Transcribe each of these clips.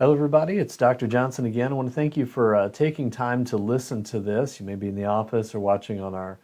Hello, everybody. It's Dr. Johnson again. I want to thank you for taking time to listen to this. You may be in the office or watching on our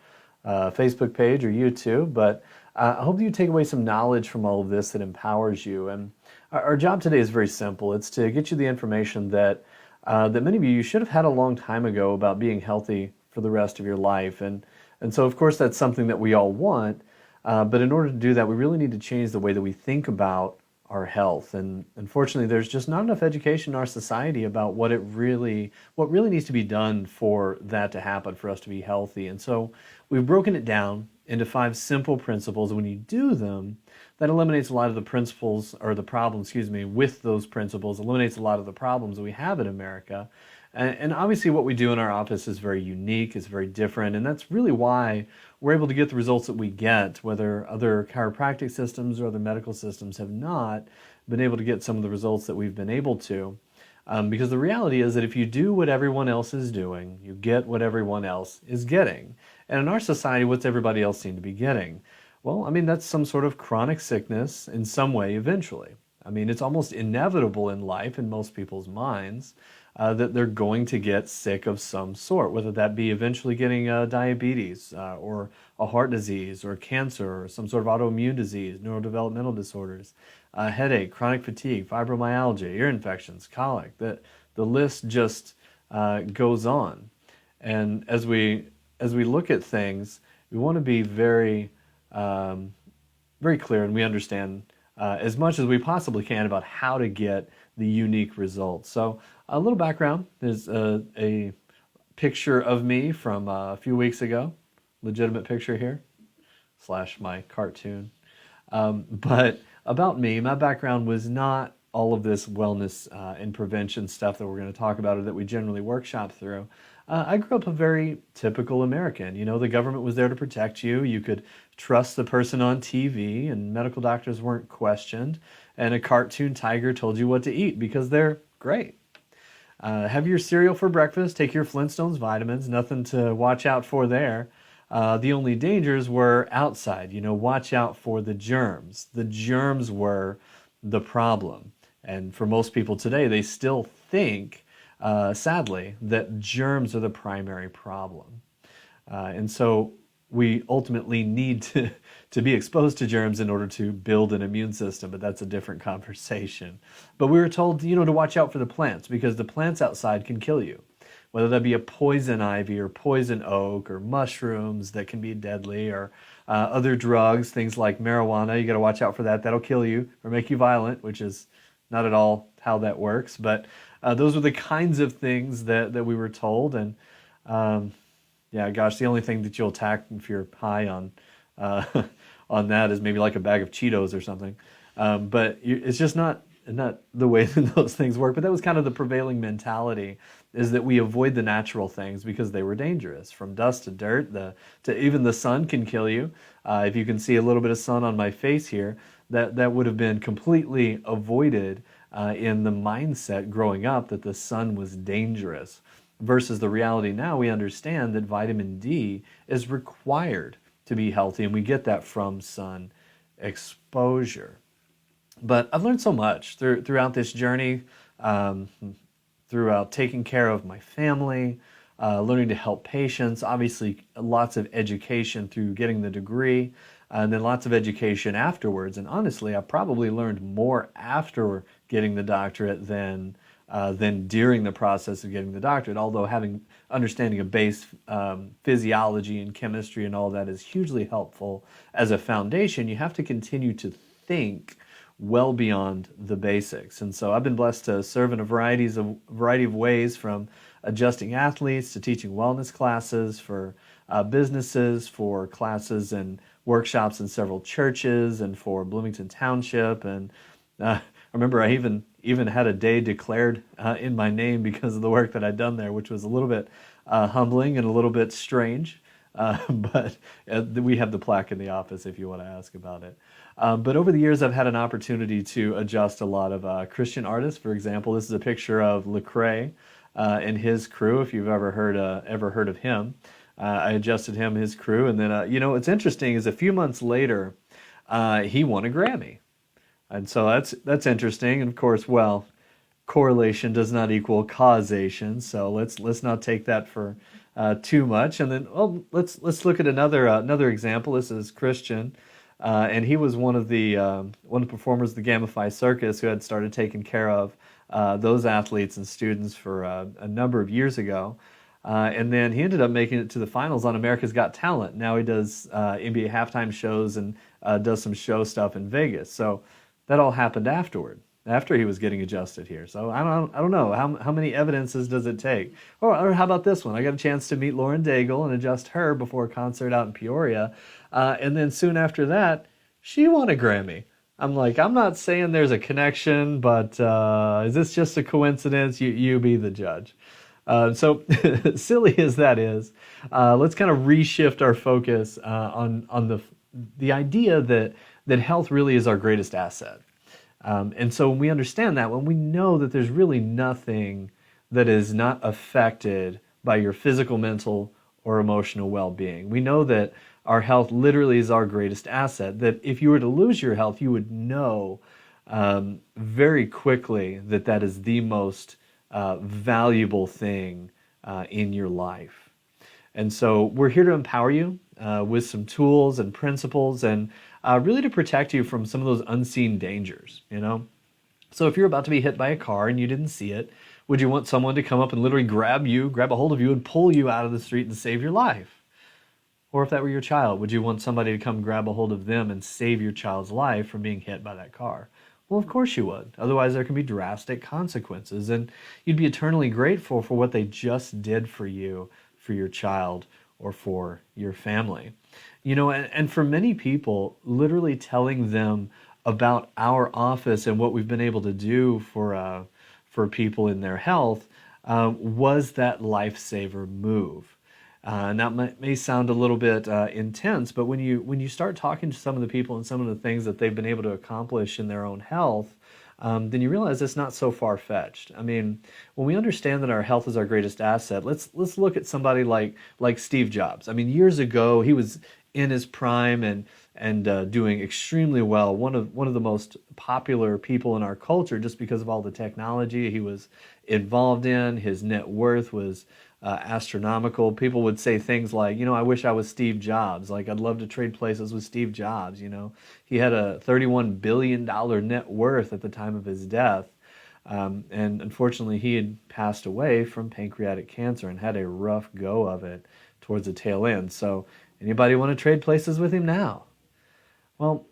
Facebook page or YouTube, but I hope you take away some knowledge from all of this that empowers you. And our job today is very simple. It's to get you the information that many of you should have had a long time ago about being healthy for the rest of your life. And so, of course, that's something that we all want. But in order to do that, we really need to change the way that we think about our health. And unfortunately, there's just not enough education in our society about what really needs to be done for that to happen, for us to be healthy. And so we've broken it down into 5 simple principles. When you do them, that eliminates a lot of the principles, or the problems, with those principles, eliminates a lot of the problems that we have in America. And obviously what we do in our office is very unique, it's very different, and that's really why we're able to get the results that we get, whether other chiropractic systems or other medical systems have not been able to get some of the results that we've been able to. Because the reality is that if you do what everyone else is doing, you get what everyone else is getting. And in our society, what's everybody else seem to be getting? Well, that's some sort of chronic sickness in some way eventually. It's almost inevitable in life, in most people's minds, that they're going to get sick of some sort, whether that be eventually getting diabetes or a heart disease or cancer or some sort of autoimmune disease, neurodevelopmental disorders, headache, chronic fatigue, fibromyalgia, ear infections, colic. The list just goes on. And as we look at things, we want to be very clear, and we understand as much as we possibly can about how to get the unique results. So a little background, there's a picture of me from a few weeks ago, legitimate picture here, / my cartoon. But about me, my background was not all of this wellness and prevention stuff that we're going to talk about or that we generally workshop through. I grew up a very typical American. The government was there to protect you. You could trust the person on TV, and medical doctors weren't questioned. And a cartoon tiger told you what to eat because they're great. Have your cereal for breakfast, take your Flintstones vitamins, nothing to watch out for there. The only dangers were outside. Watch out for the germs. The germs were the problem. And for most people today, they still think, sadly, that germs are the primary problem. And so we ultimately need to be exposed to germs in order to build an immune system, but that's a different conversation. But we were told, to watch out for the plants because the plants outside can kill you, whether that be a poison ivy or poison oak or mushrooms that can be deadly, or other drugs, things like marijuana. You got to watch out for that. That'll kill you or make you violent, which is not at all how that works. But those were the kinds of things that we were told. And yeah, gosh, the only thing that you'll attack if you're high on on that is maybe like a bag of Cheetos or something. But it's just not the way that those things work. But that was kind of the prevailing mentality, is that we avoid the natural things because they were dangerous. From dust to dirt, to even the sun can kill you. If you can see a little bit of sun on my face here, that would have been completely avoided in the mindset growing up that the sun was dangerous. Versus the reality now, we understand that vitamin D is required to be healthy, and we get that from sun exposure. But I've learned so much throughout this journey, throughout taking care of my family, learning to help patients, obviously lots of education through getting the degree, and then lots of education afterwards. And honestly, I probably learned more after getting the doctorate than during the process of getting the doctorate, although understanding a base physiology and chemistry and all that is hugely helpful as a foundation. You have to continue to think well beyond the basics. And so I've been blessed to serve in a variety of ways, from adjusting athletes to teaching wellness classes for businesses, for classes and workshops in several churches, and for Bloomington Township. And I remember I even had a day declared in my name because of the work that I'd done there, which was a little bit humbling and a little bit strange. But we have the plaque in the office if you want to ask about it. But over the years, I've had an opportunity to adjust a lot of Christian artists. For example, this is a picture of Lecrae and his crew, if you've ever heard of him. I adjusted him, his crew, and then what's interesting is a few months later, he won a Grammy. And so that's interesting. And of course, correlation does not equal causation, so let's not take that for too much. And then, let's look at another example. This is Christian, and he was one of the performers of the Gamma Phi Circus who had started taking care of those athletes and students for a number of years ago. And then he ended up making it to the finals on America's Got Talent. Now he does NBA halftime shows and does some show stuff in Vegas. So that all happened after he was getting adjusted here. So I don't know how many evidences does it take. Or how about this one? I got a chance to meet Lauren Daigle and adjust her before a concert out in Peoria, and then soon after that, she won a Grammy. I'm like, I'm not saying there's a connection, but is this just a coincidence? You be the judge. So silly as that is, let's kind of reshift our focus on the idea that health really is our greatest asset. And so when we understand that, when we know that there's really nothing that is not affected by your physical, mental, or emotional well-being, we know that our health literally is our greatest asset, that if you were to lose your health, you would know very quickly that that is the most valuable thing in your life. And so we're here to empower you with some tools and principles and really to protect you from some of those unseen dangers, you know? So if you're about to be hit by a car and you didn't see it, would you want someone to come up and literally grab a hold of you and pull you out of the street and save your life? Or if that were your child, would you want somebody to come grab a hold of them and save your child's life from being hit by that car? Well, of course you would. Otherwise, there can be drastic consequences, and you'd be eternally grateful for what they just did for you, for your child, or for your family. You know, and for many people, literally telling them about our office and what we've been able to do for people in their health was that lifesaver move. And that may sound a little bit intense, but when you start talking to some of the people and some of the things that they've been able to accomplish in their own health, then you realize it's not so far-fetched. I mean, when we understand that our health is our greatest asset, let's look at somebody like Steve Jobs. I mean, years ago, he was in his prime and doing extremely well. One of the most popular people in our culture, just because of all the technology he was involved in. His net worth was astronomical. People would say things like, I wish I was Steve Jobs. Like, I'd love to trade places with Steve Jobs. He had a $31 billion net worth at the time of his death. And unfortunately, he had passed away from pancreatic cancer and had a rough go of it towards the tail end. So anybody want to trade places with him now? Well,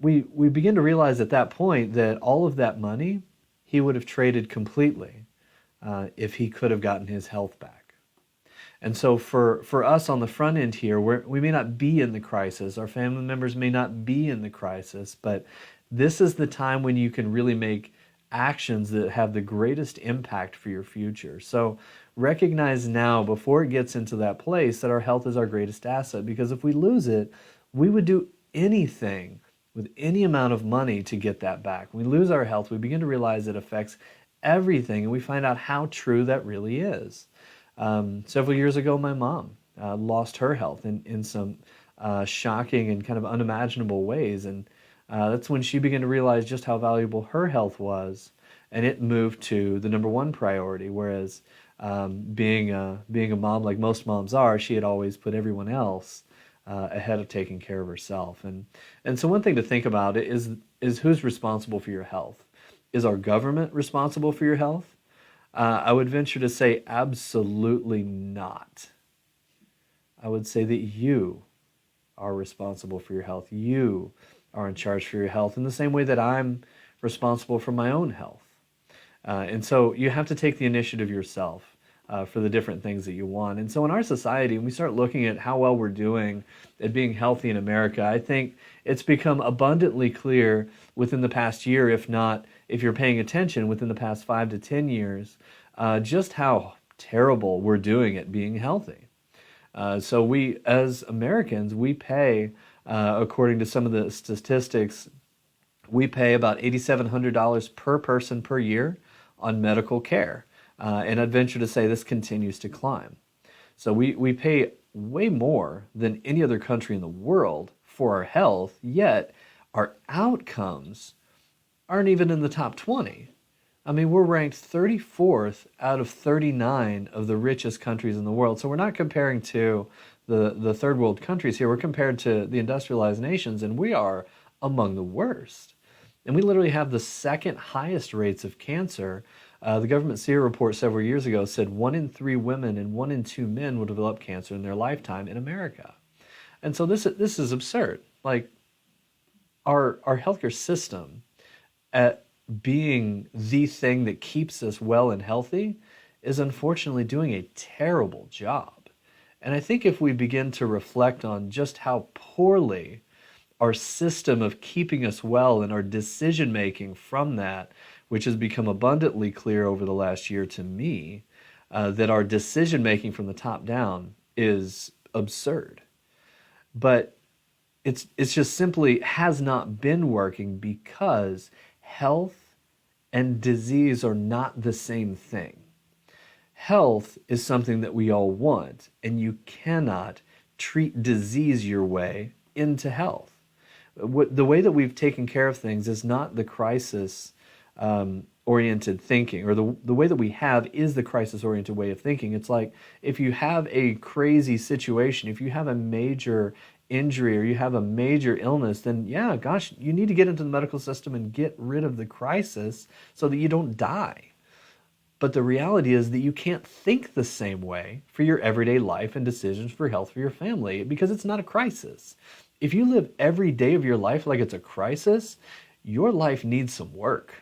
we begin to realize at that point that all of that money he would have traded completely if he could have gotten his health back. And so for us on the front end here, we may not be in the crisis, our family members may not be in the crisis, but this is the time when you can really make actions that have the greatest impact for your future. So recognize now, before it gets into that place, that our health is our greatest asset, because if we lose it, we would do anything with any amount of money to get that back. When we lose our health, we begin to realize it affects everything, and we find out how true that really is. Several years ago, my mom lost her health in some shocking and kind of unimaginable ways, and that's when she began to realize just how valuable her health was, and it moved to the number one priority, whereas being a mom like most moms are, she had always put everyone else ahead of taking care of herself. And so one thing to think about is who's responsible for your health? Is our government responsible for your health? I would venture to say absolutely not. I would say that you are responsible for your health. You are in charge for your health in the same way that I'm responsible for my own health. And so you have to take the initiative yourself for the different things that you want. And so in our society, when we start looking at how well we're doing at being healthy in America, I think it's become abundantly clear within the past year, if you're paying attention, within the past 5 to 10 years, just how terrible we're doing at being healthy. So we, as Americans, we pay, according to some of the statistics, we pay about $8,700 per person per year on medical care. And I'd venture to say this continues to climb. So we pay way more than any other country in the world for our health, yet our outcomes aren't even in the top 20. I mean, we're ranked 34th out of 39 of the richest countries in the world. So we're not comparing to the third world countries here. We're compared to the industrialized nations, and we are among the worst. And we literally have the second highest rates of cancer. The government SEER report several years ago said 1 in 3 women and 1 in 2 men will develop cancer in their lifetime in America. And so this is absurd. Like our healthcare system, at being the thing that keeps us well and healthy, is unfortunately doing a terrible job. And I think if we begin to reflect on just how poorly our system of keeping us well and our decision making from that, which has become abundantly clear over the last year to me, that our decision making from the top down is absurd. But it's just simply has not been working because health and disease are not the same thing. Health is something that we all want, and you cannot treat disease your way into health. The way that we've taken care of things is not the crisis oriented thinking, or the way that we have is the crisis oriented way of thinking. It's like if you have a crazy situation, if you have a major injury or you have a major illness, then yeah, gosh, you need to get into the medical system and get rid of the crisis so that you don't die. But the reality is that you can't think the same way for your everyday life and decisions for health for your family because it's not a crisis. If you live every day of your life like it's a crisis, your life needs some work.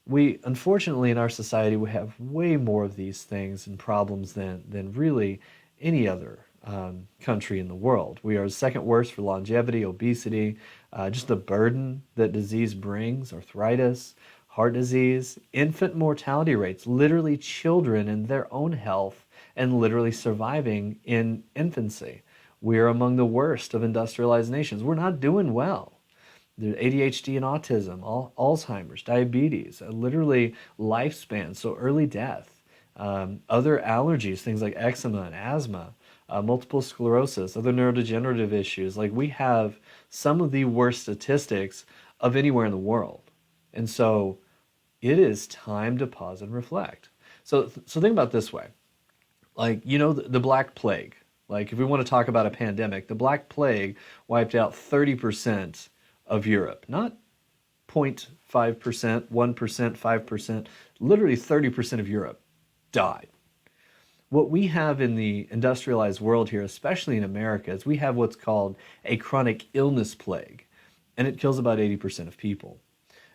We, unfortunately, in our society, we have way more of these things and problems than really any other country in the world. We are second worst for longevity, obesity, just the burden that disease brings, arthritis, heart disease, infant mortality rates, literally children and their own health and literally surviving in infancy. We are among the worst of industrialized nations. We're not doing well. There's ADHD and autism, Alzheimer's, diabetes, literally lifespan, so early death, other allergies, things like eczema and asthma, multiple sclerosis, other neurodegenerative issues. Like we have some of the worst statistics of anywhere in the world. And so it is time to pause and reflect. So think about it this way. Like, you know, the Black Plague. Like if we want to talk about a pandemic, the Black Plague wiped out 30% of Europe. Not 0.5%, 1%, 5%, literally 30% of Europe died. What we have in the industrialized world here, especially in America, is we have what's called a chronic illness plague, and it kills about 80% of people.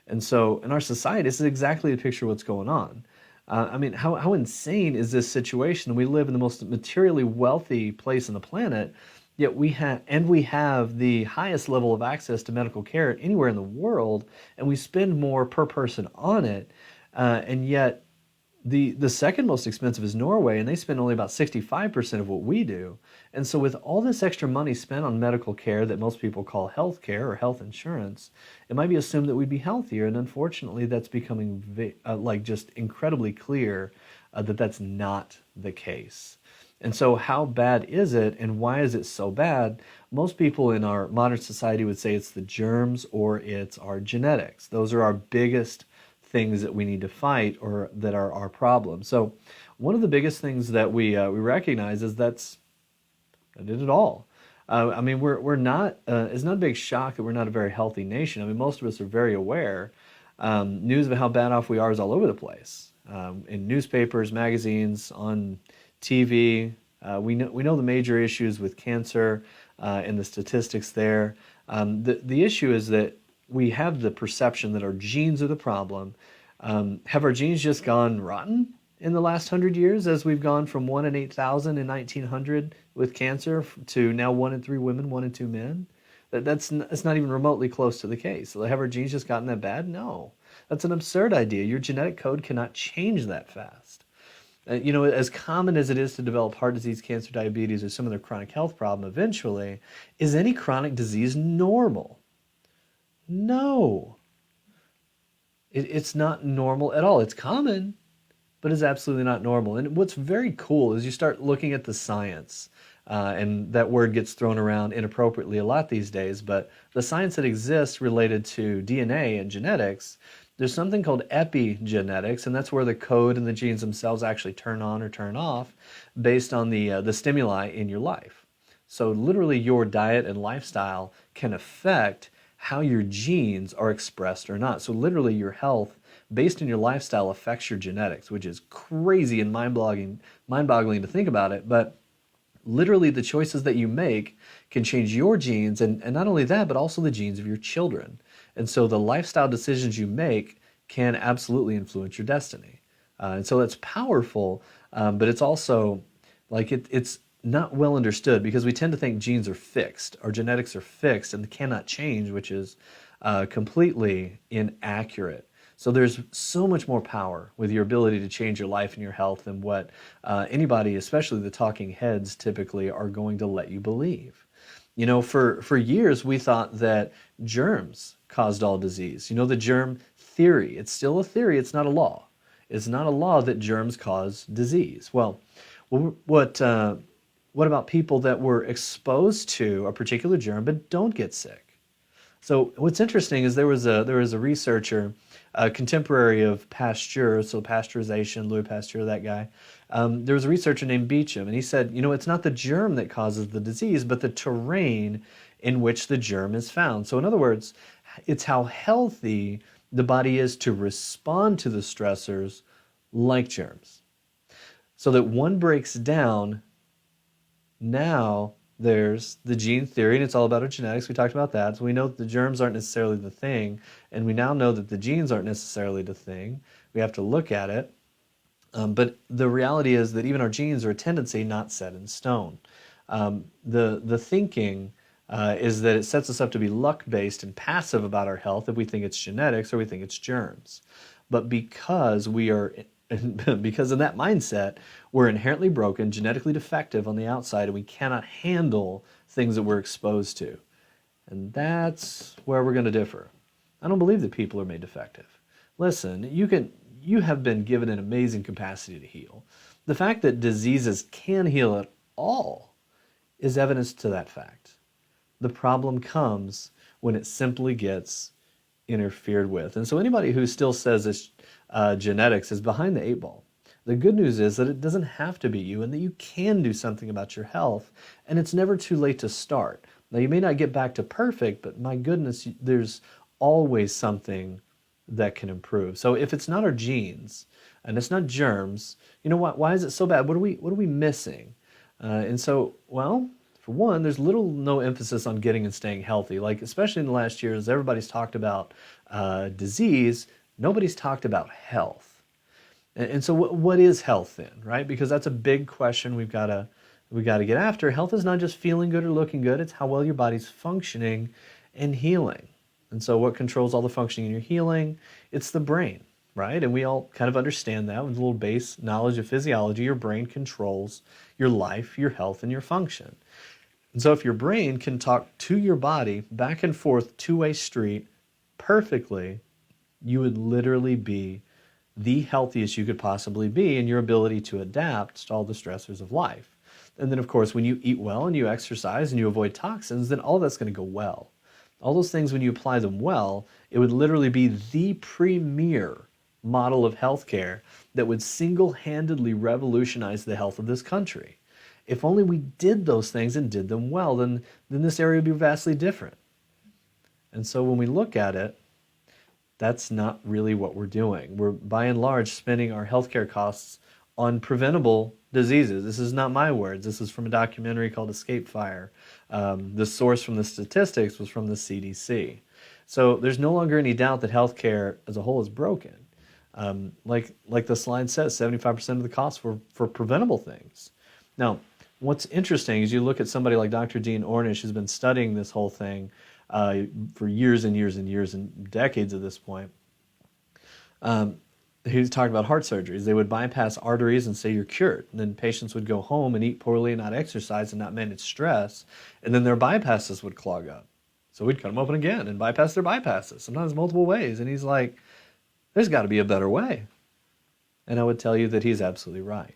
And so in our society, this is exactly the picture of what's going on. I mean, how insane is this situation? We live in the most materially wealthy place on the planet, yet we have the highest level of access to medical care anywhere in the world, and we spend more per person on it, and yet the second most expensive is Norway, and they spend only about 65% of what we do. And so with all this extra money spent on medical care that most people call health care or health insurance, it might be assumed that we'd be healthier. And unfortunately, that's becoming like just incredibly clear that that's not the case. And so how bad is it, and why is it so bad? Most people in our modern society would say it's the germs or it's our genetics. Those are our biggest things that we need to fight or that are our problem. So one of the biggest things that we recognize is that it all. I mean, we're not, it's not a big shock that we're not a very healthy nation. I mean, most of us are very aware. News of how bad off we are is all over the place. In newspapers, magazines, on TV. We know the major issues with cancer and the statistics there. The issue is that we have the perception that our genes are the problem. Have our genes just gone rotten in the last 100 years as we've gone from 1 in 8,000 in 1900 with cancer to now 1 in 3 women, 1 in 2 men? That's not even remotely close to the case. So have our genes just gotten that bad? No. That's an absurd idea. Your genetic code cannot change that fast. You know, as common as it is to develop heart disease, cancer, diabetes, or some other chronic health problem eventually, is any chronic disease normal? No. It's not normal at all. It's common, but it's absolutely not normal. And what's very cool is you start looking at the science, and that word gets thrown around inappropriately a lot these days, but the science that exists related to DNA and genetics there's something called epigenetics, and that's where the code and the genes themselves actually turn on or turn off based on the stimuli in your life. So literally your diet and lifestyle can affect how your genes are expressed or not. So literally your health based on your lifestyle affects your genetics, which is crazy and mind-boggling to think about it, but literally the choices that you make can change your genes, and not only that, but also the genes of your children. And so the lifestyle decisions you make can absolutely influence your destiny. And so it's powerful, but it's also like it's not well understood because we tend to think genes are fixed, or genetics are fixed and cannot change, which is completely inaccurate. So there's so much more power with your ability to change your life and your health than what anybody, especially the talking heads, typically are going to let you believe. You know, for years we thought that germs caused all disease. You know, the germ theory. It's still a theory. It's not a law. It's not a law that germs cause disease. Well, what about people that were exposed to a particular germ but don't get sick? So what's interesting is there was a researcher, a contemporary of Pasteur, so pasteurization, Louis Pasteur, that guy. There was a researcher named Beecham, and he said, you know, it's not the germ that causes the disease, but the terrain in which the germ is found. So in other words, it's how healthy the body is to respond to the stressors like germs. So that one breaks down, now there's the gene theory, and it's all about our genetics. We talked about that. So we know that the germs aren't necessarily the thing, and we now know that the genes aren't necessarily the thing. We have to look at it. But the reality is that even our genes are a tendency not set in stone. The thinking is that it sets us up to be luck-based and passive about our health if we think it's genetics or we think it's germs. But because we are because of that mindset, we're inherently broken, genetically defective on the outside, and we cannot handle things that we're exposed to. And that's where we're going to differ. I don't believe that people are made defective. Listen, you have been given an amazing capacity to heal. The fact that diseases can heal at all is evidence to that fact. The problem comes when it simply gets interfered with. And so anybody who still says it's genetics is behind the eight ball. The good news is that it doesn't have to be you, and that you can do something about your health, and it's never too late to start. Now, you may not get back to perfect, but my goodness, there's always something that can improve. So if it's not our genes and it's not germs, you know what? Why is it so bad? What are we missing? And so, well, for one, there's little no emphasis on getting and staying healthy. Like, especially in the last years, everybody's talked about disease. Nobody's talked about health. And so what is health then, right? Because that's a big question we've got to get after. Health is not just feeling good or looking good. It's how well your body's functioning and healing. And so what controls all the functioning in your healing? It's the brain, right? And we all kind of understand that with a little base knowledge of physiology. Your brain controls your life, your health, and your function. And so if your brain can talk to your body back and forth, two-way street, perfectly, you would literally be the healthiest you could possibly be in your ability to adapt to all the stressors of life. And then, of course, when you eat well and you exercise and you avoid toxins, then all that's going to go well. All those things, when you apply them well, it would literally be the premier model of healthcare that would single-handedly revolutionize the health of this country. If only we did those things and did them well, then this area would be vastly different. And so when we look at it, that's not really what we're doing. We're, by and large, spending our healthcare costs on preventable diseases. This is not my words. This is from a documentary called Escape Fire. The source from the statistics was from the CDC. So there's no longer any doubt that healthcare as a whole is broken. Like the slide says, 75% of the costs for preventable things. Now, what's interesting is you look at somebody like Dr. Dean Ornish, who's been studying this whole thing for years and years and years and decades at this point. He was talking about heart surgeries. They would bypass arteries and say you're cured. And then patients would go home and eat poorly and not exercise and not manage stress. And then their bypasses would clog up. So we'd cut them open again and bypass their bypasses, sometimes multiple ways. And he's like, there's got to be a better way. And I would tell you that he's absolutely right.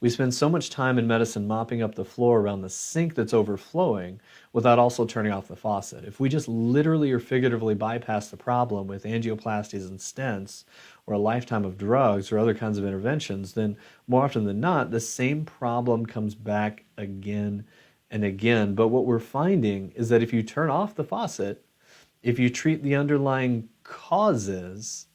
We spend so much time in medicine mopping up the floor around the sink that's overflowing without also turning off the faucet. If we just literally or figuratively bypass the problem with angioplasties and stents or a lifetime of drugs or other kinds of interventions, then more often than not, the same problem comes back again and again. But what we're finding is that if you turn off the faucet, if you treat the underlying causes,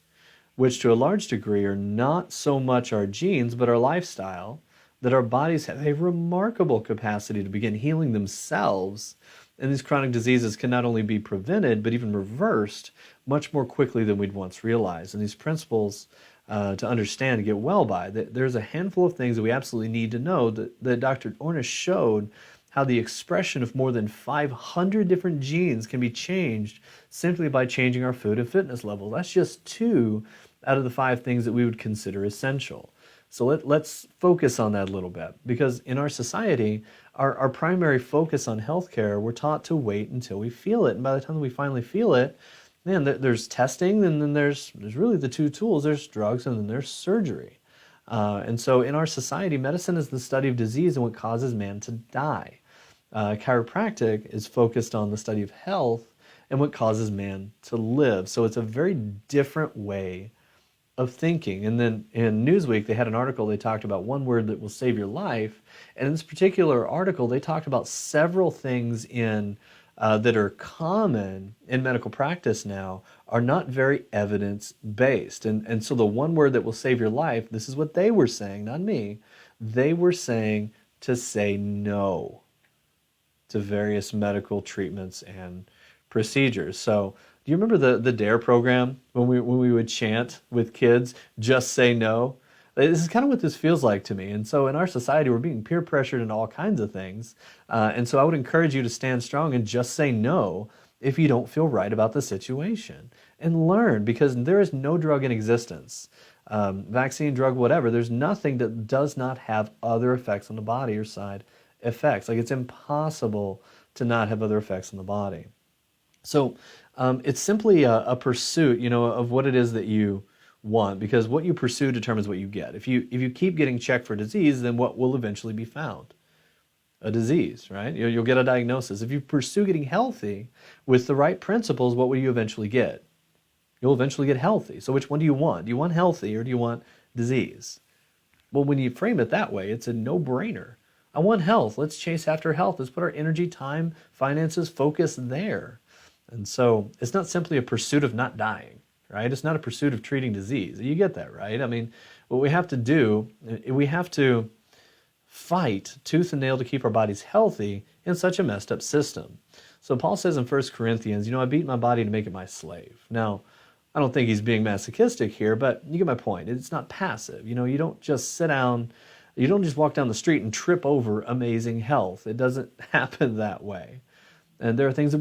which to a large degree are not so much our genes, but our lifestyle, that our bodies have a remarkable capacity to begin healing themselves. And these chronic diseases can not only be prevented, but even reversed much more quickly than we'd once realized. And these principles to understand and get well by, there's a handful of things that we absolutely need to know that Dr. Ornish showed how the expression of more than 500 different genes can be changed simply by changing our food and fitness level. That's just 2 out of the 5 things that we would consider essential. So let's focus on that a little bit, because in our society, our primary focus on healthcare, we're taught to wait until we feel it. And by the time we finally feel it, man, there's testing, and then there's really the 2 tools. There's drugs, and then there's surgery. And so in our society, medicine is the study of disease and what causes man to die. Chiropractic is focused on the study of health and what causes man to live. So it's a very different way of thinking. And then in Newsweek, they had an article, they talked about one word that will save your life. And in this particular article, they talked about several things in that are common in medical practice now are not very evidence-based. And so the one word that will save your life, this is what they were saying, not me. They were saying to say no to various medical treatments and procedures. So do you remember the DARE program when we would chant with kids, just say no? This is kind of what this feels like to me. And so in our society, we're being peer pressured into all kinds of things. And so I would encourage you to stand strong and just say no if you don't feel right about the situation. And learn, because there is no drug in existence, vaccine, drug, whatever, there's nothing that does not have other effects on the body or side effects. Like, it's impossible to not have other effects on the body. So it's simply a pursuit, of what it is that you want, because what you pursue determines what you get. If you keep getting checked for disease, then what will eventually be found? A disease, right? You'll get a diagnosis. If you pursue getting healthy with the right principles, what will you eventually get? You'll eventually get healthy. So which one do you want? Do you want healthy or do you want disease? Well, when you frame it that way, it's a no-brainer. I want health. Let's chase after health. Let's put our energy, time, finances, focus there. And so it's not simply a pursuit of not dying, right? It's not a pursuit of treating disease. You get that, right? I mean, what we have to do, we have to fight tooth and nail to keep our bodies healthy in such a messed up system. So Paul says in 1 Corinthians, I beat my body to make it my slave. Now, I don't think he's being masochistic here, but you get my point. It's not passive. You don't just sit down, you don't just walk down the street and trip over amazing health. It doesn't happen that way. And there are things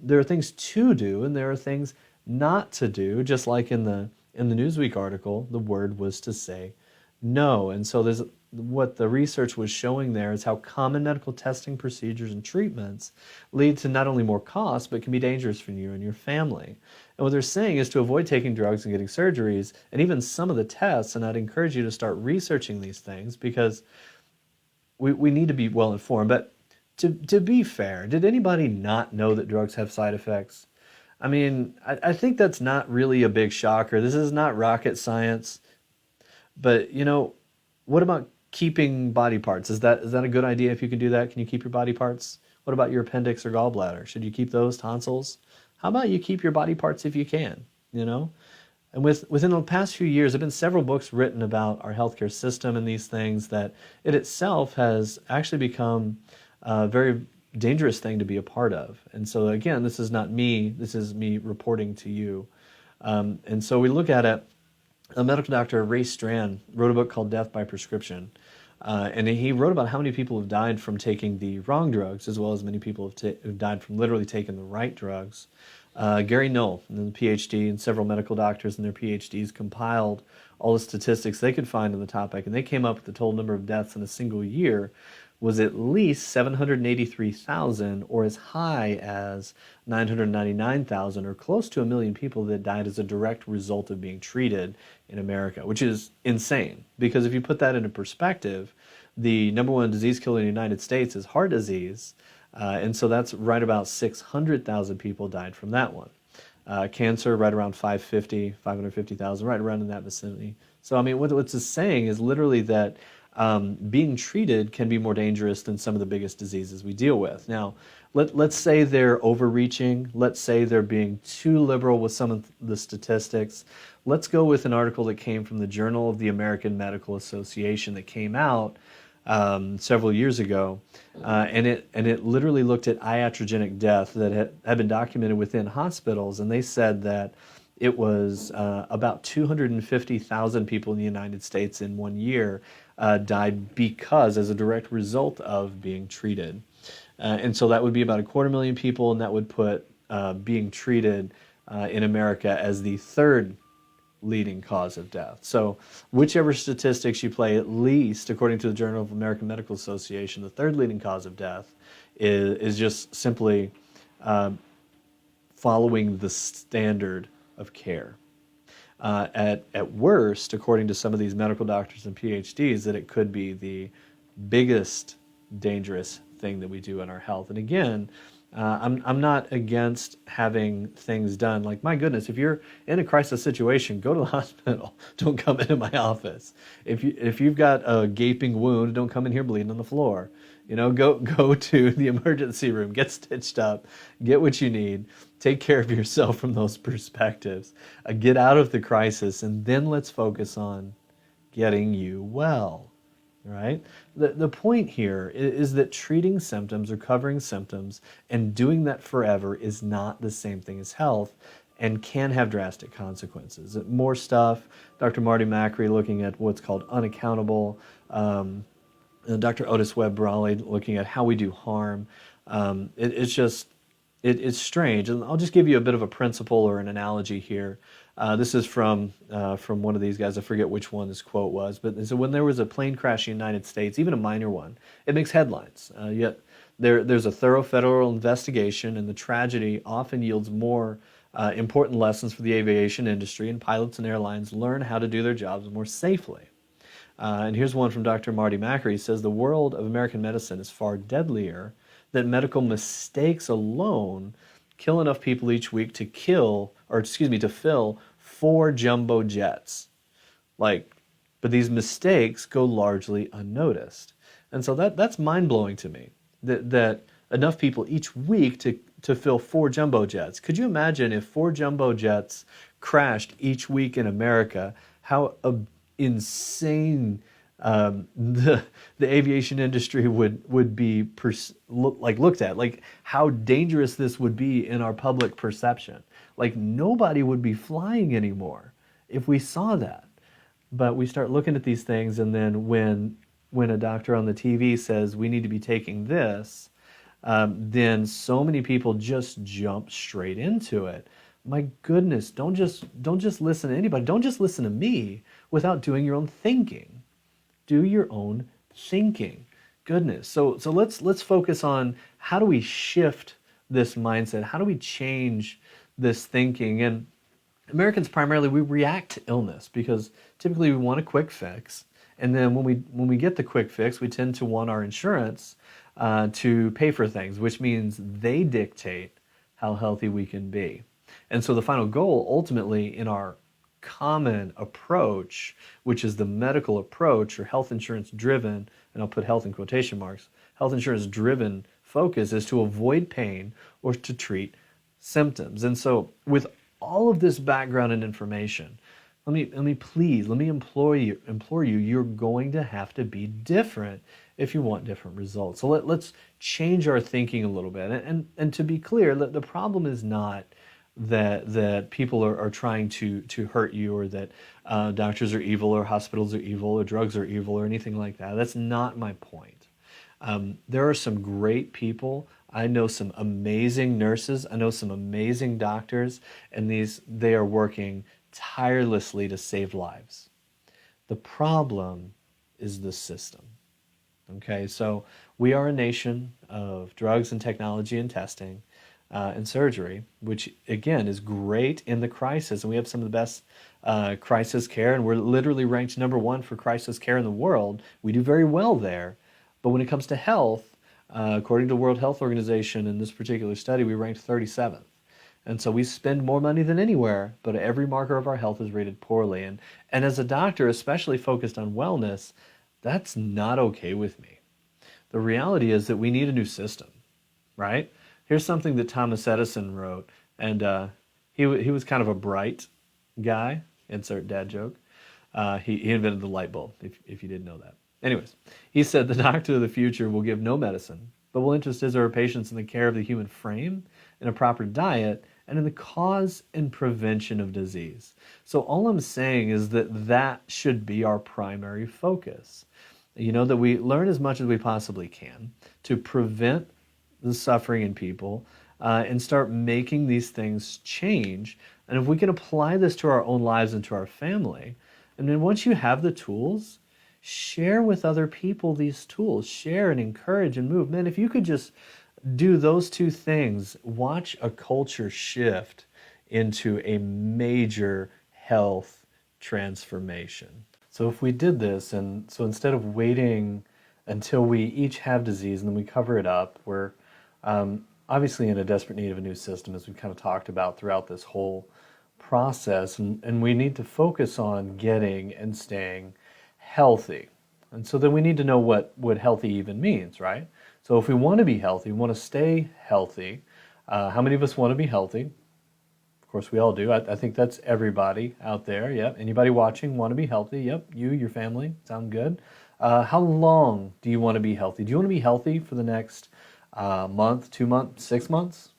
there are things to do, and there are things not to do. Just like in the Newsweek article, the word was to say no. And so what the research was showing there is how common medical testing procedures and treatments lead to not only more cost, but can be dangerous for you and your family. And what they're saying is to avoid taking drugs and getting surgeries, and even some of the tests. And I'd encourage you to start researching these things, because we need to be well informed. But to be fair, did anybody not know that drugs have side effects? I mean, I think that's not really a big shocker. This is not rocket science. But, what about keeping body parts? Is that a good idea if you can do that? Can you keep your body parts? What about your appendix or gallbladder? Should you keep those? Tonsils? How about you keep your body parts if you can, And within the past few years, there have been several books written about our healthcare system and these things, that it itself has actually become a very dangerous thing to be a part of. And so again, this is not me, this is me reporting to you. And so we look at it. A medical doctor, Ray Strand, wrote a book called Death by Prescription. And he wrote about how many people have died from taking the wrong drugs, as well as many people have died from literally taking the right drugs. Gary Null, the PhD, and several medical doctors and their PhDs compiled all the statistics they could find on the topic, and they came up with the total number of deaths in a single year was at least 783,000 or as high as 999,000 or close to 1 million people that died as a direct result of being treated in America, which is insane. Because if you put that into perspective, the number one disease killer in the United States is heart disease. And so that's right about 600,000 people died from that one. Cancer, right around 550,000, right around in that vicinity. So, I mean, what it's saying is literally that being treated can be more dangerous than some of the biggest diseases we deal with. Now, let's say they're overreaching. Let's say they're being too liberal with some of the statistics. Let's go with an article that came from the Journal of the American Medical Association that came out several years ago, and it literally looked at iatrogenic death that had been documented within hospitals, and they said that it was about 250,000 people in the United States in 1 year died because as a direct result of being treated. And so that would be about 250,000 people, and that would put being treated in America as the third leading cause of death. So whichever statistics you play, at least according to the Journal of American Medical Association, the third leading cause of death is just simply following the standard of care. At worst, according to some of these medical doctors and PhDs, that it could be the biggest dangerous thing that we do in our health. And again, I'm not against having things done. Like, my goodness, if you're in a crisis situation, go to the hospital. Don't come into my office. If you've got a gaping wound, don't come in here bleeding on the floor. Go to the emergency room, get stitched up, get what you need, take care of yourself from those perspectives, get out of the crisis, and then let's focus on getting you well. Right? The point here is that treating symptoms or covering symptoms and doing that forever is not the same thing as health and can have drastic consequences. More stuff, Dr. Marty Macri looking at what's called unaccountable, Dr. Otis Webb-Brawley looking at how we do harm. It's strange. And I'll just give you a bit of a principle or an analogy here. This is from one of these guys. I forget which one this quote was, but so when there was a plane crash in the United States, even a minor one, it makes headlines. Yet there's a thorough federal investigation, and the tragedy often yields more important lessons for the aviation industry, and pilots and airlines learn how to do their jobs more safely. And here's one from Dr. Marty Macri. He says, the world of American medicine is far deadlier, that medical mistakes alone kill enough people each week to fill 4 jumbo jets. But these mistakes go largely unnoticed. And so that's mind-blowing to me, that enough people each week to fill 4 jumbo jets. Could you imagine if 4 jumbo jets crashed each week in America, how insane the aviation industry would be looked at, like how dangerous this would be in our public perception. Like, nobody would be flying anymore if we saw that. But we start looking at these things, and then when a doctor on the TV says we need to be taking this, then so many people just jump straight into it. My goodness, don't just listen to anybody. Don't just listen to me without doing your own thinking. Do your own thinking. Goodness. So let's focus on how do we shift this mindset? How do we change this thinking? And Americans primarily, we react to illness because typically we want a quick fix. And then when we get the quick fix, we tend to want our insurance to pay for things, which means they dictate how healthy we can be. And so the final goal ultimately in our common approach, which is the medical approach or health insurance driven, and I'll put health in quotation marks, health insurance driven focus is to avoid pain or to treat symptoms. And so with all of this background and information, let me implore you, you're going to have to be different if you want different results. So let's change our thinking a little bit. And to be clear, the problem is not that people are trying to hurt you, or that doctors are evil, or hospitals are evil, or drugs are evil, or anything like that. That's not my point. There are some great people. I know some amazing nurses. I know some amazing doctors, and they are working tirelessly to save lives. The problem is the system. Okay, so we are a nation of drugs and technology and testing and surgery, which again is great in the crisis. And we have some of the best crisis care, and we're literally ranked #1 for crisis care in the world. We do very well there. But when it comes to health, according to the World Health Organization in this particular study, we ranked 37th. And so we spend more money than anywhere, but every marker of our health is rated poorly. And as a doctor, especially focused on wellness, that's not okay with me. The reality is that we need a new system, right? Here's something that Thomas Edison wrote, and he was kind of a bright guy, insert dad joke. He invented the light bulb, if you didn't know that. Anyways, he said the doctor of the future will give no medicine, but will interest his or her patients in the care of the human frame, in a proper diet, and in the cause and prevention of disease. So all I'm saying is that that should be our primary focus. You know, that we learn as much as we possibly can to prevent the suffering in people and start making these things change. And if we can apply this to our own lives and to our family, and then once you have the tools, share with other people these tools. Share and encourage and move. Man, if you could just do those two things, watch a culture shift into a major health transformation. So if we did this, and so instead of waiting until we each have disease and then we cover it up, we're obviously in a desperate need of a new system, as we've kind of talked about throughout this whole process, and we need to focus on getting and staying healthy. And so then we need to know what healthy even means, right? So if we want to be healthy, we want to stay healthy. How many of us want to be healthy? Of course, we all do. I think that's everybody out there. Yep. Anybody watching want to be healthy? Yep. You, your family. Sound good. How long do you want to be healthy? Do you want to be healthy for the next month, 2 months, 6 months?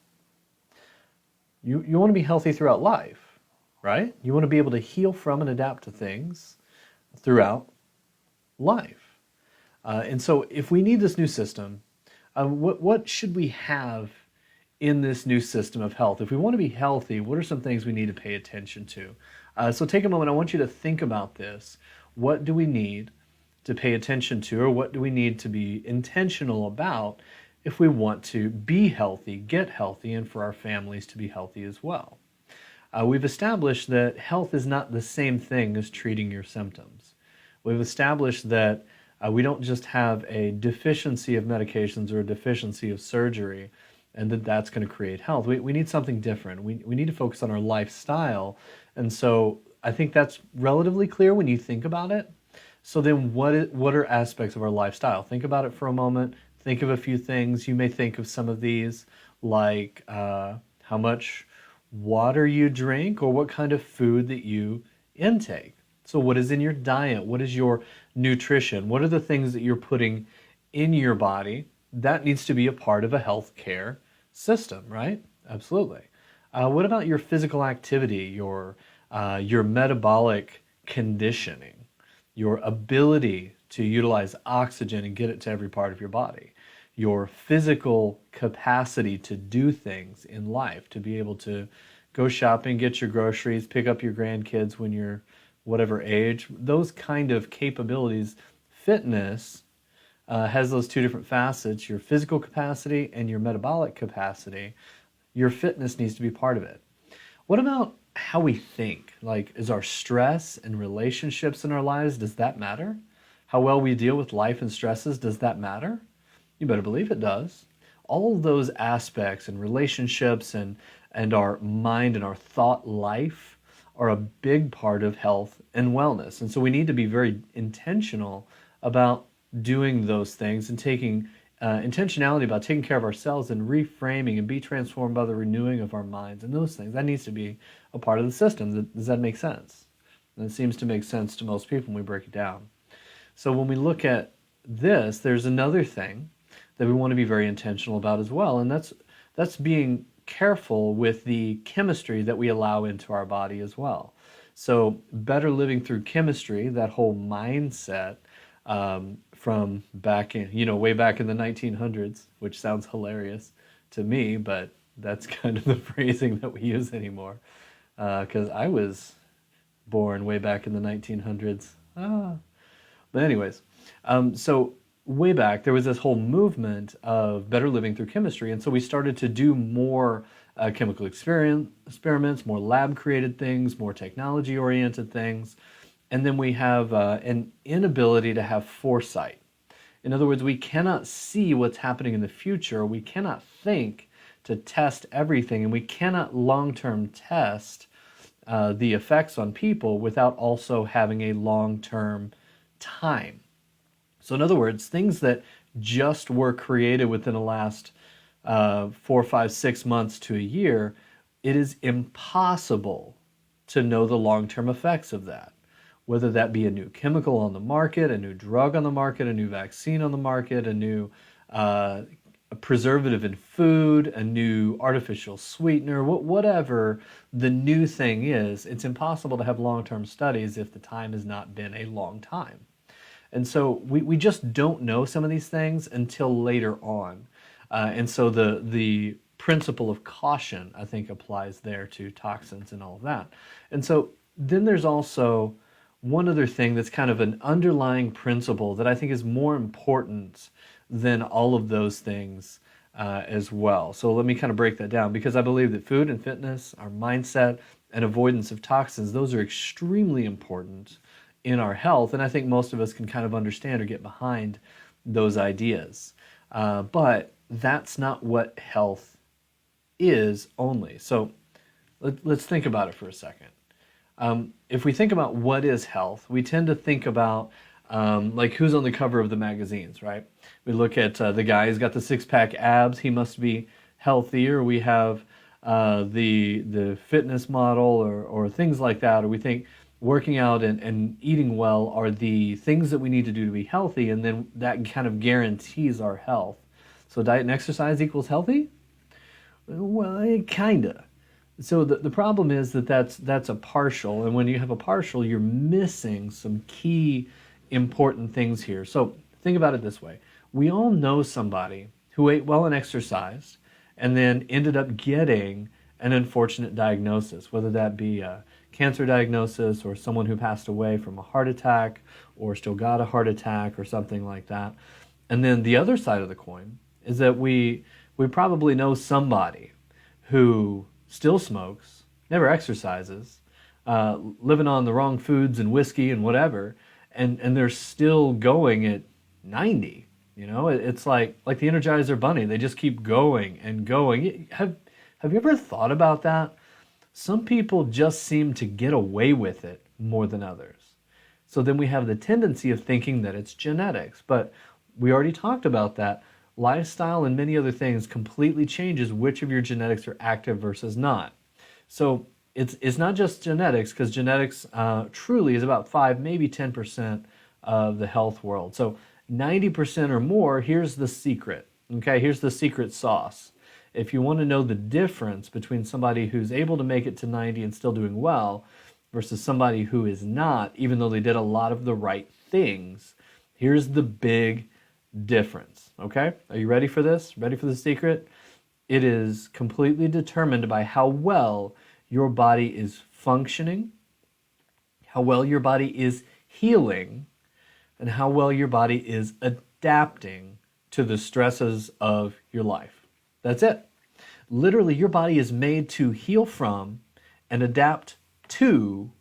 You want to be healthy throughout life, right? You want to be able to heal from and adapt to things throughout life. And so if we need this new system, what should we have in this new system of health? If we want to be healthy, what are some things we need to pay attention to? So take a moment. I want you to think about this. What do we need to pay attention to, or what do we need to be intentional about if we want to be healthy, get healthy, and for our families to be healthy as well? We've established that health is not the same thing as treating your symptoms. We've established that we don't just have a deficiency of medications or a deficiency of surgery, and that's going to create health. We need something different. We need to focus on our lifestyle. And so I think that's relatively clear when you think about it. So then what are aspects of our lifestyle? Think about it for a moment. Think of a few things. You may think of some of these, like how much water you drink or what kind of food that you intake. So what is in your diet? What is your nutrition? What are the things that you're putting in your body? That needs to be a part of a healthcare system, right? Absolutely. What about your physical activity, your metabolic conditioning, your ability to utilize oxygen and get it to every part of your body, your physical capacity to do things in life, to be able to go shopping, get your groceries, pick up your grandkids when you're whatever age, those kind of capabilities. Fitness has those two different facets, your physical capacity and your metabolic capacity. Your fitness needs to be part of it. What about how we think? Like, is our stress and relationships in our lives, does that matter? How well we deal with life and stresses, does that matter? You better believe it does. All of those aspects and relationships and our mind and our thought life are a big part of health and wellness. And so we need to be very intentional about doing those things and taking intentionality about taking care of ourselves and reframing and be transformed by the renewing of our minds and those things. That needs to be a part of the system. Does that make sense? And it seems to make sense to most people when we break it down. So when we look at this, there's another thing that we want to be very intentional about as well, and that's being careful with the chemistry that we allow into our body as well. So better living through chemistry, that whole mindset from back in, way back in the 1900s, which sounds hilarious to me, but that's kind of the phrasing that we use anymore. Because I was born way back in the 1900s. But anyways, so way back, there was this whole movement of better living through chemistry. And so we started to do more chemical experiments, more lab-created things, more technology-oriented things. And then we have an inability to have foresight. In other words, we cannot see what's happening in the future. We cannot think to test everything, and we cannot long-term test the effects on people without also having a long-term time. So in other words, things that just were created within the last 4, 5, 6 months to a year, it is impossible to know the long-term effects of that. Whether that be a new chemical on the market, a new drug on the market, a new vaccine on the market, a new preservative in food, a new artificial sweetener, whatever the new thing is, it's impossible to have long-term studies if the time has not been a long time. And so we just don't know some of these things until later on. And so the principle of caution, I think, applies there to toxins and all of that. And so then there's also one other thing that's kind of an underlying principle that I think is more important than all of those things as well. So let me kind of break that down, because I believe that food and fitness, our mindset, and avoidance of toxins, those are extremely important in our health, and I think most of us can kind of understand or get behind those ideas. But that's not what health is only. So let's think about it for a second. If we think about what is health, we tend to think about like who's on the cover of the magazines, right? We look at the guy who's got the six-pack abs, he must be healthier. We have the fitness model or things like that, or we think working out and eating well are the things that we need to do to be healthy, and then that kind of guarantees our health. So diet and exercise equals healthy? Well, kinda. So the problem is that's a partial, and when you have a partial, you're missing some key important things here. So think about it this way. We all know somebody who ate well and exercised and then ended up getting an unfortunate diagnosis, whether that be a cancer diagnosis or someone who passed away from a heart attack or still got a heart attack or something like that. And then the other side of the coin is that we probably know somebody who still smokes, never exercises, living on the wrong foods and whiskey and whatever, and they're still going at 90. You know, it's like the Energizer Bunny. They just keep going and going. Have you ever thought about that? Some people just seem to get away with it more than others. So then we have the tendency of thinking that it's genetics, but we already talked about that. Lifestyle and many other things completely changes which of your genetics are active versus not. So it's not just genetics, because genetics truly is about 5, maybe 10% of the health world. So 90% or more, here's the secret. Okay, here's the secret sauce. If you want to know the difference between somebody who's able to make it to 90 and still doing well versus somebody who is not, even though they did a lot of the right things, here's the big difference. Okay, are you ready for this? Ready for the secret? It is completely determined by how well your body is functioning, how well your body is healing, and how well your body is adapting to the stresses of your life. That's it. Literally, your body is made to heal from and adapt to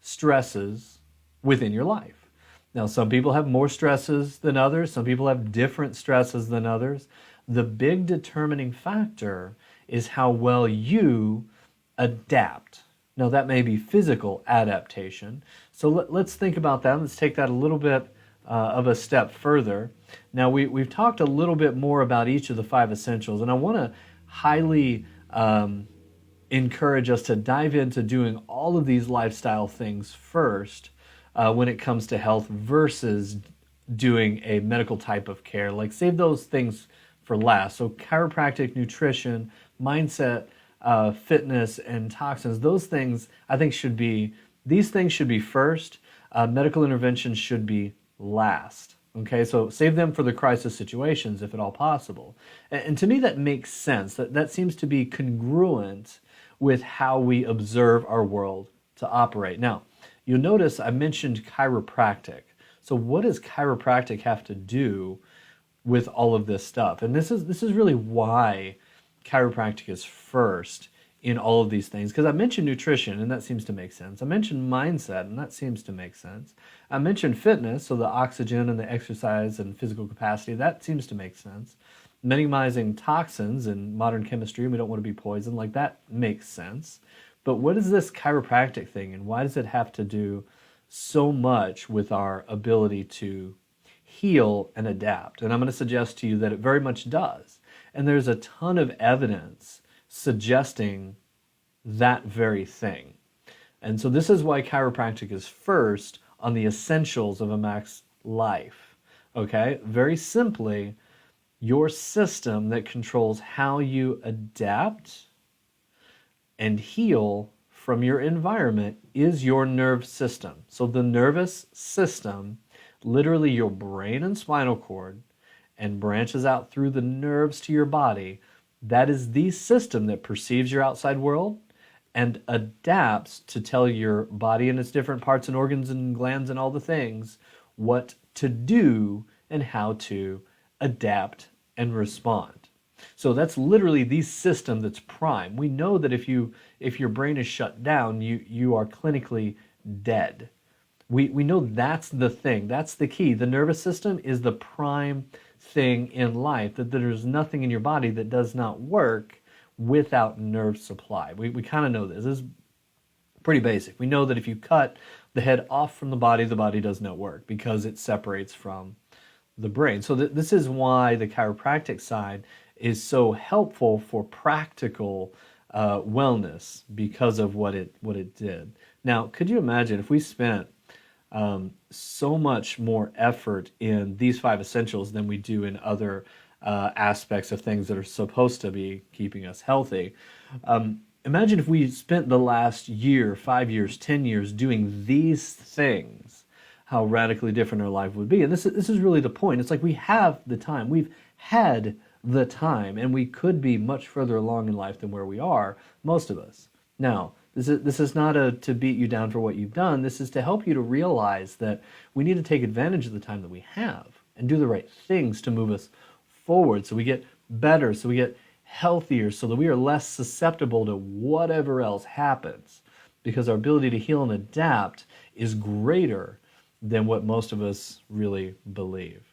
stresses within your life. Now, some people have more stresses than others. Some people have different stresses than others. The big determining factor is how well you adapt. Now, that may be physical adaptation. So let's think about that. Let's take that a little bit of a step further. Now, we've talked a little bit more about each of the 5 essentials, and I want to highly encourage us to dive into doing all of these lifestyle things first when it comes to health versus doing a medical type of care. Like, save those things for last. So chiropractic, nutrition, mindset, fitness, and toxins, those things I think these things should be first. Medical intervention should be last. Okay, so save them for the crisis situations if at all possible. And to me that makes sense. That seems to be congruent with how we observe our world to operate. Now, you'll notice I mentioned chiropractic. So what does chiropractic have to do with all of this stuff? And this is really why chiropractic is first in all of these things. Because I mentioned nutrition, and that seems to make sense. I mentioned mindset, and that seems to make sense. I mentioned fitness, so the oxygen and the exercise and physical capacity, that seems to make sense. Minimizing toxins in modern chemistry, we don't want to be poisoned, like that makes sense. But what is this chiropractic thing, and why does it have to do so much with our ability to heal and adapt? And I'm going to suggest to you that it very much does. And there's a ton of evidence suggesting that very thing. And so this is why chiropractic is first on the essentials of a max life. Okay? Very simply, your system that controls how you adapt and heal from your environment is your nerve system. So the nervous system, literally your brain and spinal cord, and branches out through the nerves to your body, that is the system that perceives your outside world and adapts to tell your body and its different parts and organs and glands and all the things what to do and how to adapt and respond. So that's literally the system that's prime. We know that if your brain is shut down, you are clinically dead. We know that's the thing. That's the key. The nervous system is the prime thing in life, that there's nothing in your body that does not work without nerve supply. We kind of know this. This is pretty basic. We know that if you cut the head off from the body does not work because it separates from the brain. So this is why the chiropractic side is so helpful for practical wellness, because of what it did. Now, could you imagine if we spent so much more effort in these 5 essentials than we do in other aspects of things that are supposed to be keeping us healthy? Imagine if we spent the last year, 5 years, 10 years doing these things, how radically different our life would be. And this is really the point. It's like we have the time. We've had the time, and we could be much further along in life than where we are, most of us. Now, this is not to beat you down for what you've done. This is to help you to realize that we need to take advantage of the time that we have and do the right things to move us forward, so we get better, so we get healthier, so that we are less susceptible to whatever else happens, because our ability to heal and adapt is greater than what most of us really believe.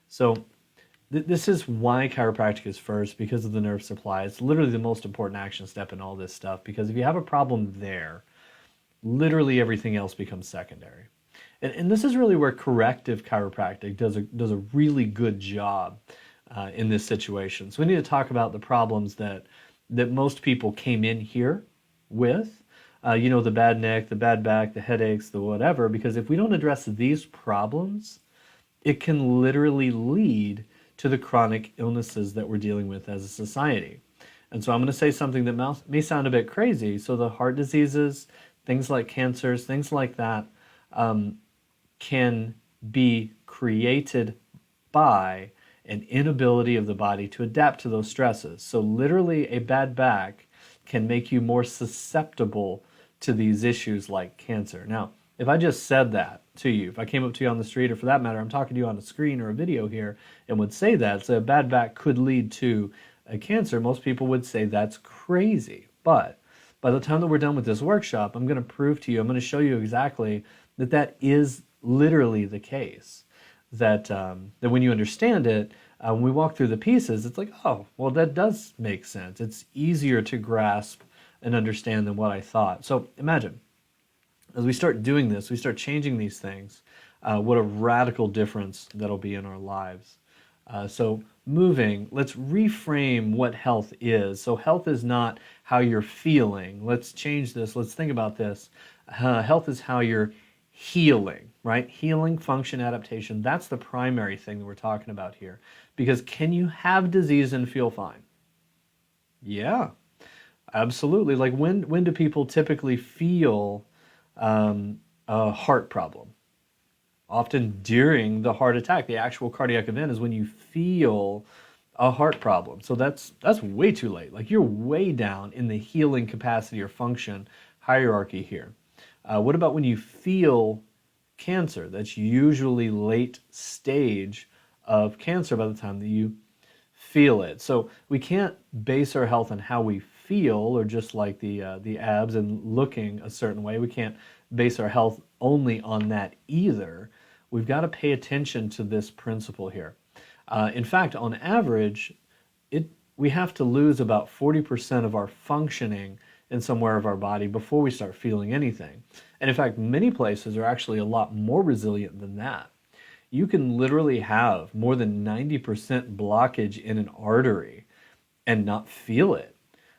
So this is why chiropractic is first, because of the nerve supply. It's literally the most important action step in all this stuff, because if you have a problem there, literally everything else becomes secondary. And this is really where corrective chiropractic does a really good job in this situation. So we need to talk about the problems that most people came in here with. The bad neck, the bad back, the headaches, the whatever, because if we don't address these problems, it can literally lead to the chronic illnesses that we're dealing with as a society. And so I'm going to say something that may sound a bit crazy. So the heart diseases, things like cancers, things like that, can be created by an inability of the body to adapt to those stresses. So literally a bad back can make you more susceptible to these issues like cancer. Now, if I just said that to you, if I came up to you on the street, or for that matter, I'm talking to you on a screen or a video here, and would say that, so a bad back could lead to a cancer, most people would say that's crazy. But by the time that we're done with this workshop, I'm going to prove to you, I'm going to show you exactly that is literally the case. That when you understand it, when we walk through the pieces, it's like, oh, well, that does make sense. It's easier to grasp and understand than what I thought. So imagine, as we start doing this, we start changing these things, what a radical difference that'll be in our lives. So moving, let's reframe what health is. So health is not how you're feeling. Let's change this. Let's think about this. Health is how you're healing, right? Healing, function, adaptation. That's the primary thing that we're talking about here. Because can you have disease and feel fine? Yeah, absolutely. Like when do people typically feel a heart problem? Often during the heart attack. The actual cardiac event is when you feel a heart problem. So that's way too late. Like you're way down in the healing capacity or function hierarchy here. What about when you feel cancer. That's usually late stage of cancer by the time that you feel it. So we can't base our health on how we feel, or just like the abs and looking a certain way. We can't base our health only on that either. We've got to pay attention to this principle here. In fact, on average, we have to lose about 40% of our functioning in somewhere of our body before we start feeling anything. And in fact, many places are actually a lot more resilient than that. You can literally have more than 90% blockage in an artery and not feel it.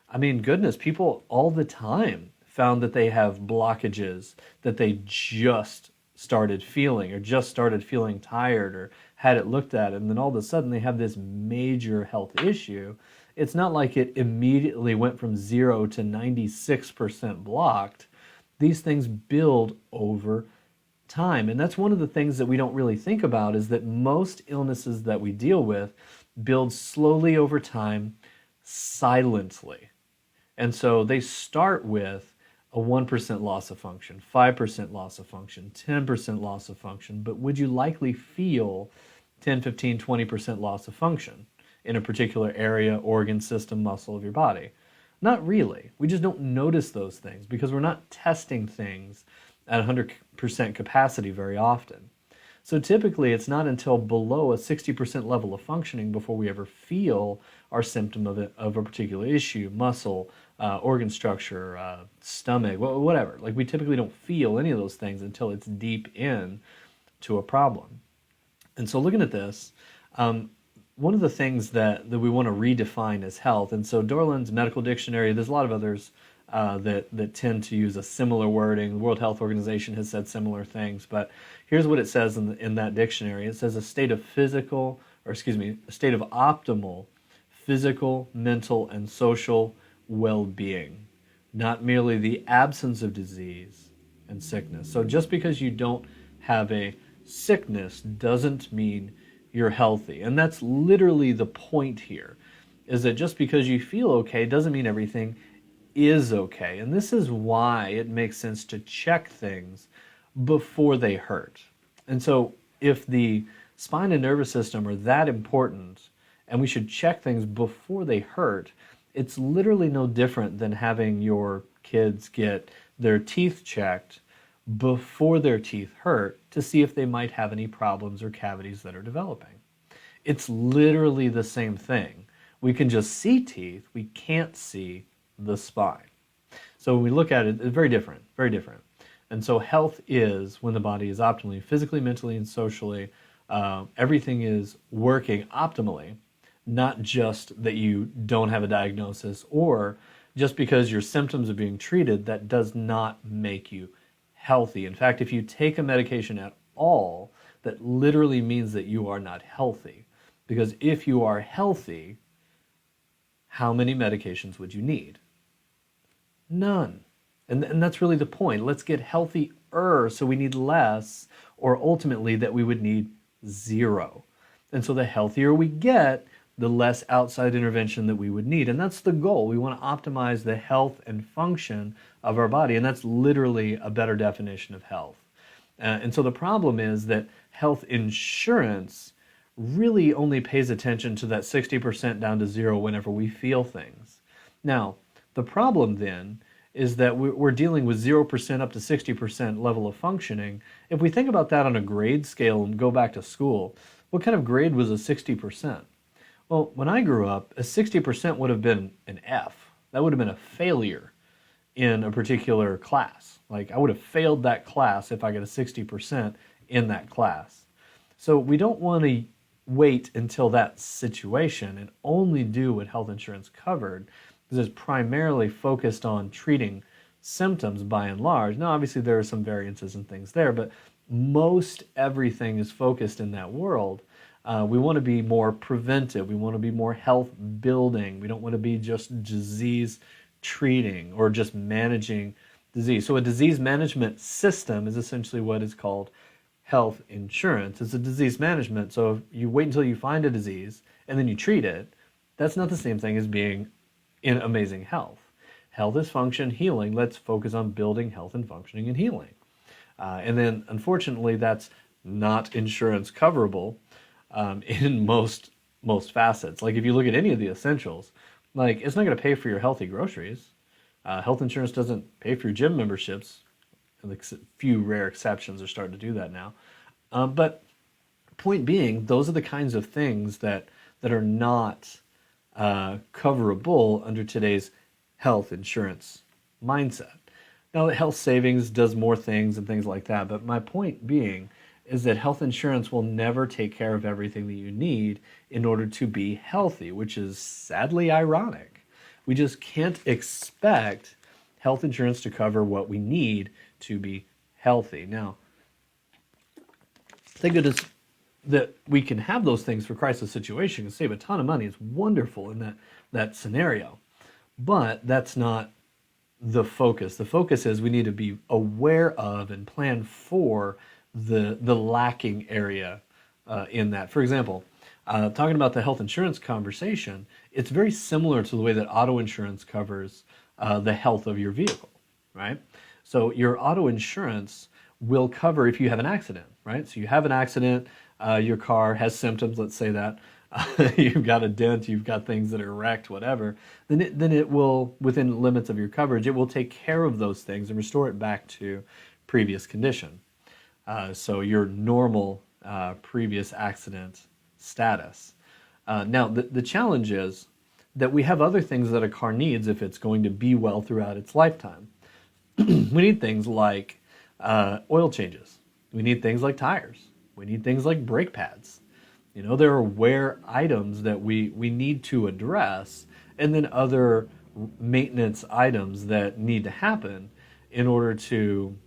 I mean, goodness, people all the time found that they have blockages that they just started feeling, or just started feeling tired, or had it looked at, and then all of a sudden they have this major health issue. It's not like it immediately went from 0 to 96% blocked. These things build over time. And that's one of the things that we don't really think about, is that most illnesses that we deal with build slowly over time, silently. And so they start with a 1% loss of function, 5% loss of function, 10% loss of function, but would you likely feel 10, 15, 20% loss of function in a particular area, organ, system, muscle of your body? Not really. We just don't notice those things because we're not testing things at 100% capacity very often. So typically it's not until below a 60% level of functioning before we ever feel our symptom of a particular issue, muscle, organ structure, stomach, whatever. Like, we typically don't feel any of those things until it's deep in to a problem. And so looking at this, one of the things that we want to redefine as health, and so Dorland's Medical Dictionary, there's a lot of others that tend to use a similar wording. The World Health Organization has said similar things, but here's what it says in that dictionary. It says a state of optimal physical, mental, and social well-being, not merely the absence of disease and sickness. So just because you don't have a sickness doesn't mean you're healthy. And that's literally the point here, is that just because you feel okay doesn't mean everything is okay. And this is why it makes sense to check things before they hurt. And so if the spine and nervous system are that important, and we should check things before they hurt, it's literally no different than having your kids get their teeth checked before their teeth hurt to see if they might have any problems or cavities that are developing. It's literally the same thing. We can just see teeth, we can't see the spine. So when we look at it, it's very different, very different. And so health is when the body is optimally, physically, mentally, and socially, everything is working optimally, not just that you don't have a diagnosis, or just because your symptoms are being treated, that does not make you healthy. In fact, if you take a medication at all, that literally means that you are not healthy. Because if you are healthy, how many medications would you need? None. And that's really the point. Let's get healthier, so we need less, or ultimately that we would need zero. And so the healthier we get, the less outside intervention that we would need. And that's the goal. We want to optimize the health and function of our body. And that's literally a better definition of health. And so the problem is that health insurance really only pays attention to that 60% down to zero whenever we feel things. Now, the problem then is that we're dealing with 0% up to 60% level of functioning. If we think about that on a grade scale and go back to school, what kind of grade was a 60%? Well, when I grew up, a 60% would have been an F. That would have been a failure in a particular class. Like, I would have failed that class if I got a 60% in that class. So we don't want to wait until that situation and only do what health insurance covered, because it's primarily focused on treating symptoms by and large. Now, obviously, there are some variances and things there, but most everything is focused in that world. We want to be more preventive. We want to be more health building. We don't want to be just disease treating or just managing disease. So a disease management system is essentially what is called health insurance. It's a disease management. So if you wait until you find a disease and then you treat it, that's not the same thing as being in amazing health. Health is function, healing. Let's focus on building health and functioning and healing. And then, unfortunately, that's not insurance coverable in most facets. Like if you look at any of the essentials, like it's not going to pay for your healthy groceries. Health insurance doesn't pay for your gym memberships. And a few rare exceptions are starting to do that now. But point being, those are the kinds of things that are not coverable under today's health insurance mindset. Now, health savings does more things and things like that, but my point being is that health insurance will never take care of everything that you need in order to be healthy, which is sadly ironic. We just can't expect health insurance to cover what we need to be healthy. Now, thank goodness that we can have those things for crisis situation and save a ton of money. It's wonderful in that scenario. But that's not the focus. The focus is we need to be aware of and plan for the lacking area in that. For example, talking about the health insurance conversation, it's very similar to the way that auto insurance covers the health of your vehicle, right? So your auto insurance will cover if you have an accident, right? So you have an accident, your car has symptoms, let's say that, you've got a dent, you've got things that are wrecked, whatever, then it will, within limits of your coverage, it will take care of those things and restore it back to previous condition. So your normal previous accident status. Now, the challenge is that we have other things that a car needs if it's going to be well throughout its lifetime. We need things like oil changes. We need things like tires. We need things like brake pads. You know, there are wear items that we need to address, and then other maintenance items that need to happen in order to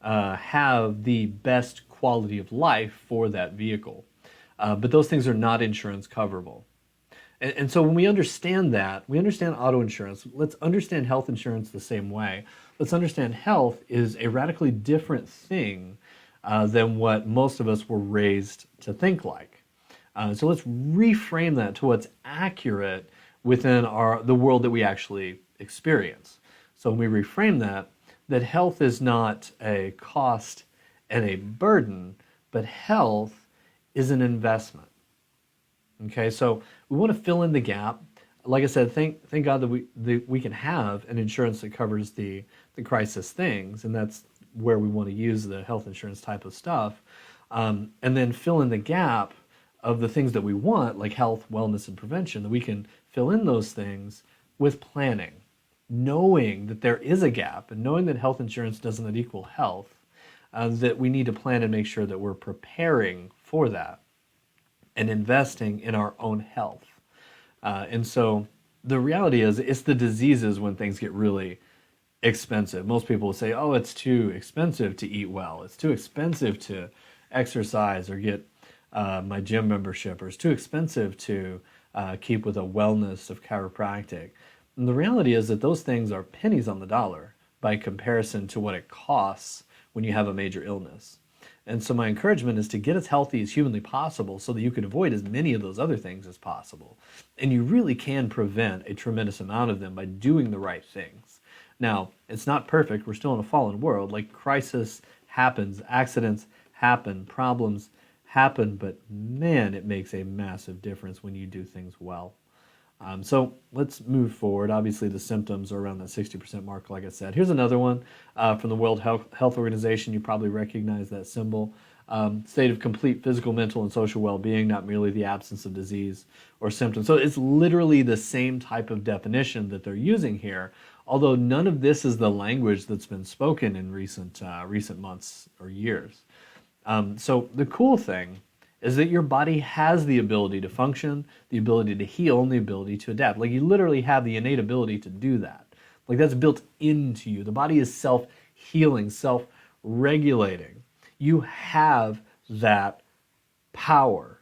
have the best quality of life for that vehicle. But those things are not insurance coverable. And so when we understand that, we understand auto insurance, let's understand health insurance the same way. Let's understand health is a radically different thing than what most of us were raised to think like. So let's reframe that to what's accurate within the world that we actually experience. So when we reframe that health is not a cost and a burden, but health is an investment. Okay, so we want to fill in the gap. Like I said, thank God that we can have an insurance that covers the crisis things, and that's where we want to use the health insurance type of stuff, and then fill in the gap of the things that we want, like health, wellness, and prevention, that we can fill in those things with planning, knowing that there is a gap and knowing that health insurance doesn't equal health, that we need to plan and make sure that we're preparing for that and investing in our own health. And so the reality is it's the diseases when things get really expensive. Most people will say, oh, it's too expensive to eat well. It's too expensive to exercise or get my gym membership, or it's too expensive to keep with a wellness of chiropractic. And the reality is that those things are pennies on the dollar by comparison to what it costs when you have a major illness. And so my encouragement is to get as healthy as humanly possible so that you can avoid as many of those other things as possible. And you really can prevent a tremendous amount of them by doing the right things. Now, it's not perfect. We're still in a fallen world. Like, crisis happens, accidents happen, problems happen, but man, it makes a massive difference when you do things well. So let's move forward. Obviously, the symptoms are around that 60% mark, like I said. Here's another one from the World Health Organization. You probably recognize that symbol. State of complete physical, mental, and social well-being, not merely the absence of disease or symptoms. So it's literally the same type of definition that they're using here, although none of this is the language that's been spoken in recent months or years. So the cool thing is that your body has the ability to function, the ability to heal, and the ability to adapt. Like, you literally have the innate ability to do that. Like, that's built into you. The body is self-healing, self-regulating. You have that power,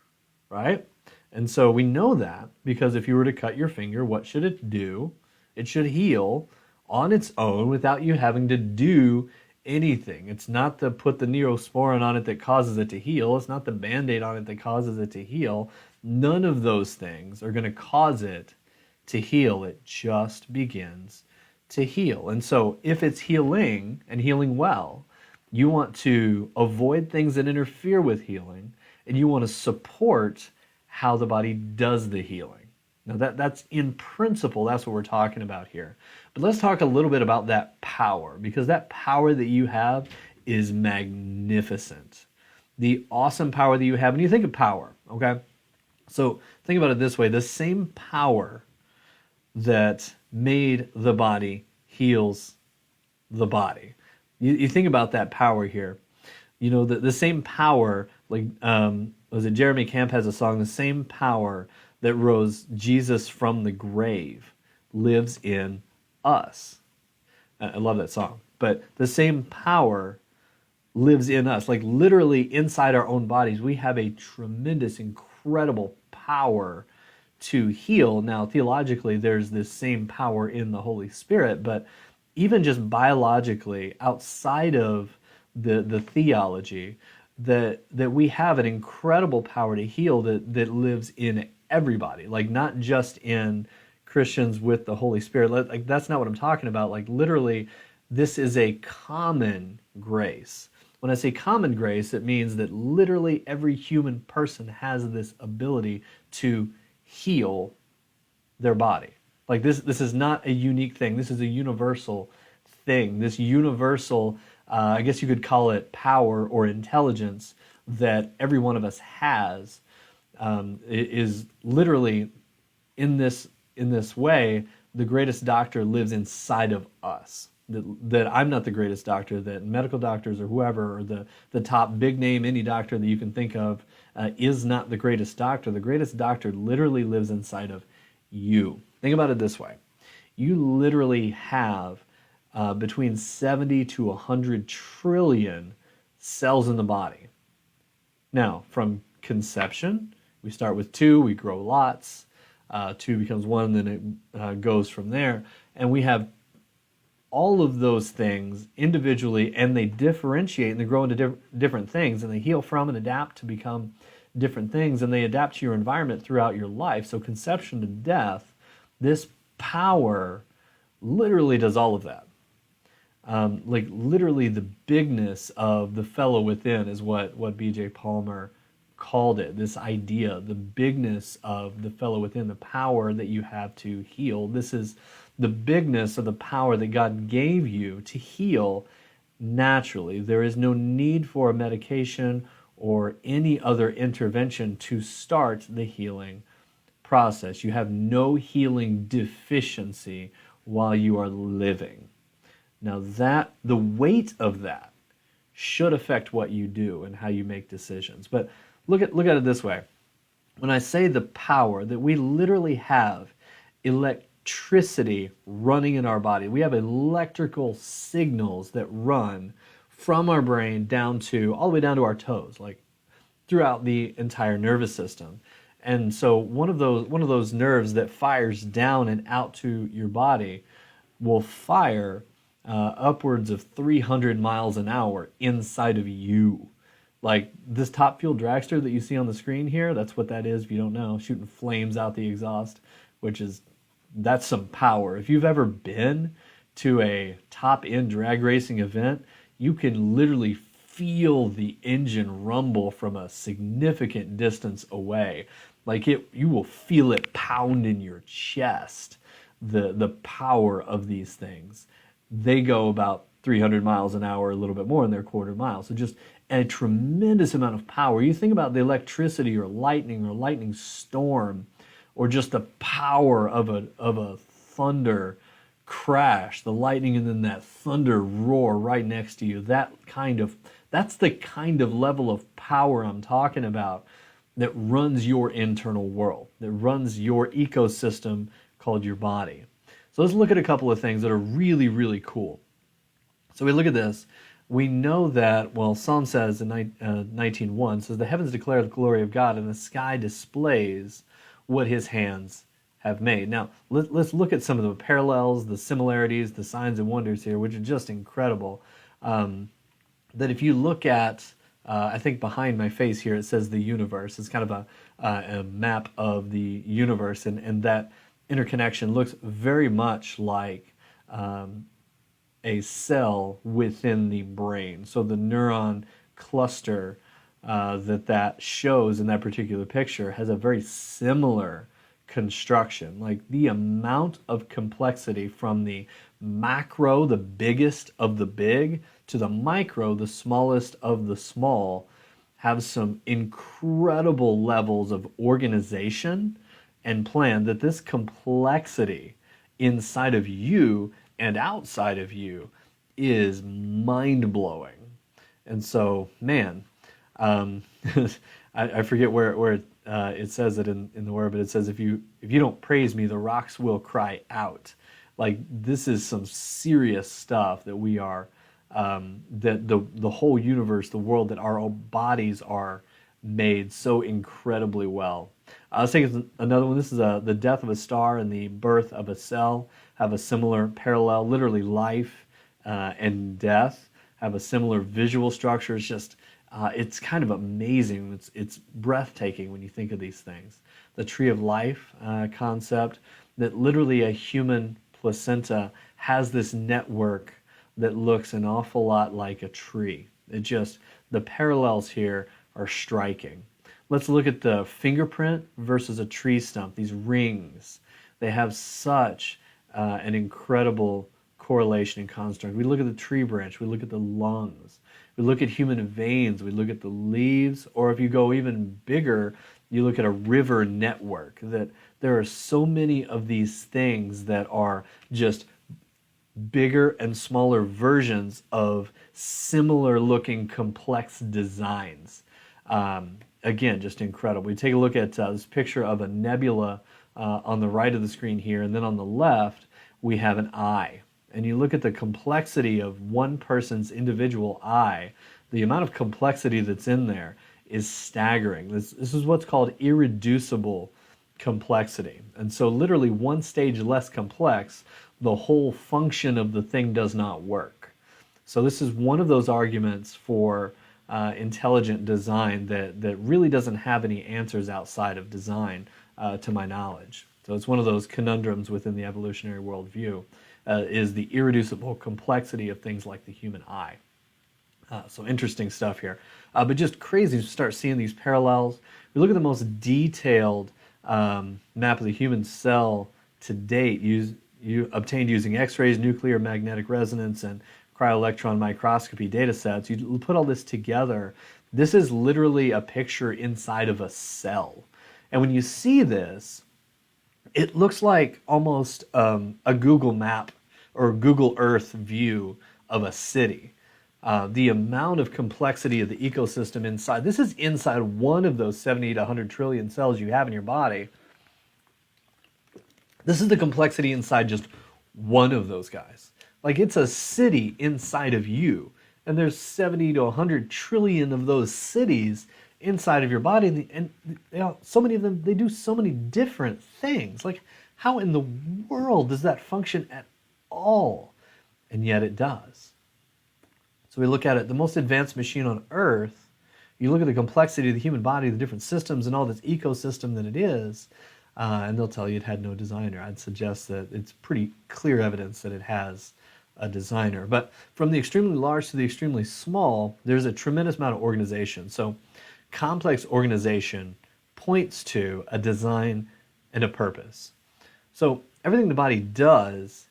right? And so we know that because if you were to cut your finger, what should it do? It should heal on its own without you having to do anything. It's not the put the neosporin on it that causes it to heal. It's not the Band-Aid on it that causes it to heal. None of those things are going to cause it to heal. It just begins to heal. And so if it's healing and healing well, You want to avoid things that interfere with healing, and you want to support how the body does the healing. Now that's in principle, that's what we're talking about here. But let's talk a little bit about that power, because that power that you have is magnificent. The awesome power that you have, and you think of power, okay? So think about it this way, the same power that made the body heals the body. You think about that power here. You know, the same power, like, was it Jeremy Camp has a song, the same power that rose Jesus from the grave lives in us. I love that song. But the same power lives in us. Like literally inside our own bodies, we have a tremendous, incredible power to heal. Now, theologically, there's this same power in the Holy Spirit, but even just biologically, outside of the theology, that we have an incredible power to heal that lives in everybody, like not just in Christians with the Holy Spirit. Like that's not what I'm talking about. Like literally, this is a common grace. When I say common grace, it means that literally every human person has this ability to heal their body. Like this is not a unique thing. This is a universal thing. This universal, I guess you could call it power or intelligence that every one of us has, is literally in this way. The greatest doctor lives inside of us. That I'm not the greatest doctor, that medical doctors or whoever, or the top big name indie doctor that you can think of is not the greatest doctor. The greatest doctor literally lives inside of you. Think about it this way. You literally have between 70 to 100 trillion cells in the body. Now, from conception, we start with 2, we grow lots, 2 becomes 1, then it goes from there, and we have all of those things individually, and they differentiate and they grow into different things, and they heal from and adapt to become different things, and they adapt to your environment throughout your life. So conception to death, this power literally does all of that. Like literally the bigness of the fellow within is what B.J. Palmer called it, this idea, the bigness of the fellow within, the power that you have to heal. This is the bigness of the power that God gave you to heal naturally. There is no need for a medication or any other intervention to start the healing process. You have no healing deficiency while you are living. Now the weight of that should affect what you do and how you make decisions. But look at it this way. When I say the power, that we literally have electricity running in our body. We have electrical signals that run from our brain all the way down to our toes, like throughout the entire nervous system. And so one of those nerves that fires down and out to your body will fire upwards of 300 miles an hour inside of you. Like this top fuel dragster that you see on the screen here, that's what that is if you don't know, shooting flames out the exhaust, that's some power. If you've ever been to a top-end drag racing event, you can literally feel the engine rumble from a significant distance away. Like you will feel it pound in your chest, the power of these things. They go about 300 miles an hour, a little bit more in their quarter mile. So just a tremendous amount of power. You think about the electricity or lightning storm, or just the power of a thunder crash, the lightning and then that thunder roar right next to you. That's the kind of level of power I'm talking about that runs your internal world, that runs your ecosystem called your body. So let's look at a couple of things that are really, really cool. So we look at this. We know that, Psalm says in 19:1, says, the heavens declare the glory of God, and the sky displays what his hands have made. Now, let's look at some of the parallels, the similarities, the signs and wonders here, which are just incredible. That if you look at, I think behind my face here, it says the universe. It's kind of a map of the universe, and that interconnection looks very much like a cell within the brain. So the neuron cluster that shows in that particular picture has a very similar construction. Like the amount of complexity from the macro, the biggest of the big, to the micro, the smallest of the small, have some incredible levels of organization and plan, that this complexity inside of you and outside of you is mind-blowing. And so, man, um, I forget where it says it in the word, but it says, if you don't praise me, the rocks will cry out. Like, this is some serious stuff that we are, that the whole universe, the world, that our bodies are made so incredibly well. Let's take another one. This is the death of a star and the birth of a cell have a similar parallel. Literally, life and death have a similar visual structure. It's just, it's kind of amazing. It's breathtaking when you think of these things. The tree of life concept, that literally a human placenta has this network that looks an awful lot like a tree. The parallels here are striking. Let's look at the fingerprint versus a tree stump. These rings, they have such an incredible correlation and construct. We look at the tree branch, we look at the lungs, we look at human veins, we look at the leaves, or if you go even bigger, you look at a river network. That there are so many of these things that are just bigger and smaller versions of similar looking complex designs. Again, just incredible. We take a look at this picture of a nebula on the right of the screen here, and then on the left we have an eye. And you look at the complexity of one person's individual eye, the amount of complexity that's in there is staggering. This is what's called irreducible complexity. And so literally one stage less complex, the whole function of the thing does not work. So this is one of those arguments for intelligent design that really doesn't have any answers outside of design, to my knowledge. So it's one of those conundrums within the evolutionary worldview, is the irreducible complexity of things like the human eye. So interesting stuff here. But just crazy to start seeing these parallels. We look at the most detailed map of the human cell to date, obtained using X-rays, nuclear magnetic resonance, and cryo-electron microscopy data sets. You put all this together. This is literally a picture inside of a cell. And when you see this, it looks like almost a Google map or Google Earth view of a city. The amount of complexity of the ecosystem inside. This is inside one of those 70 to 100 trillion cells you have in your body. This is the complexity inside just one of those guys. Like, it's a city inside of you, and there's 70 to 100 trillion of those cities inside of your body, and so many of them, they do so many different things. Like, how in the world does that function at all? And yet it does. So we look at it, the most advanced machine on Earth, you look at the complexity of the human body, the different systems and all this ecosystem that it is, and they'll tell you it had no designer. I'd suggest that it's pretty clear evidence that it has a designer. But from the extremely large to the extremely small, there's a tremendous amount of organization. So complex organization points to a design and a purpose. So everything the body does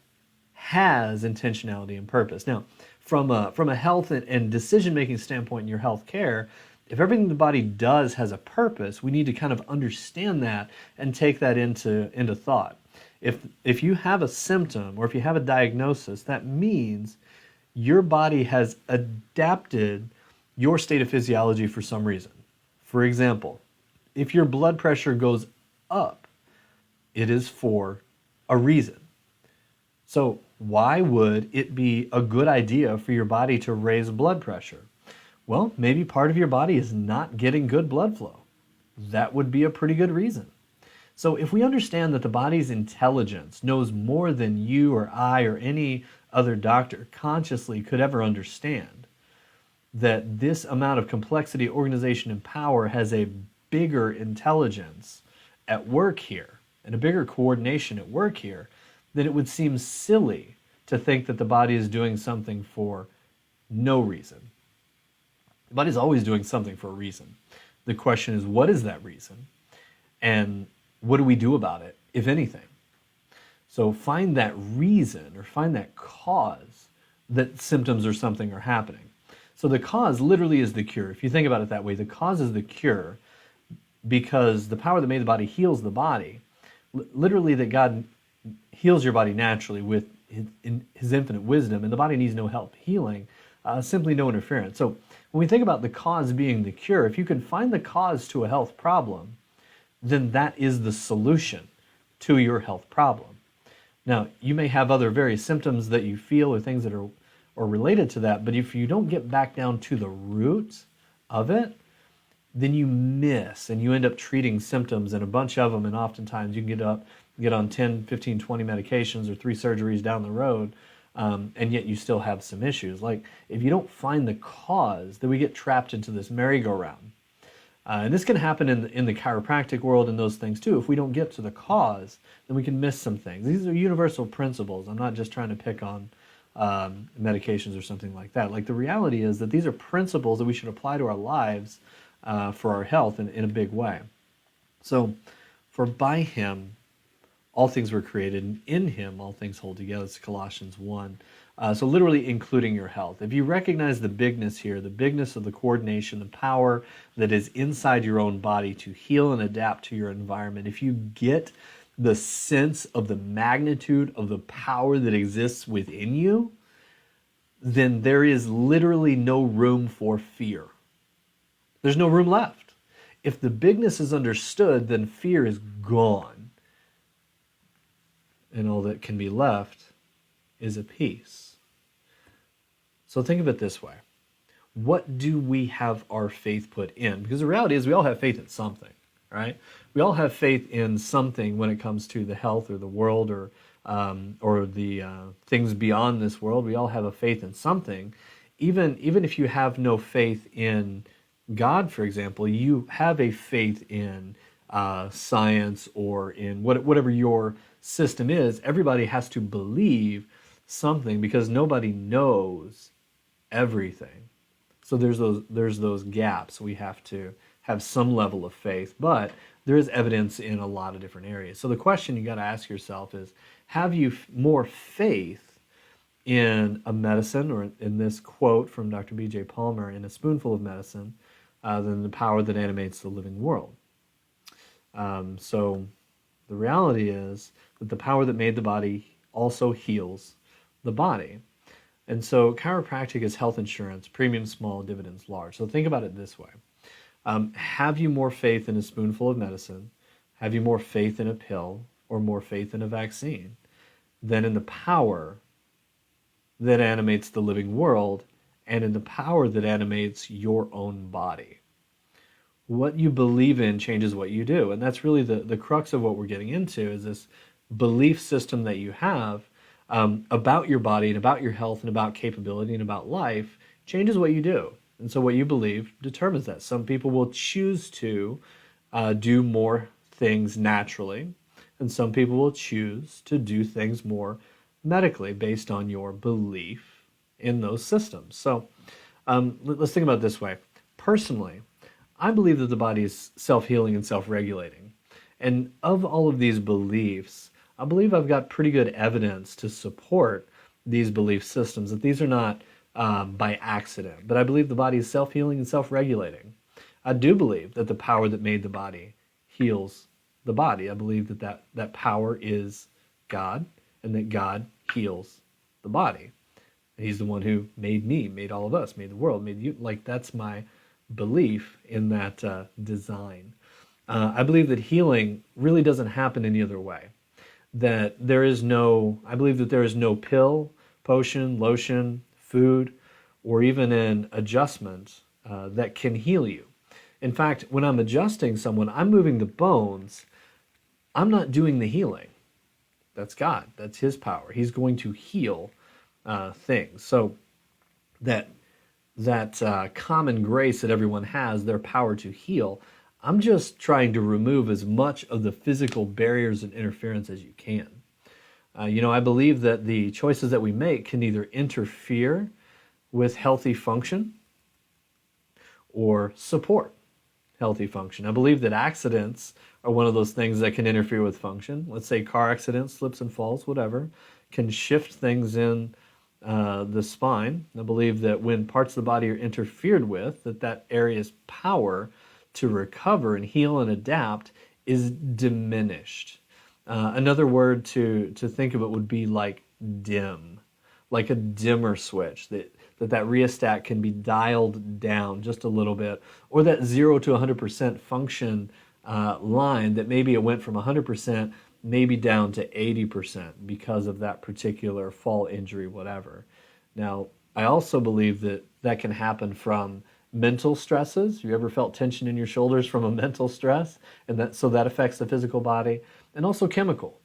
has intentionality and purpose. Now, from a health and decision-making standpoint in your health care, if everything the body does has a purpose, we need to kind of understand that and take that into thought. If you have a symptom or if you have a diagnosis, that means your body has adapted your state of physiology for some reason. For example, if your blood pressure goes up, it is for a reason. So why would it be a good idea for your body to raise blood pressure? Well, maybe part of your body is not getting good blood flow. That would be a pretty good reason. So if we understand that the body's intelligence knows more than you or I or any other doctor consciously could ever understand, that this amount of complexity, organization, and power has a bigger intelligence at work here and a bigger coordination at work here, then it would seem silly to think that the body is doing something for no reason. The body's always doing something for a reason. The question is, what is that reason? And what do we do about it, if anything? So find that reason or find that cause that symptoms or something are happening. So the cause literally is the cure. If you think about it that way, the cause is the cure because the power that made the body heals the body. Literally that God heals your body naturally with his infinite wisdom, and the body needs no help healing, simply no interference. So when we think about the cause being the cure, if you can find the cause to a health problem, then that is the solution to your health problem. Now, you may have other various symptoms that you feel or things that are related to that, but if you don't get back down to the root of it, then you miss and you end up treating symptoms and a bunch of them, and oftentimes you can get on 10, 15, 20 medications or 3 surgeries down the road, and yet you still have some issues. Like if you don't find the cause, then we get trapped into this merry-go-round. And this can happen in the chiropractic world and those things too. If we don't get to the cause, then we can miss some things. These are universal principles. I'm not just trying to pick on medications or something like that. Like the reality is that these are principles that we should apply to our lives for our health in a big way. So, for by him all things were created, and in him all things hold together. It's Colossians 1. So literally including your health. If you recognize the bigness here, the bigness of the coordination, the power that is inside your own body to heal and adapt to your environment, if you get the sense of the magnitude of the power that exists within you, then there is literally no room for fear. There's no room left. If the bigness is understood, then fear is gone. And all that can be left is a peace. So think of it this way. What do we have our faith put in? Because the reality is we all have faith in something, right? We all have faith in something when it comes to the health or the world or the things beyond this world. We all have a faith in something. Even if you have no faith in God, for example, you have a faith in science or in whatever your system is. Everybody has to believe something because nobody knows everything. So there's those gaps. We have to have some level of faith, but there is evidence in a lot of different areas. So the question you got to ask yourself is, have you more faith in a medicine, or in this quote from Dr. B.J. Palmer, in a spoonful of medicine, than the power that animates the living world? So the reality is that the power that made the body also heals the body. And so chiropractic is health insurance, premium small, dividends large. So think about it this way. Have you more faith in a spoonful of medicine? Have you more faith in a pill or more faith in a vaccine than in the power that animates the living world and in the power that animates your own body? What you believe in changes what you do. And that's really the crux of what we're getting into, is this belief system that you have about your body and about your health and about capability and about life changes what you do. And so what you believe determines that. Some people will choose to do more things naturally, and some people will choose to do things more medically based on your belief in those systems. So let's think about it this way. Personally, I believe that the body is self-healing and self-regulating. And of all of these beliefs, I believe I've got pretty good evidence to support these belief systems, that these are not by accident. But I believe the body is self-healing and self-regulating. I do believe that the power that made the body heals the body. I believe that power is God, and that God heals the body. He's the one who made me, made all of us, made the world, made you. Like, that's my belief in that design. I believe that healing really doesn't happen any other way. I believe that there is no pill, potion, lotion, food, or even an adjustment that can heal you. In fact, when I'm adjusting someone, I'm moving the bones. I'm not doing the healing. That's God. That's His power. He's going to heal things. So that common grace that everyone has, their power to heal, I'm just trying to remove as much of the physical barriers and interference as you can. I believe that the choices that we make can either interfere with healthy function or support healthy function. I believe that accidents are one of those things that can interfere with function. Let's say car accidents, slips and falls, whatever, can shift things in the spine. I believe that when parts of the body are interfered with, that area's power to recover and heal and adapt is diminished. Another word to think of it would be like dim, like a dimmer switch, that rheostat can be dialed down just a little bit, or that 0 to 100% function line that maybe it went from 100% maybe down to 80% because of that particular fall injury, whatever. Now, I also believe that can happen from mental stresses. You ever felt tension in your shoulders from a mental stress? And that affects the physical body. And also chemical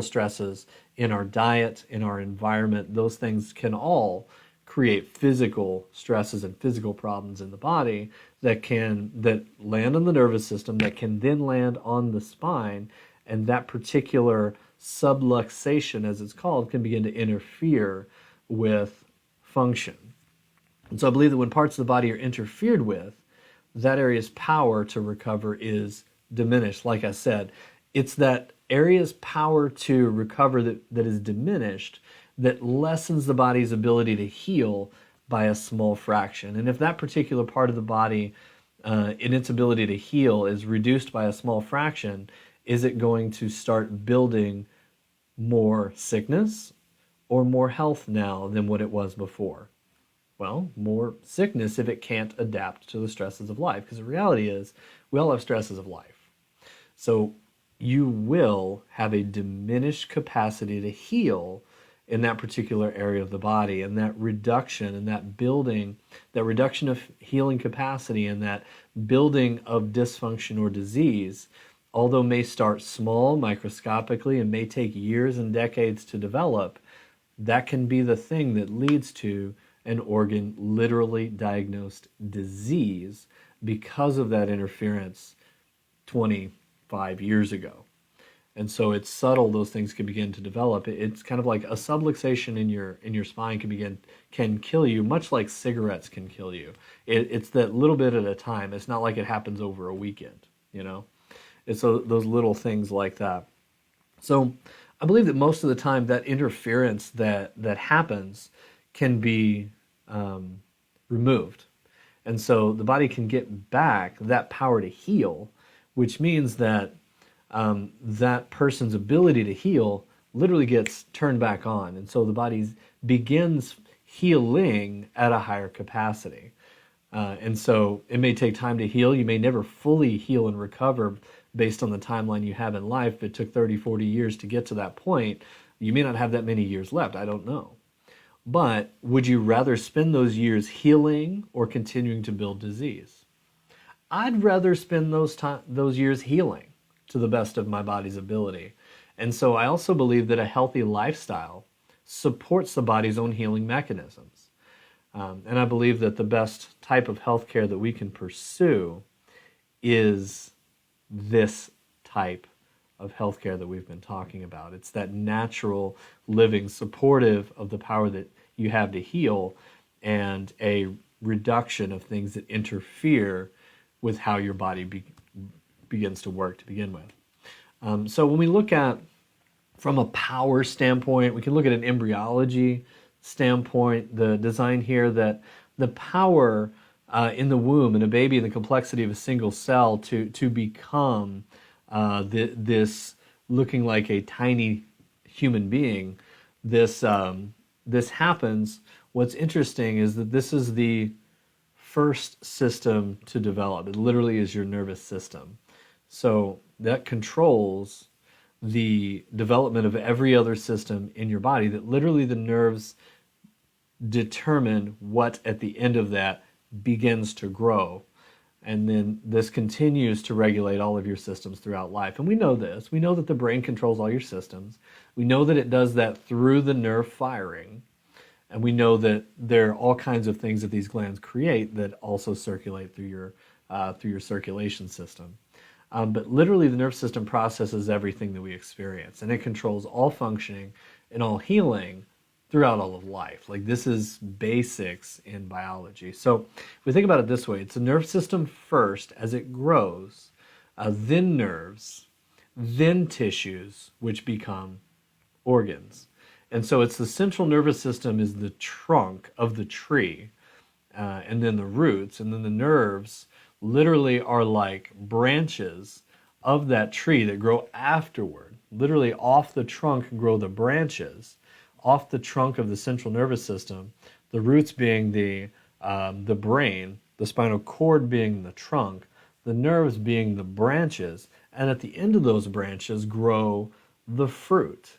stresses in our diet, in our environment. Those things can all create physical stresses and physical problems in the body that land on the nervous system, that can then land on the spine, and that particular subluxation, as it's called, can begin to interfere with function. And so I believe that when parts of the body are interfered with, that area's power to recover is diminished. Like I said, it's that area's power to recover that is diminished that lessens the body's ability to heal by a small fraction. And if that particular part of the body, in its ability to heal, is reduced by a small fraction, is it going to start building more sickness or more health now than what it was before? Well, more sickness if it can't adapt to the stresses of life, because the reality is we all have stresses of life. So you will have a diminished capacity to heal in that particular area of the body, and that reduction and that reduction of healing capacity and that building of dysfunction or disease, although may start small, microscopically, and may take years and decades to develop, that can be the thing that leads to an organ literally diagnosed disease because of that interference 25 years ago. And so it's subtle, those things can begin to develop. It's kind of like a subluxation in your spine can kill you, much like cigarettes can kill you. It's that little bit at a time. It's not like it happens over a weekend, It's those little things like that. So I believe that most of the time that interference that happens can be removed. And so the body can get back that power to heal, which means that that person's ability to heal literally gets turned back on. And so the body begins healing at a higher capacity. And so it may take time to heal. You may never fully heal and recover based on the timeline you have in life. If it took 30, 40 years to get to that point, you may not have that many years left. I don't know. But would you rather spend those years healing or continuing to build disease? I'd rather spend those years healing to the best of my body's ability. And so I also believe that a healthy lifestyle supports the body's own healing mechanisms. And I believe that the best type of healthcare that we can pursue is this type of healthcare that we've been talking about. It's that natural living, supportive of the power that you have to heal, and a reduction of things that interfere with how your body begins to work to begin with. So when we look at, from a power standpoint, we can look at an embryology standpoint, the design here that the power in the womb in a baby, and the complexity of a single cell to become this looking like a tiny human being, this happens. What's interesting is that this is the first system to develop. It literally is your nervous system. So that controls the development of every other system in your body, that literally the nerves determine what at the end of that begins to grow. And then this continues to regulate all of your systems throughout life. And we know this. We know that the brain controls all your systems. We know that it does that through the nerve firing. And we know that there are all kinds of things that these glands create that also circulate through your circulation system. But literally, the nervous system processes everything that we experience, and it controls all functioning and all healing throughout all of life. Like, this is basics in biology. So if we think about it this way, it's the nervous system first as it grows, then nerves, then tissues, which become organs. And so it's the central nervous system is the trunk of the tree, and then the roots, and then the nerves literally are like branches of that tree that grow afterward. Literally off the trunk grow the branches, off the trunk of the central nervous system, the roots being the brain, the spinal cord being the trunk, the nerves being the branches, and at the end of those branches grow the fruit.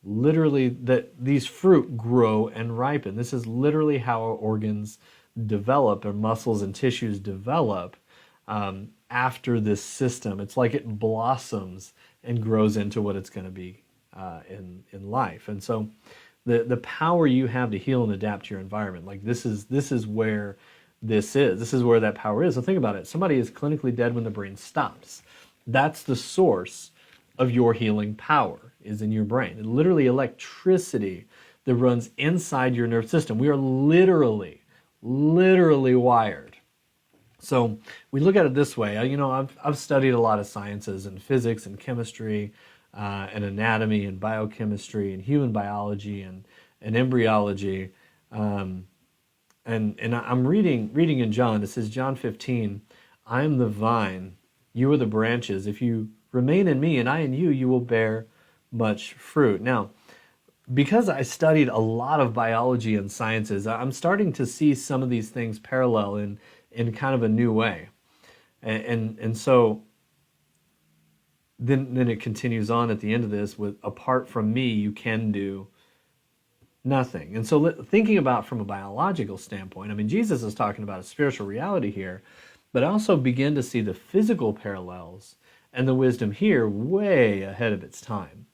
Literally, that these fruit grow and ripen. This is literally how our organs develop, or muscles and tissues develop after this system. It's like it blossoms and grows into what it's going to be in life. And so the power you have to heal and adapt to your environment, like this is where this is where that power is. So think about it. Somebody is clinically dead when the brain stops. That's the source of your healing power, is in your brain. And literally electricity that runs inside your nerve system. We are literally wired. So we look at it this way. I've studied a lot of sciences and physics and chemistry and anatomy and biochemistry and human biology and embryology. And I'm reading in John. It says, John 15, I am the vine, you are the branches. If you remain in me and I in you, you will bear much fruit. Now, because I studied a lot of biology and sciences, I'm starting to see some of these things parallel in kind of a new way. And so then it continues on at the end of this with, apart from me, you can do nothing. And so thinking about from a biological standpoint, I mean, Jesus is talking about a spiritual reality here, but I also begin to see the physical parallels and the wisdom here way ahead of its time.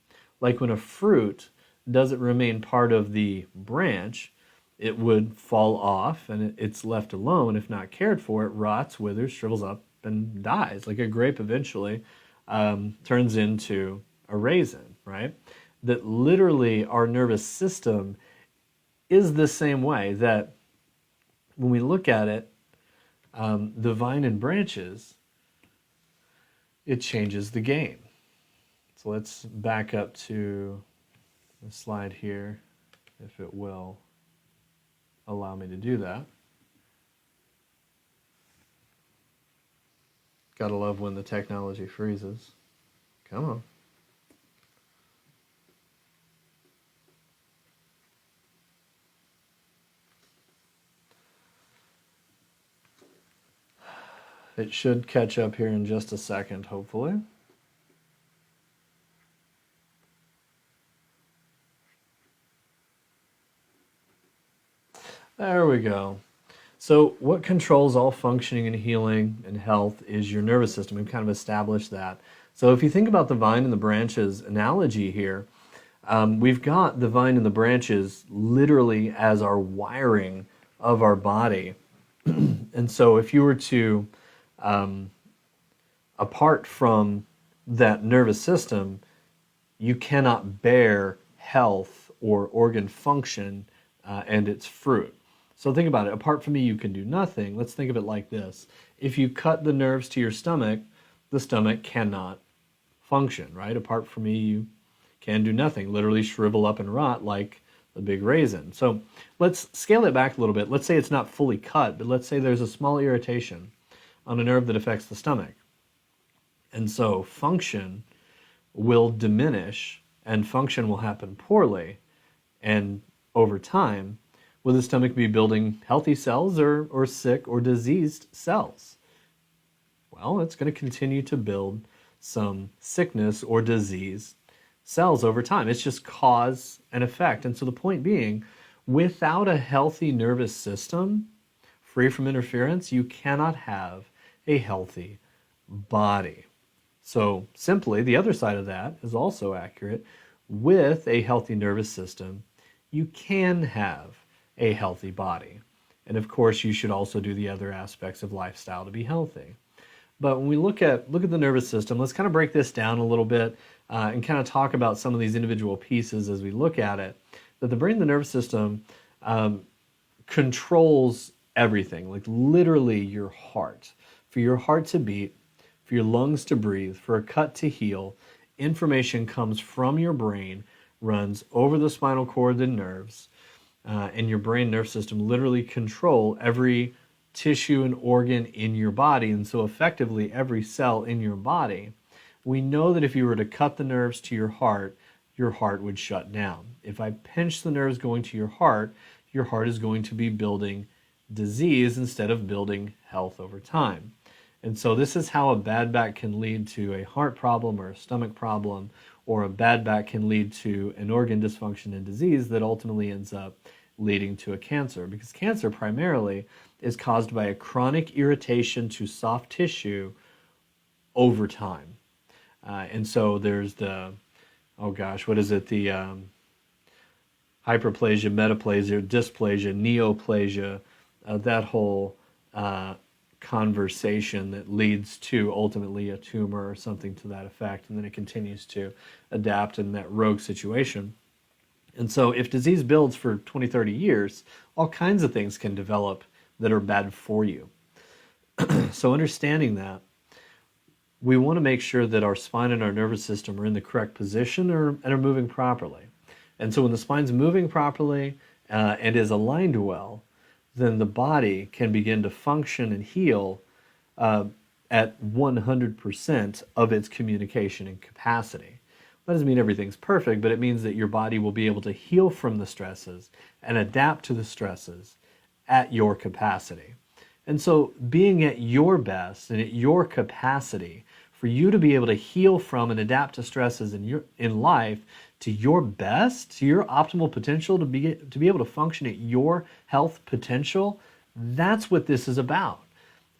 Like when a fruit doesn't remain part of the branch, it would fall off and it's left alone. If not cared for, it rots, withers, shrivels up, and dies. Like a grape eventually turns into a raisin, right? That literally our nervous system is the same way, that when we look at it, the vine and branches, it changes the game. So let's back up to the slide here, if it will allow me to do that. Gotta love when the technology freezes. Come on. It should catch up here in just a second, hopefully. There we go. So what controls all functioning and healing and health is your nervous system. We've kind of established that. So if you think about the vine and the branches analogy here, we've got the vine and the branches literally as our wiring of our body. And so if you were to, apart from that nervous system, you cannot bear health or organ function and its fruit. So think about it. Apart from me, you can do nothing. Let's think of it like this. If you cut the nerves to your stomach, the stomach cannot function, right? Apart from me, you can do nothing. Literally shrivel up and rot like a big raisin. So let's scale it back a little bit. Let's say it's not fully cut, but let's say there's a small irritation on a nerve that affects the stomach. And so function will diminish and function will happen poorly. And over time, will the stomach be building healthy cells or sick or diseased cells? Well, it's going to continue to build some sickness or disease cells over time. It's just cause and effect. And so the point being, without a healthy nervous system, free from interference, you cannot have a healthy body. So simply, the other side of that is also accurate. With a healthy nervous system, you can have a healthy body. And of course, you should also do the other aspects of lifestyle to be healthy. But when we look at the nervous system, let's kind of break this down a little bit and kind of talk about some of these individual pieces as we look at it. That the brain and the nervous system controls everything, like literally your heart. For your heart to beat, for your lungs to breathe, for a cut to heal, information comes from your brain, runs over the spinal cord and nerves, and your brain nerve system literally control every tissue and organ in your body, and so effectively every cell in your body. We know that if you were to cut the nerves to your heart would shut down. If I pinch the nerves going to your heart is going to be building disease instead of building health over time. And so this is how a bad back can lead to a heart problem or a stomach problem, or a bad back can lead to an organ dysfunction and disease that ultimately ends up leading to a cancer. Because cancer primarily is caused by a chronic irritation to soft tissue over time. And so there's the, oh gosh, what is it? The hyperplasia, metaplasia, dysplasia, neoplasia, that whole conversation that leads to ultimately a tumor or something to that effect, and then it continues to adapt in that rogue situation. And so if disease builds for 20, 30 years, all kinds of things can develop that are bad for you. So understanding that, we want to make sure that our spine and our nervous system are in the correct position and are moving properly. And so when the spine's moving properly and is aligned well, then the body can begin to function and heal at 100% of its communication and capacity. That doesn't mean everything's perfect, but it means that your body will be able to heal from the stresses and adapt to the stresses at your capacity. And so being at your best and at your capacity, for you to be able to heal from and adapt to stresses in life to your best, to your optimal potential, to be able to function at your health potential, that's what this is about.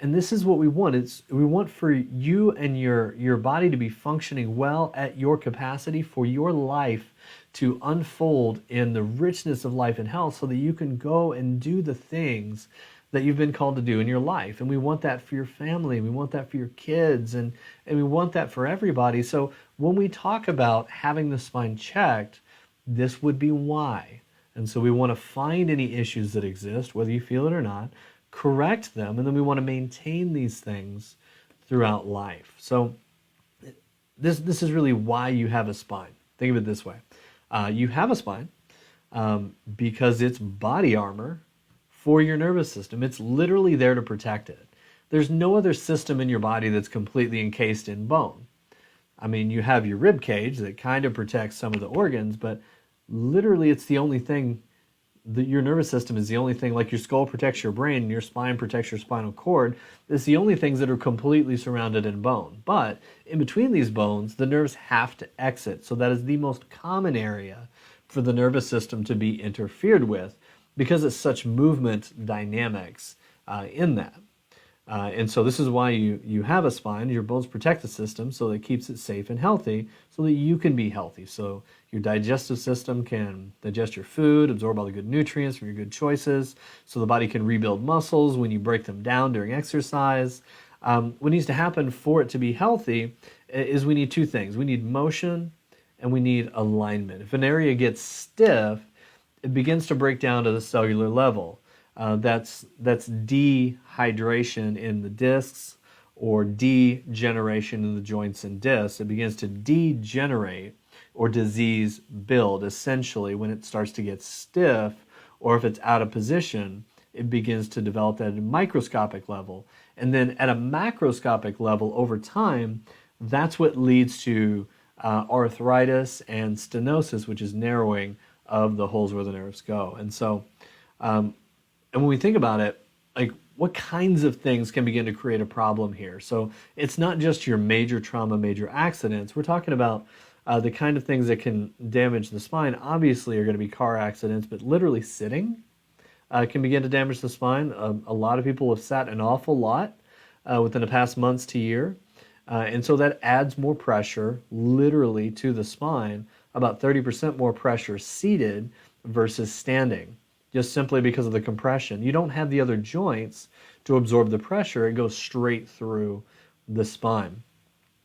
And this is what we want. We want for you and your body to be functioning well at your capacity, for your life to unfold in the richness of life and health, so that you can go and do the things that you've been called to do in your life. And we want that for your family, we want that for your kids, and we want that for everybody. So when we talk about having the spine checked, this would be why. And so we want to find any issues that exist, whether you feel it or not, correct them, and then we want to maintain these things throughout life. So this is really why you have a spine. Think of it this way. You have a spine because it's body armor for your nervous system. It's literally there to protect it. There's no other system in your body that's completely encased in bone. I mean, you have your rib cage that kind of protects some of the organs, but literally it's the only thing, your nervous system is the only thing, like your skull protects your brain and your spine protects your spinal cord. It's the only things that are completely surrounded in bone. But in between these bones, the nerves have to exit. So that is the most common area for the nervous system to be interfered with, because it's such movement dynamics in that. And so this is why you have a spine. Your bones protect the system so that it keeps it safe and healthy, so that you can be healthy. So your digestive system can digest your food, absorb all the good nutrients from your good choices, so the body can rebuild muscles when you break them down during exercise. What needs to happen for it to be healthy is we need two things. We need motion and we need alignment. If an area gets stiff, it begins to break down to the cellular level. That's dehydration in the discs, or degeneration in the joints and discs. It begins to degenerate, or disease build. Essentially, when it starts to get stiff, or if it's out of position, it begins to develop at a microscopic level. And then at a macroscopic level over time, that's what leads to arthritis and stenosis, which is narrowing of the holes where the nerves go. And so, and when we think about it, like, what kinds of things can begin to create a problem here? So it's not just your major trauma, major accidents. We're talking about the kind of things that can damage the spine. Obviously are going to be car accidents, but literally sitting can begin to damage the spine. A lot of people have sat an awful lot within the past months to year. And so that adds more pressure literally to the spine, about 30% more pressure seated versus standing, just simply because of the compression. You don't have the other joints to absorb the pressure. It goes straight through the spine.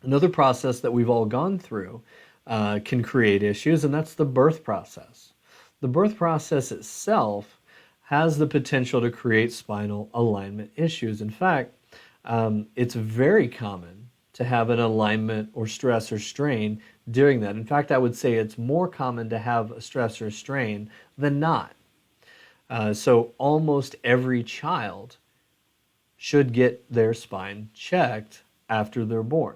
Another process that we've all gone through can create issues, and that's the birth process. The birth process itself has the potential to create spinal alignment issues. In fact, it's very common to have an alignment or stress or strain during that. In fact, I would say it's more common to have a stress or strain than not. So almost every child should get their spine checked after they're born.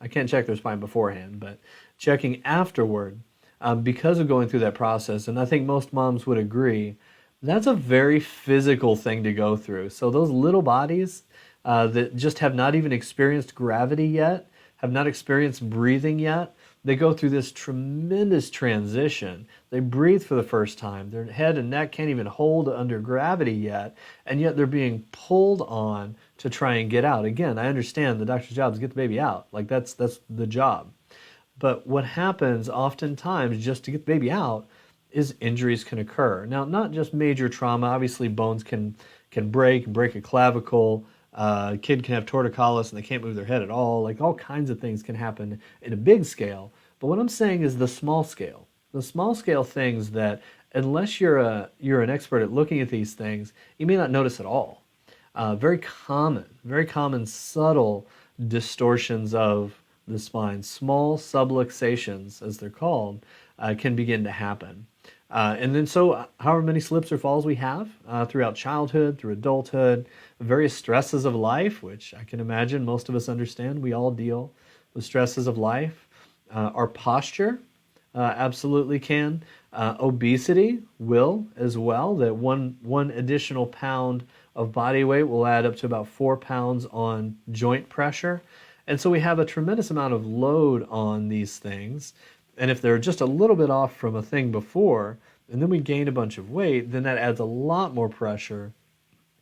I can't check their spine beforehand, but checking afterward, because of going through that process, and I think most moms would agree, that's a very physical thing to go through. So those little bodies that just have not even experienced gravity yet, have not experienced breathing yet, they go through this tremendous transition. They breathe for the first time. Their head and neck can't even hold under gravity yet, and yet they're being pulled on to try and get out. Again, I understand the doctor's job is to get the baby out. Like that's the job. But what happens oftentimes just to get the baby out is injuries can occur. Now, not just major trauma. Obviously, bones can break a clavicle. A kid can have torticollis and they can't move their head at all. Like all kinds of things can happen in a big scale. But what I'm saying is the small scale. The small scale things that unless you're an expert at looking at these things, you may not notice at all. Very common subtle distortions of the spine, small subluxations as they're called, can begin to happen. And then so however many slips or falls we have throughout childhood, through adulthood, various stresses of life, which I can imagine most of us understand. We all deal with stresses of life. Our posture absolutely can. Obesity will as well. That one additional pound of body weight will add up to about 4 pounds on joint pressure. And so we have a tremendous amount of load on these things. And if they're just a little bit off from a thing before, and then we gain a bunch of weight, then that adds a lot more pressure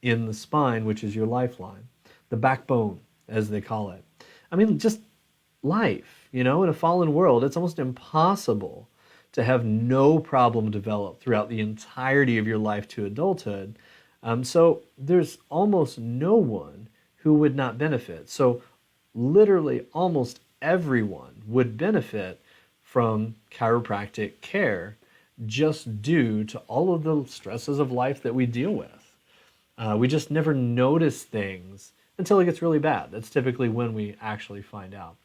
in the spine, which is your lifeline, the backbone, as they call it. I mean, just life, in a fallen world, it's almost impossible to have no problem develop throughout the entirety of your life to adulthood. So there's almost no one who would not benefit. So literally almost everyone would benefit from chiropractic care just due to all of the stresses of life that we deal with. We just never notice things until it gets really bad. That's typically when we actually find out.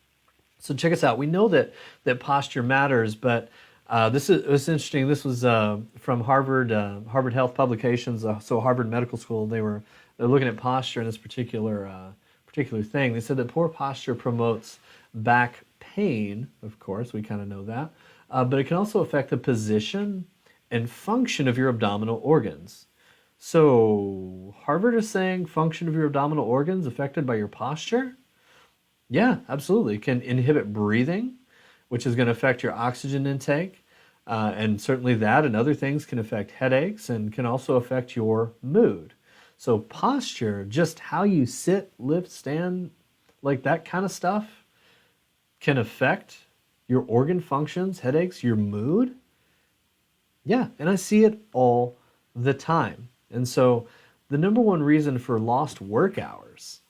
So check us out. We know that posture matters, but this is interesting. This was from Harvard Health Publications. So Harvard Medical School, they're looking at posture in this particular thing. They said that poor posture promotes back pain. Of course, we kind of know that, but it can also affect the position and function of your abdominal organs. So Harvard is saying function of your abdominal organs affected by your posture? Yeah, absolutely. It can inhibit breathing, which is going to affect your oxygen intake. And certainly that and other things can affect headaches and can also affect your mood. So posture, just how you sit, lift, stand, like that kind of stuff, can affect your organ functions, headaches, your mood. Yeah, and I see it all the time. And so the number one reason for lost work hours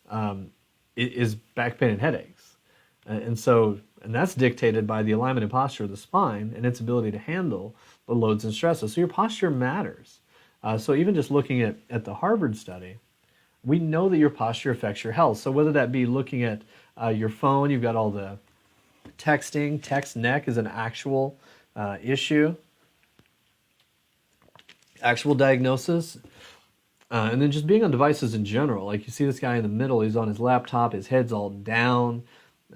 is back pain and headaches. And that's dictated by the alignment and posture of the spine and its ability to handle the loads and stresses. So your posture matters. So even just looking at the Harvard study, we know that your posture affects your health. So whether that be looking at your phone, you've got all the texting, text neck is an actual issue, actual diagnosis. And then just being on devices in general, like you see this guy in the middle, he's on his laptop, his head's all down,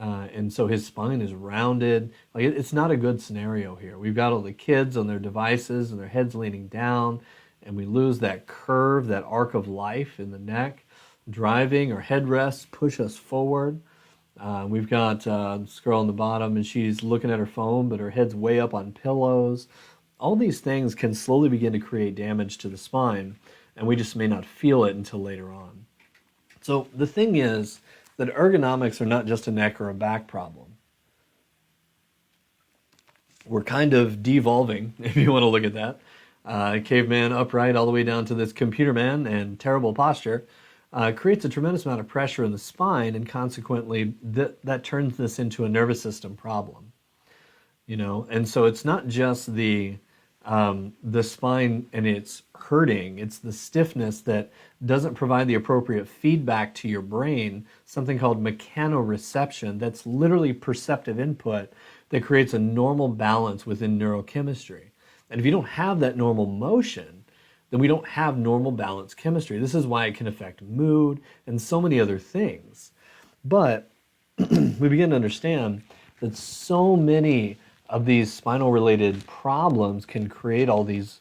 and so his spine is rounded. Like it's not a good scenario here. We've got all the kids on their devices and their heads leaning down, and we lose that curve, that arc of life in the neck. Driving or headrests push us forward. We've got this girl on the bottom, and she's looking at her phone, but her head's way up on pillows. All these things can slowly begin to create damage to the spine, and we just may not feel it until later on. So the thing is that ergonomics are not just a neck or a back problem. We're kind of devolving, if you want to look at that. Caveman upright all the way down to this computer man and terrible posture. creates a tremendous amount of pressure in the spine, and consequently that turns this into a nervous system problem. And so it's not just the spine and it's hurting, it's the stiffness that doesn't provide the appropriate feedback to your brain, something called mechanoreception. That's literally perceptive input that creates a normal balance within neurochemistry. And if you don't have that normal motion, then we don't have normal balanced chemistry. This is why it can affect mood and so many other things. But we begin to understand that so many of these spinal related problems can create all these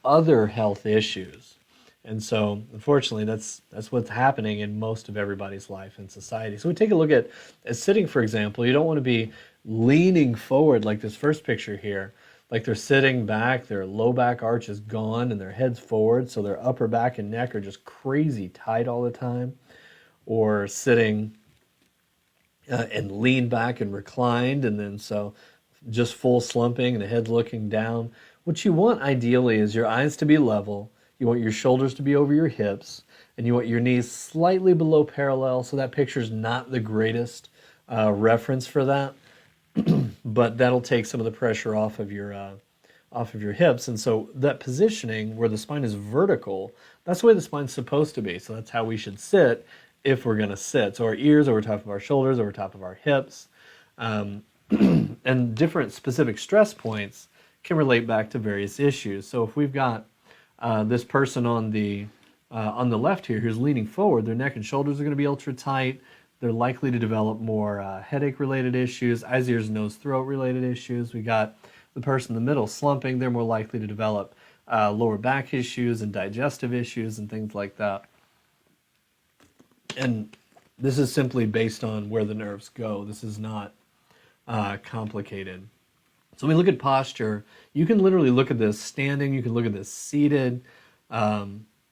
other health issues. And so unfortunately that's what's happening in most of everybody's life in society. So we take a look at sitting, for example. You don't want to be leaning forward like this first picture here, like they're sitting back, their low back arch is gone and their head's forward, so their upper back and neck are just crazy tight all the time, or sitting and lean back and reclined, and then so just full slumping and the head looking down. What you want ideally is your eyes to be level, you want your shoulders to be over your hips, and you want your knees slightly below parallel, so that picture's not the greatest reference for that, but that'll take some of the pressure off of your hips. And so that positioning where the spine is vertical, that's the way the spine's supposed to be. So that's how we should sit if we're going to sit. So our ears over top of our shoulders, over top of our hips. And different specific stress points can relate back to various issues. So if we've got this person on the left here who's leaning forward, their neck and shoulders are going to be ultra tight. They're likely to develop more headache-related issues, eyes, ears, nose, throat-related issues. We got the person in the middle slumping. They're more likely to develop lower back issues and digestive issues and things like that. And this is simply based on where the nerves go. This is not complicated. So when we look at posture, you can literally look at this standing. You can look at this seated. You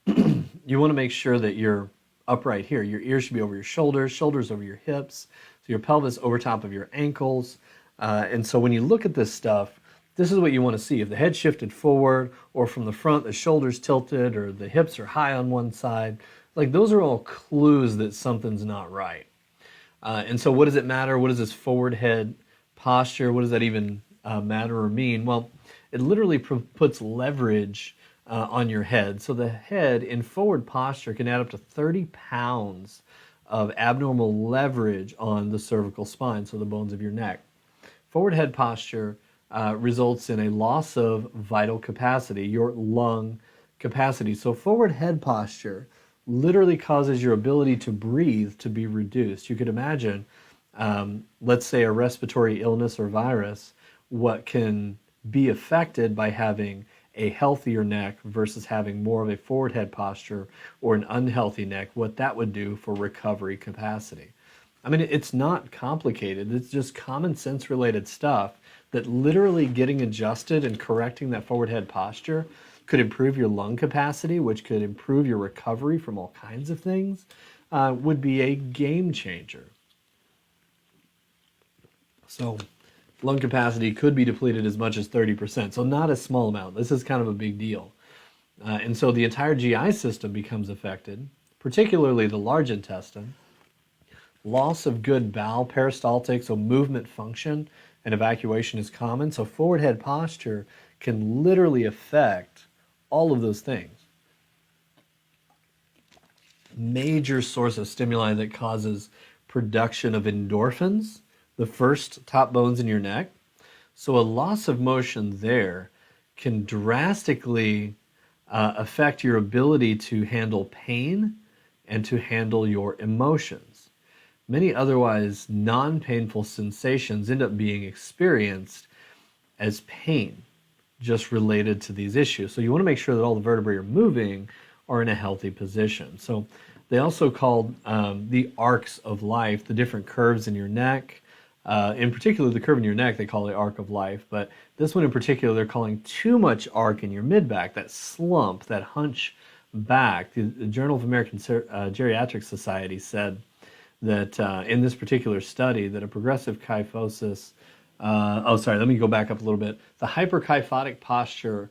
want to make sure that you're upright here. Your ears should be over your shoulders, shoulders over your hips, so your pelvis over top of your ankles. And so when you look at this stuff, this is what you want to see. If the head shifted forward, or from the front, the shoulders tilted, or the hips are high on one side, like those are all clues that something's not right. And so what does it matter? What is this forward head posture? What does that even matter or mean? Well, it literally puts leverage on your head. So the head in forward posture can add up to 30 pounds of abnormal leverage on the cervical spine, so the bones of your neck. Forward head posture results in a loss of vital capacity, your lung capacity. So forward head posture literally causes your ability to breathe to be reduced. You could imagine, let's say a respiratory illness or virus, what can be affected by having a healthier neck versus having more of a forward head posture, or an unhealthy neck, what that would do for recovery capacity. I mean, it's not complicated. It's just common sense related stuff that literally getting adjusted and correcting that forward head posture could improve your lung capacity, which could improve your recovery from all kinds of things, would be a game changer. So lung capacity could be depleted as much as 30%. So not a small amount. This is kind of a big deal. And so the entire GI system becomes affected, particularly the large intestine. Loss of good bowel peristaltic, so movement function and evacuation is common. So forward head posture can literally affect all of those things. Major source of stimuli that causes production of endorphins, the first top bones in your neck. So a loss of motion there can drastically affect your ability to handle pain and to handle your emotions. Many otherwise non-painful sensations end up being experienced as pain, just related to these issues. So you want to make sure that all the vertebrae are moving or in a healthy position. So they also called the arcs of life, the different curves in your neck. In particular, the curve in your neck, they call the arc of life. But this one in particular, they're calling too much arc in your mid-back, that slump, that hunch back. The Journal of American Geriatric Society said that in this particular study, that a progressive kyphosis, let me go back up a little bit. The hyperkyphotic posture,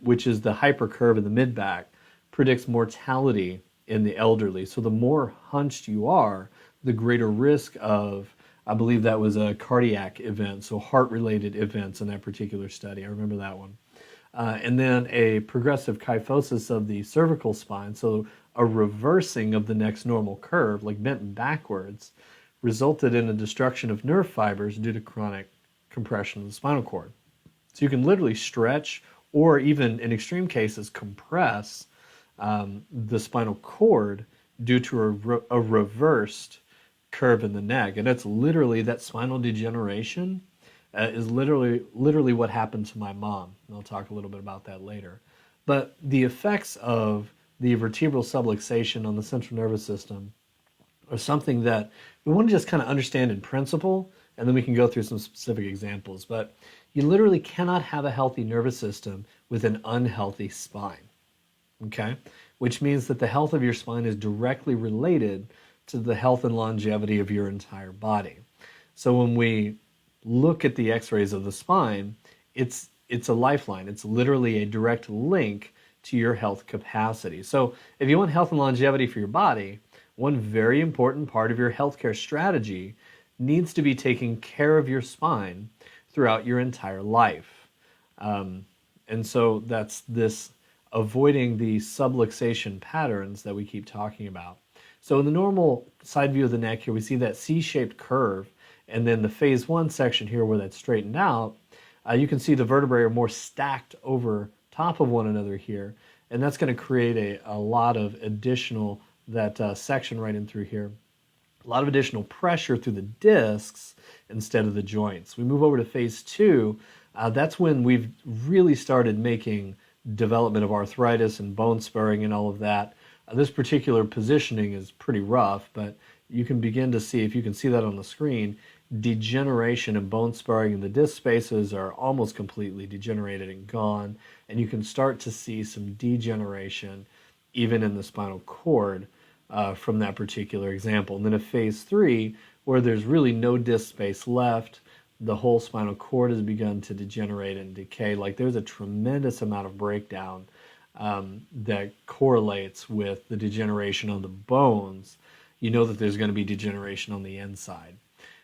which is the hypercurve in the mid-back, predicts mortality in the elderly. So the more hunched you are, the greater risk of, I believe that was a cardiac event, so heart-related events in that particular study. I remember that one. And then a progressive kyphosis of the cervical spine, so a reversing of the next normal curve, like bent backwards, resulted in a destruction of nerve fibers due to chronic compression of the spinal cord. So you can literally stretch or even in extreme cases compress the spinal cord due to a reversed curve in the neck. And that's literally, that spinal degeneration is literally what happened to my mom. And I'll talk a little bit about that later. But the effects of the vertebral subluxation on the central nervous system are something that we want to just kind of understand in principle, and then we can go through some specific examples. But you literally cannot have a healthy nervous system with an unhealthy spine, okay? Which means that the health of your spine is directly related to the health and longevity of your entire body. So when we look at the x-rays of the spine, it's a lifeline. It's literally a direct link to your health capacity. So if you want health and longevity for your body, one very important part of your healthcare strategy needs to be taking care of your spine throughout your entire life. And so that's this avoiding the subluxation patterns that we keep talking about. So in the normal side view of the neck here, we see that C-shaped curve, and then the phase 1 section here where that's straightened out, you can see the vertebrae are more stacked over top of one another here, and that's going to create a lot of additional, that section right in through here, a lot of additional pressure through the discs instead of the joints. We move over to phase 2, that's when we've really started making development of arthritis and bone spurring and all of that. This particular positioning is pretty rough, but you can begin to see, if you can see that on the screen, degeneration and bone spurring in the disc spaces are almost completely degenerated and gone, and you can start to see some degeneration even in the spinal cord from that particular example. And then at phase 3, where there's really no disc space left, the whole spinal cord has begun to degenerate and decay. Like, there's a tremendous amount of breakdown that correlates with the degeneration on the bones. You know that there's going to be degeneration on the inside.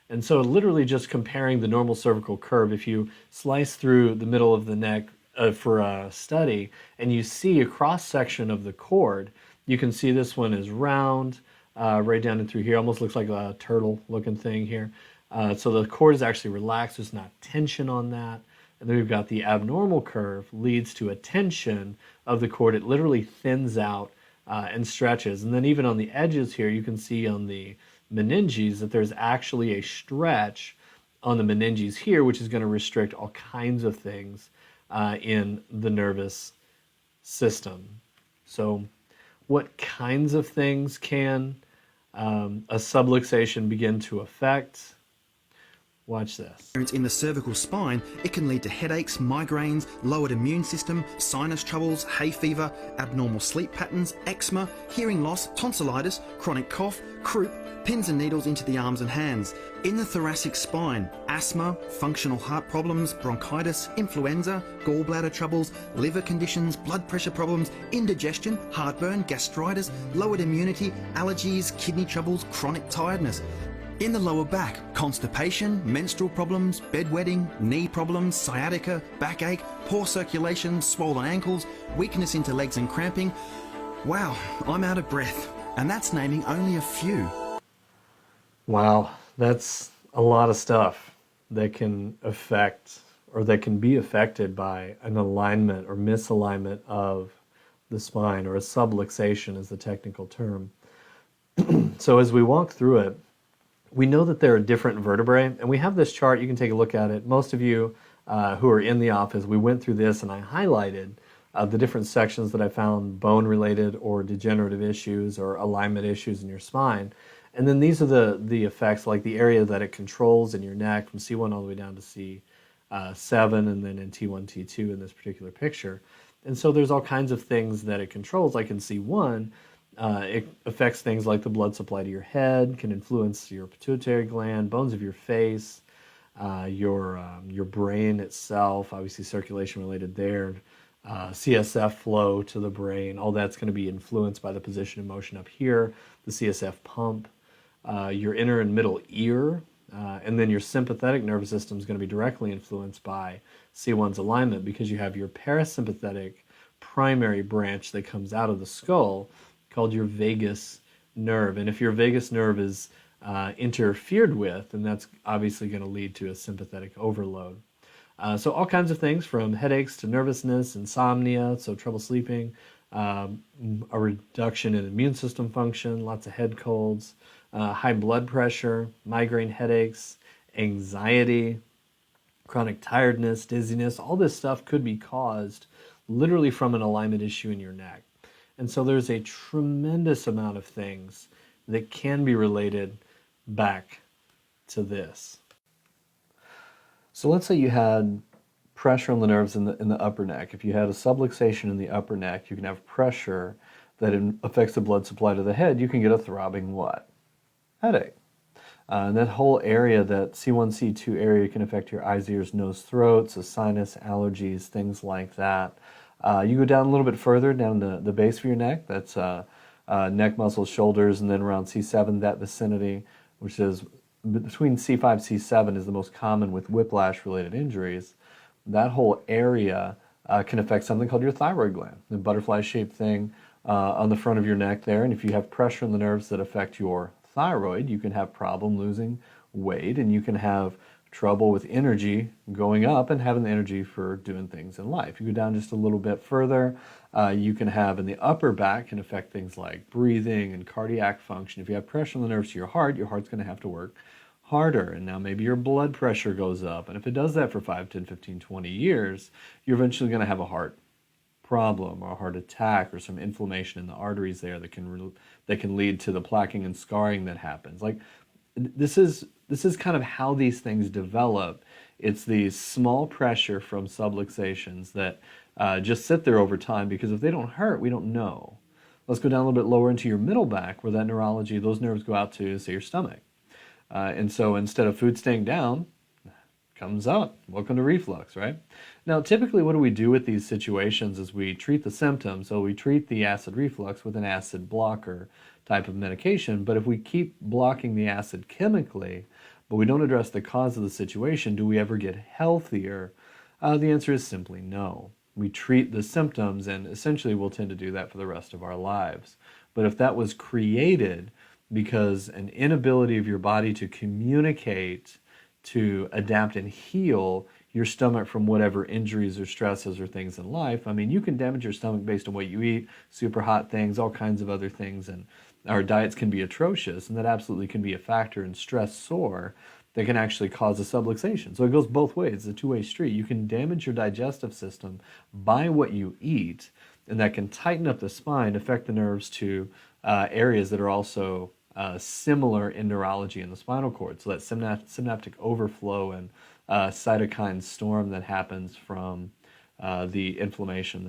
And so literally just comparing the normal cervical curve, if you slice through the middle of the neck for a study and you see a cross section of the cord, you can see this one is round right down and through here, almost looks like a turtle looking thing here. So the cord is actually relaxed, there's not tension on that. And then we've got the abnormal curve leads to a tension of the cord. It literally thins out and stretches. And then even on the edges here, you can see on the meninges that there's actually a stretch on the meninges here, which is going to restrict all kinds of things in the nervous system. So what kinds of things can a subluxation begin to affect? Watch this. In the cervical spine, it can lead to headaches, migraines, lowered immune system, sinus troubles, hay fever, abnormal sleep patterns, eczema, hearing loss, tonsillitis, chronic cough, croup, pins and needles into the arms and hands. In the thoracic spine, asthma, functional heart problems, bronchitis, influenza, gallbladder troubles, liver conditions, blood pressure problems, indigestion, heartburn, gastritis, lowered immunity, allergies, kidney troubles, chronic tiredness. In the lower back, constipation, menstrual problems, bedwetting, knee problems, sciatica, backache, poor circulation, swollen ankles, weakness into legs and cramping. Wow, I'm out of breath. And that's naming only a few. Wow, that's a lot of stuff that can affect, or that can be affected by an alignment or misalignment of the spine, or a subluxation is the technical term. So as we walk through it, we know that there are different vertebrae, and we have this chart. You can take a look at it. Most of you who are in the office, we went through this and I highlighted the different sections that I found bone-related or degenerative issues or alignment issues in your spine. And then these are the effects, like the area that it controls in your neck from C1 all the way down to C7, and then in T1, T2 in this particular picture. And so there's all kinds of things that it controls, like in C1, it affects things like the blood supply to your head, can influence your pituitary gland, bones of your face, your brain itself, obviously circulation related there, CSF flow to the brain. All that's going to be influenced by the position of motion up here, the CSF pump, your inner and middle ear, and then your sympathetic nervous system is going to be directly influenced by C1's alignment, because you have your parasympathetic primary branch that comes out of the skull called your vagus nerve. And if your vagus nerve is interfered with, then that's obviously going to lead to a sympathetic overload. So all kinds of things, from headaches to nervousness, insomnia, so trouble sleeping, a reduction in immune system function, lots of head colds, high blood pressure, migraine headaches, anxiety, chronic tiredness, dizziness. All this stuff could be caused literally from an alignment issue in your neck. And so there's a tremendous amount of things that can be related back to this. So let's say you had pressure on the nerves in the upper neck. If you had a subluxation in the upper neck, you can have pressure that affects the blood supply to the head. You can get a throbbing what? Headache. And that whole area, that C1, C2 area, can affect your eyes, ears, nose, throat, so sinus, allergies, things like that. You go down a little bit further, down the base of your neck. That's neck muscles, shoulders, and then around C7, that vicinity, which is between C5, C7 is the most common with whiplash-related injuries. That whole area can affect something called your thyroid gland, the butterfly-shaped thing on the front of your neck there. And if you have pressure in the nerves that affect your thyroid, you can have problem losing weight, and you can have trouble with energy going up and having the energy for doing things in life. You go down just a little bit further, you can have in the upper back, can affect things like breathing and cardiac function. If you have pressure on the nerves to your heart's going to have to work harder, and now maybe your blood pressure goes up, and if it does that for 5, 10, 15, 20 years, you're eventually going to have a heart problem or a heart attack or some inflammation in the arteries there that can lead to the plaquing and scarring that happens. Like, this is kind of how these things develop. It's these small pressure from subluxations that just sit there over time, because if they don't hurt, we don't know. Let's go down a little bit lower into your middle back, where that neurology, those nerves go out to, say, your stomach. And so instead of food staying down, comes up. Welcome to reflux, right? Now, typically what do we do with these situations is we treat the symptoms. So we treat the acid reflux with an acid blocker type of medication. But if we keep blocking the acid chemically, but we don't address the cause of the situation, do we ever get healthier? The answer is simply no. We treat the symptoms, and essentially we'll tend to do that for the rest of our lives. But if that was created because an inability of your body to communicate, to adapt and heal your stomach from whatever injuries or stresses or things in life. I mean, you can damage your stomach based on what you eat, super hot things, all kinds of other things, and our diets can be atrocious, and that absolutely can be a factor in stressor that can actually cause a subluxation. So it goes both ways. It's a two-way street. You can damage your digestive system by what you eat, and that can tighten up the spine, affect the nerves to areas that are also similar in neurology in the spinal cord. So that synaptic overflow and cytokine storm that happens from the inflammation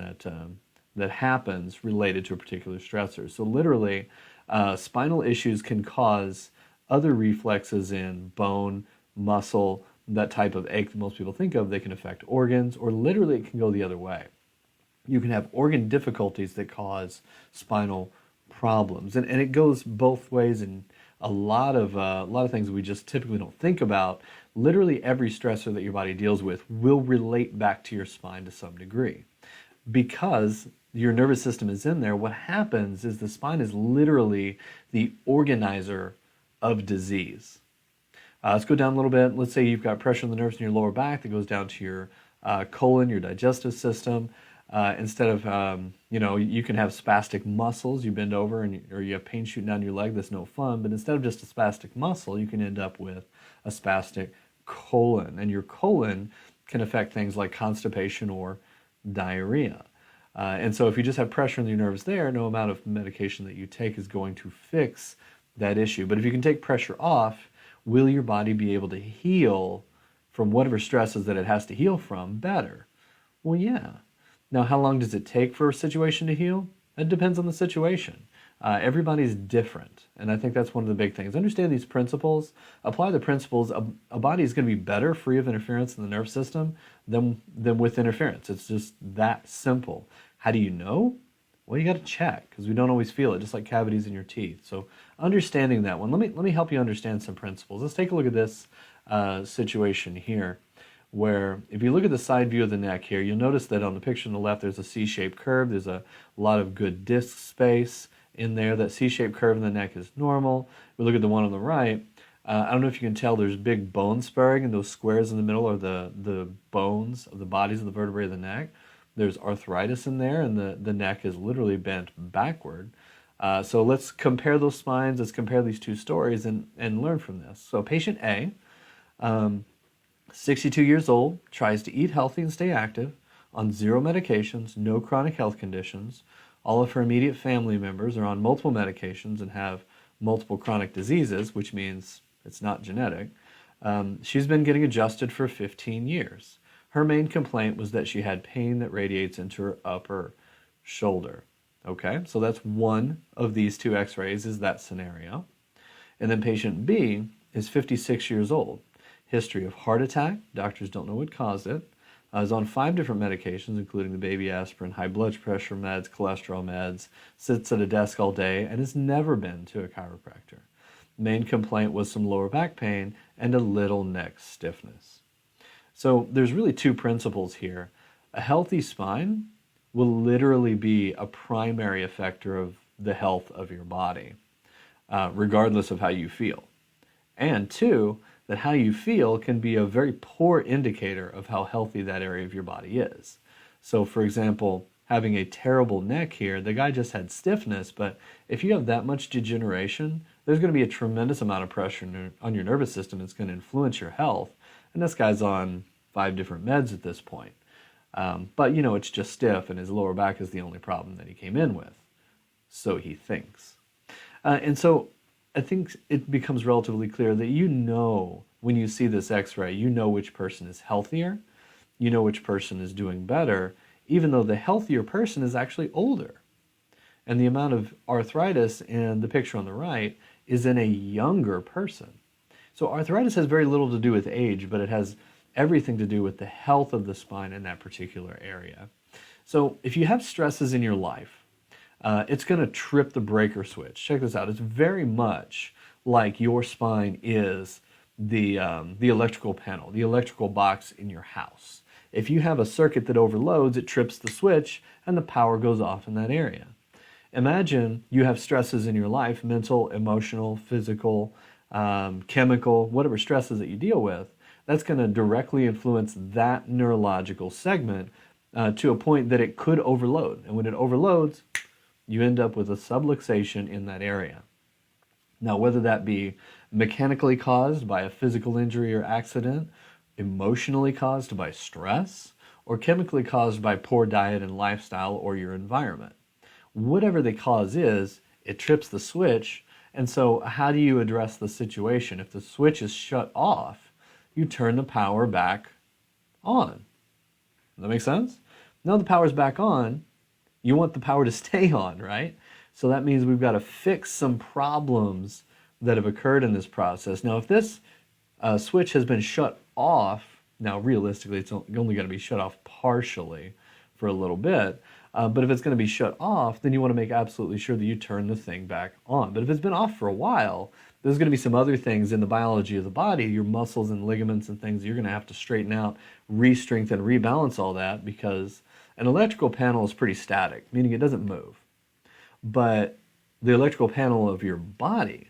that happens related to a particular stressor. So literally, spinal issues can cause other reflexes in bone, muscle, that type of ache that most people think of. They can affect organs, or literally it can go the other way. You can have organ difficulties that cause spinal problems, and it goes both ways. And a lot of things we just typically don't think about. Literally every stressor that your body deals with will relate back to your spine to some degree, because your nervous system is in there. What happens is the spine is literally the organizer of disease. Let's go down a little bit. Let's say you've got pressure on the nerves in your lower back that goes down to your colon, your digestive system. Instead of, you can have spastic muscles. You bend over or you have pain shooting down your leg. That's no fun. But instead of just a spastic muscle, you can end up with a spastic colon. And your colon can affect things like constipation or diarrhea. And so if you just have pressure in your nerves there, no amount of medication that you take is going to fix that issue. But if you can take pressure off, will your body be able to heal from whatever stresses that it has to heal from better? Well, yeah. Now, how long does it take for a situation to heal? It depends on the situation. Everybody's different, and I think that's one of the big things. Understand these principles, apply the principles. A body is going to be better free of interference in the nervous system than with interference. It's just that simple. How do you know? Well, you got to check, because we don't always feel it, just like cavities in your teeth. So understanding that one, let me help you understand some principles. Let's take a look at this situation here, where if you look at the side view of the neck here, you'll notice that on the picture on the left, there's a C-shaped curve. There's a lot of good disc space in there. That C-shaped curve in the neck is normal. We look at the one on the right. I don't know if you can tell, there's big bone spurring, and those squares in the middle are the bones of the bodies of the vertebrae of the neck. There's arthritis in there, and the neck is literally bent backward. So let's compare those spines. Let's compare these two stories and learn from this. So patient A, 62 years old, tries to eat healthy and stay active, on 0 medications, no chronic health conditions. All of her immediate family members are on multiple medications and have multiple chronic diseases, which means it's not genetic. She's been getting adjusted for 15 years. Her main complaint was that she had pain that radiates into her upper shoulder. Okay, so that's one of these two x-rays is that scenario. And then patient B is 56 years old. History of heart attack, doctors don't know what caused it. Is on 5 different medications, including the baby aspirin, high blood pressure meds, cholesterol meds, sits at a desk all day, and has never been to a chiropractor. Main complaint was some lower back pain and a little neck stiffness. So there's really two principles here. A healthy spine will literally be a primary effector of the health of your body, regardless of how you feel. And two, that how you feel can be a very poor indicator of how healthy that area of your body is. So for example, having a terrible neck here, the guy just had stiffness, but if you have that much degeneration, there's going to be a tremendous amount of pressure on your nervous system. It's going to influence your health. And this guy's on 5 different meds at this point. But you know, it's just stiff, and his lower back is the only problem that he came in with. So he thinks. And so I think it becomes relatively clear that you know when you see this x-ray, you know which person is healthier, you know which person is doing better, even though the healthier person is actually older. And the amount of arthritis in the picture on the right is in a younger person. So arthritis has very little to do with age, but it has everything to do with the health of the spine in that particular area. So if you have stresses in your life, it's going to trip the breaker switch. Check this out. It's very much like your spine is the electrical panel, the electrical box in your house. If you have a circuit that overloads, it trips the switch and the power goes off in that area. Imagine you have stresses in your life, mental, emotional, physical, chemical, whatever stresses that you deal with. That's going to directly influence that neurological segment to a point that it could overload. And when it overloads, you end up with a subluxation in that area. Now, whether that be mechanically caused by a physical injury or accident, emotionally caused by stress, or chemically caused by poor diet and lifestyle or your environment, whatever the cause is, it trips the switch. And so how do you address the situation? If the switch is shut off, you turn the power back on. Does that make sense? Now the power's back on, you want the power to stay on, right? So that means we've got to fix some problems that have occurred in this process. Now, if this switch has been shut off, now realistically it's only going to be shut off partially for a little bit, but if it's going to be shut off, then you want to make absolutely sure that you turn the thing back on. But if it's been off for a while, there's going to be some other things in the biology of the body, your muscles and ligaments and things you're going to have to straighten out, re-strengthen, rebalance all that, because an electrical panel is pretty static, meaning it doesn't move. But the electrical panel of your body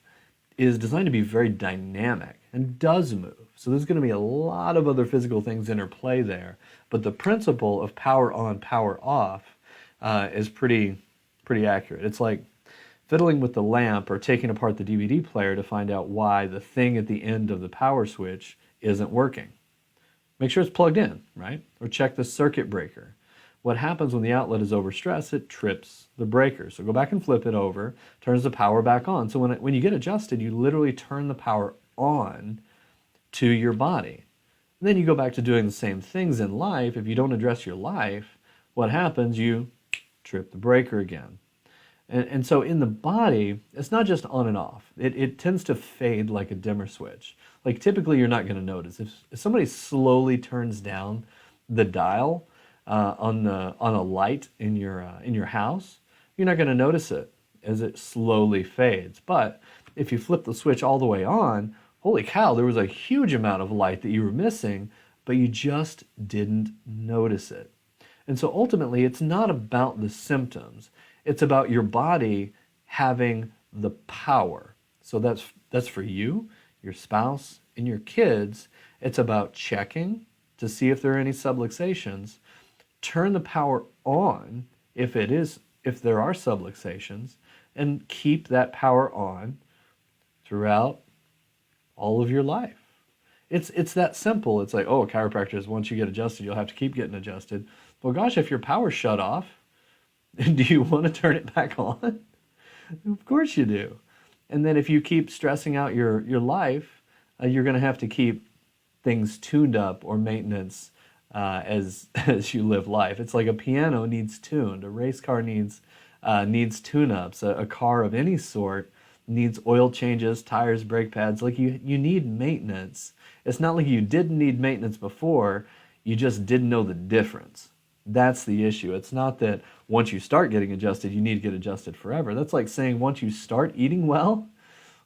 is designed to be very dynamic and does move. So there's going to be a lot of other physical things interplay there. But the principle of power on, power off is pretty accurate. It's like fiddling with the lamp or taking apart the DVD player to find out why the thing at the end of the power switch isn't working. Make sure it's plugged in, right? Or check the circuit breaker. What happens when the outlet is overstressed, it trips the breaker. So go back and flip it over, turns the power back on. So when you get adjusted, you literally turn the power on to your body. And then you go back to doing the same things in life. If you don't address your life, what happens? You trip the breaker again. And so in the body, it's not just on and off. It tends to fade like a dimmer switch. Like typically you're not going to notice. If somebody slowly turns down the dial on a light in your house, you're not going to notice it as it slowly fades. But if you flip the switch all the way on, holy cow, there was a huge amount of light that you were missing, but you just didn't notice it. And so ultimately, it's not about the symptoms. It's about your body having the power. So that's for you, your spouse, and your kids. It's about checking to see if there are any subluxations. Turn the power on if there are subluxations, and keep that power on throughout all of your life. It's that simple. It's like, oh, chiropractors, once you get adjusted, you'll have to keep getting adjusted. Well, gosh, if your power's shut off, do you want to turn it back on? Of course you do. And then if you keep stressing out your life, you're going to have to keep things tuned up or maintenance as you live life. It's like a piano needs tuned, a race car needs tune-ups, a car of any sort needs oil changes, tires, brake pads. Like you need maintenance. It's not like you didn't need maintenance before, you just didn't know the difference. That's the issue. It's not that once you start getting adjusted, you need to get adjusted forever. That's like saying once you start eating well,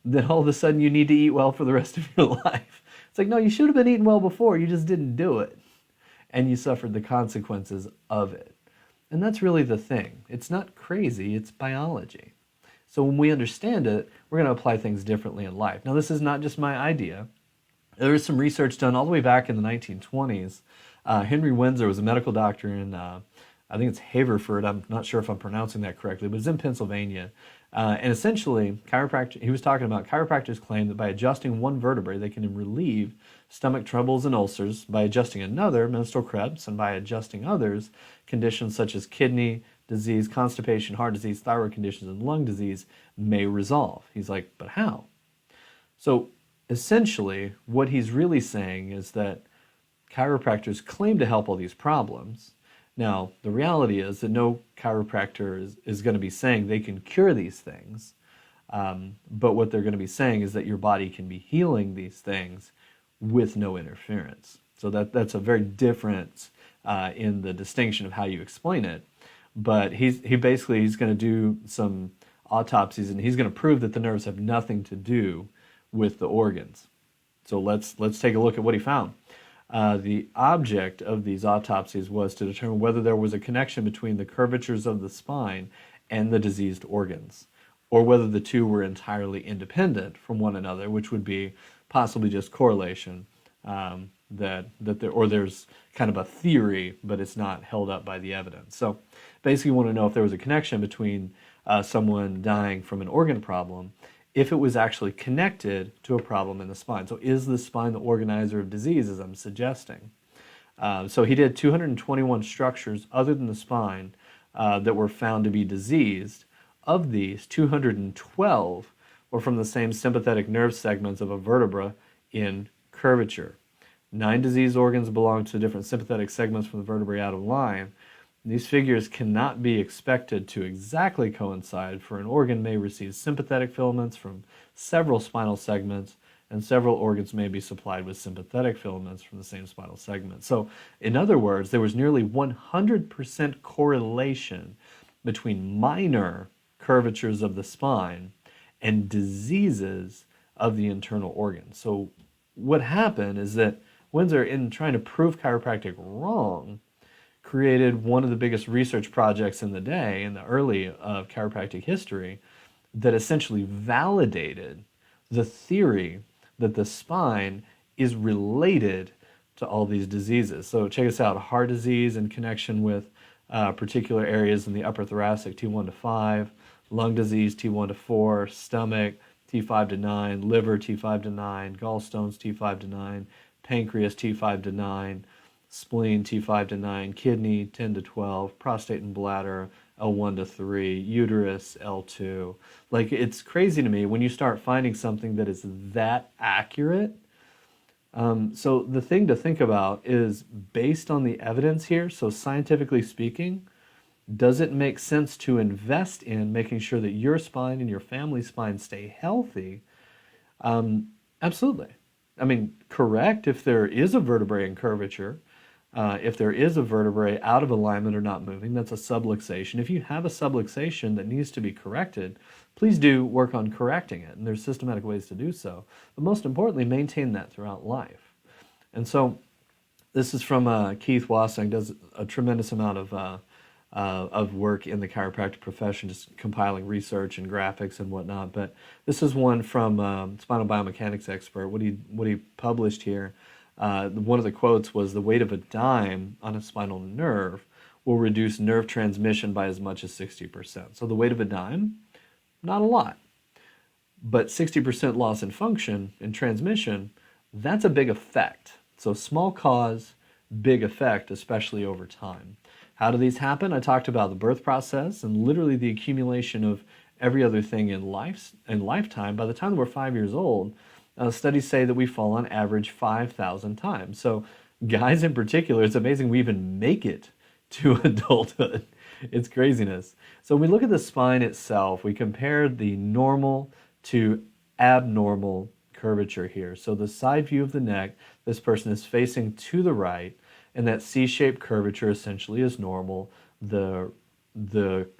then all of a sudden you need to eat well for the rest of your life. It's like, no, you should have been eating well before, you just didn't do it. And you suffered the consequences of it. And that's really the thing. It's not crazy, it's biology. So when we understand it, we're going to apply things differently in life. Now, this is not just my idea. There was some research done all the way back in the 1920s. Henry Windsor was a medical doctor in, I think it's Haverford. I'm not sure if I'm pronouncing that correctly, but it's in Pennsylvania. And essentially, he was talking about chiropractors claim that by adjusting one vertebrae, they can relieve stomach troubles and ulcers. By adjusting another, menstrual cramps, and by adjusting others, conditions such as kidney disease, constipation, heart disease, thyroid conditions, and lung disease may resolve. He's like, but how? So essentially, what he's really saying is that chiropractors claim to help all these problems. Now, the reality is that no chiropractor is going to be saying they can cure these things, but what they're going to be saying is that your body can be healing these things with no interference. So that's a very difference in the distinction of how you explain it. But he's going to do some autopsies, and he's going to prove that the nerves have nothing to do with the organs. So let's take a look at what he found. The object of these autopsies was to determine whether there was a connection between the curvatures of the spine and the diseased organs, or whether the two were entirely independent from one another, which would be possibly just correlation, there's kind of a theory, but it's not held up by the evidence. So basically you want to know if there was a connection between someone dying from an organ problem, if it was actually connected to a problem in the spine. So is the spine the organizer of disease, as I'm suggesting? So he did 221 structures other than the spine that were found to be diseased. Of these, 212 were from the same sympathetic nerve segments of a vertebra in curvature. 9 diseased organs belong to different sympathetic segments from the vertebrae out of line. These figures cannot be expected to exactly coincide, for an organ may receive sympathetic filaments from several spinal segments, and several organs may be supplied with sympathetic filaments from the same spinal segment. So, in other words, there was nearly 100% correlation between minor curvatures of the spine and diseases of the internal organs. So, what happened is that Windsor, in trying to prove chiropractic wrong, created one of the biggest research projects in the day, in the early of chiropractic history, that essentially validated the theory that the spine is related to all these diseases. So check us out: heart disease in connection with particular areas in the upper thoracic, T1 to 5, lung disease, T1 to 4, stomach, T5 to 9, liver, T5 to 9, gallstones, T5 to 9, pancreas, T5 to 9, spleen, T5 to 9, kidney, 10 to 12, prostate and bladder, L1 to 3, uterus, L2. Like, it's crazy to me when you start finding something that is that accurate. So the thing to think about is, based on the evidence here, so scientifically speaking, Does it make sense to invest in making sure that your spine and your family's spine stay healthy? Absolutely. I mean, correct if there is a vertebrae in curvature, if there is a vertebrae out of alignment or not moving, that's a subluxation. If you have a subluxation that needs to be corrected, please do work on correcting it, and there's systematic ways to do so. But most importantly, maintain that throughout life. And so this is from Keith Wassing, does a tremendous amount of work in the chiropractic profession, just compiling research and graphics and whatnot. But this is one from spinal biomechanics expert. What he published here, one of the quotes was, "The weight of a dime on a spinal nerve will reduce nerve transmission by as much as 60%. So the weight of a dime, not a lot, but 60% loss in function and transmission, that's a big effect. So small cause, big effect, especially over time. How do these happen? I talked about the birth process and literally the accumulation of every other thing in lifetime. By the time we're 5 years old, studies say that we fall on average 5,000 times. So guys in particular, it's amazing we even make it to adulthood. It's craziness. So when we look at the spine itself, we compare the normal to abnormal curvature here. So the side view of the neck, this person is facing to the right, and that C-shaped curvature essentially is normal. The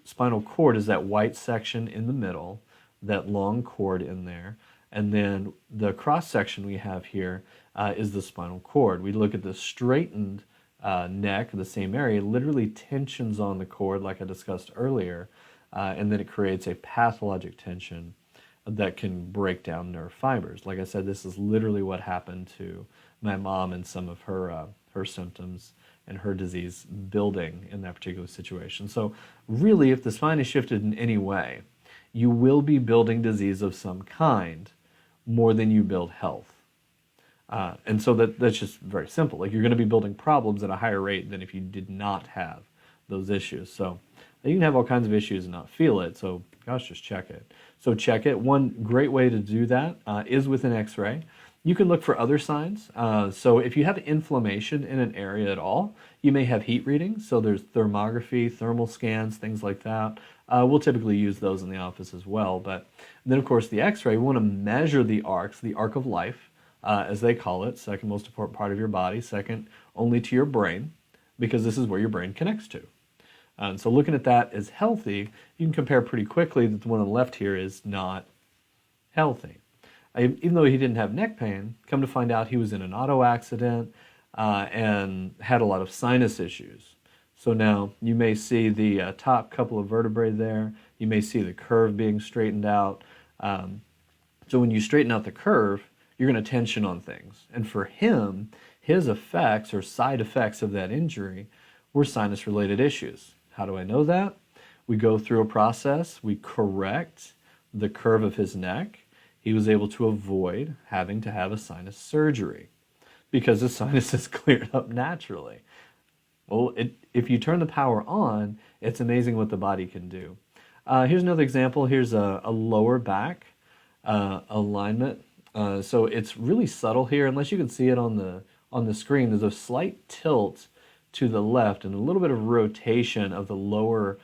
spinal cord is that white section in the middle, that long cord in there. And then the cross section we have here is the spinal cord. We look at the straightened neck, the same area, literally tensions on the cord like I discussed earlier, and then it creates a pathologic tension that can break down nerve fibers. Like I said, this is literally what happened to my mom and some of her symptoms and her disease building in that particular situation. So really, if the spine is shifted in any way, you will be building disease of some kind more than you build health. And so that's just very simple. Like, you're going to be building problems at a higher rate than if you did not have those issues. So you can have all kinds of issues and not feel it. So gosh, just check it. So check it. One great way to do that is with an x-ray. You can look for other signs. So if you have inflammation in an area at all, you may have heat readings. So there's thermography, thermal scans, things like that. We'll typically use those in the office as well. But then, of course, the x-ray, we want to measure the arc of life, as they call it, second most important part of your body, second only to your brain, because this is where your brain connects to. And so looking at that as healthy, you can compare pretty quickly that the one on the left here is not healthy. Even though he didn't have neck pain, come to find out he was in an auto accident and had a lot of sinus issues. So now you may see the top couple of vertebrae there. You may see the curve being straightened out. So when you straighten out the curve, you're going to tension on things. And for him, his effects or side effects of that injury were sinus-related issues. How do I know that? We go through a process. We correct the curve of his neck. He was able to avoid having to have a sinus surgery because the sinus is cleared up naturally. Well, if you turn the power on, it's amazing what the body can do. Here's another example. Here's a lower back alignment. So it's really subtle here. Unless you can see it on the screen, there's a slight tilt to the left and a little bit of rotation of the lower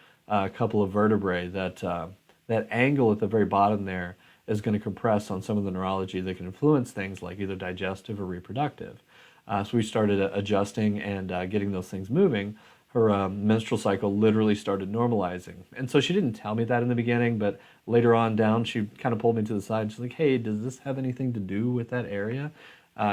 couple of vertebrae. That angle at the very bottom there is going to compress on some of the neurology that can influence things like either digestive or reproductive. So we started adjusting and getting those things moving. Her menstrual cycle literally started normalizing. And so she didn't tell me that in the beginning, but later on down, she kind of pulled me to the side. She's like, hey, does this have anything to do with that area?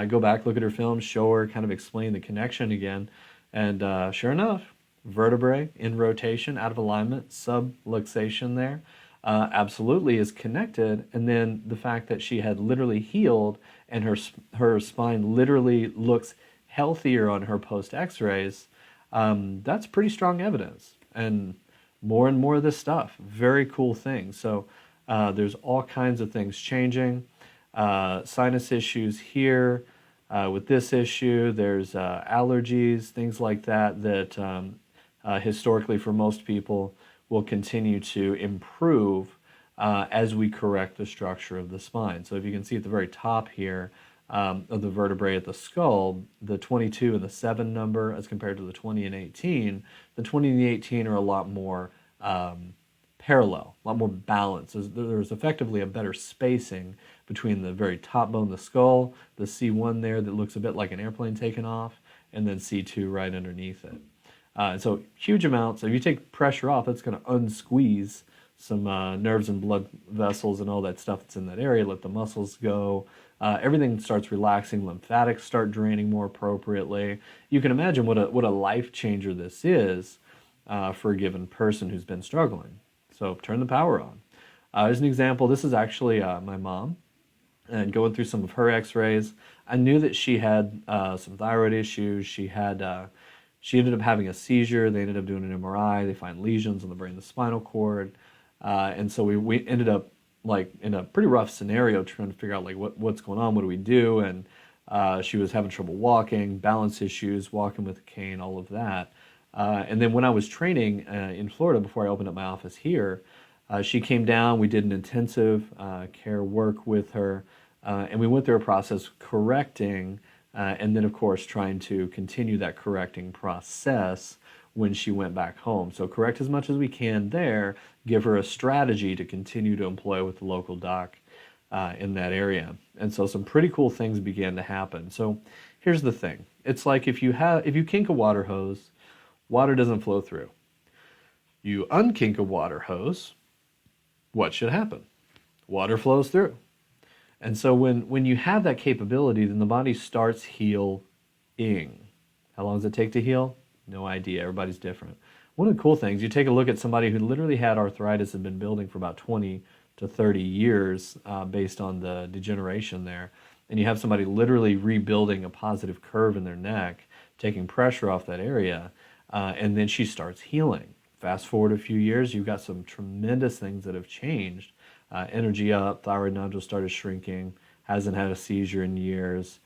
Go back, look at her film, show her, kind of explain the connection again. And sure enough, vertebrae in rotation, out of alignment, subluxation there. Absolutely is connected. And then the fact that she had literally healed and her spine literally looks healthier on her post x-rays, that's pretty strong evidence. And more of this stuff, very cool things. So there's all kinds of things changing. Sinus issues here with this issue. There's allergies, things like that historically for most people will continue to improve as we correct the structure of the spine. So if you can see at the very top here, of the vertebrae at the skull, the 22 and the 7 number as compared to the 20 and 18, the 20 and the 18 are a lot more parallel, a lot more balanced. There's effectively a better spacing between the very top bone of the skull, the C1 there that looks a bit like an airplane taking off, and then C2 right underneath it. So huge amounts. If you take pressure off, it's going to unsqueeze some nerves and blood vessels and all that stuff that's in that area. Let the muscles go. Everything starts relaxing. Lymphatics start draining more appropriately. You can imagine what a life changer this is for a given person who's been struggling. So turn the power on. As an example, this is actually my mom. And going through some of her x-rays, I knew that she had some thyroid issues. She ended up having a seizure. They ended up doing an MRI. They find lesions on the brain and the spinal cord. And so we ended up like in a pretty rough scenario trying to figure out like what's going on, what do we do? And she was having trouble walking, balance issues, walking with a cane, all of that. And then when I was training in Florida before I opened up my office here, she came down, we did an intensive care work with her, and we went through a process correcting, and then of course trying to continue that correcting process when she went back home. So correct as much as we can there, give her a strategy to continue to employ with the local doc in that area. And so some pretty cool things began to happen. So here's the thing. It's like if you kink a water hose, water doesn't flow through. You unkink a water hose, what should happen? Water flows through. And so when you have that capability, then the body starts healing. How long does it take to heal? No idea. Everybody's different. One of the cool things, you take a look at somebody who literally had arthritis and been building for about 20 to 30 years based on the degeneration there, and you have somebody literally rebuilding a positive curve in their neck, taking pressure off that area, and then she starts healing. Fast forward a few years, you've got some tremendous things that have changed. Energy up, thyroid nodule started shrinking, hasn't had a seizure in years.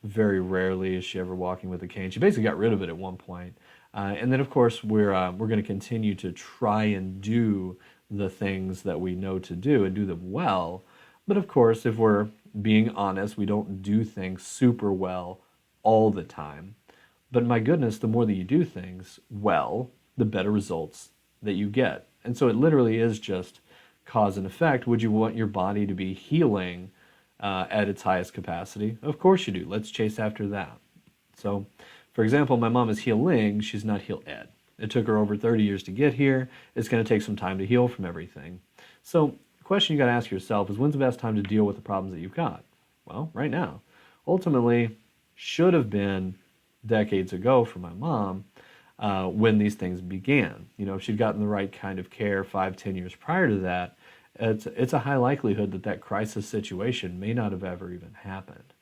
Very rarely is she ever walking with a cane. She basically got rid of it at one point. And then, of course, we're going to continue to try and do the things that we know to do and do them well. But, of course, if we're being honest, we don't do things super well all the time. But my goodness, the more that you do things well, the better results that you get. And so it literally is just cause and effect. Would you want your body to be healing at its highest capacity? Of course you do. Let's chase after that. So, for example, my mom is healing. She's not heal-ed. It took her over 30 years to get here. It's going to take some time to heal from everything. So the question you got to ask yourself is, when's the best time to deal with the problems that you've got? Well, right now. Ultimately, should have been decades ago for my mom when these things began. You know, if she'd gotten the right kind of care 5-10 years prior to that, it's a high likelihood that that crisis situation may not have ever even happened.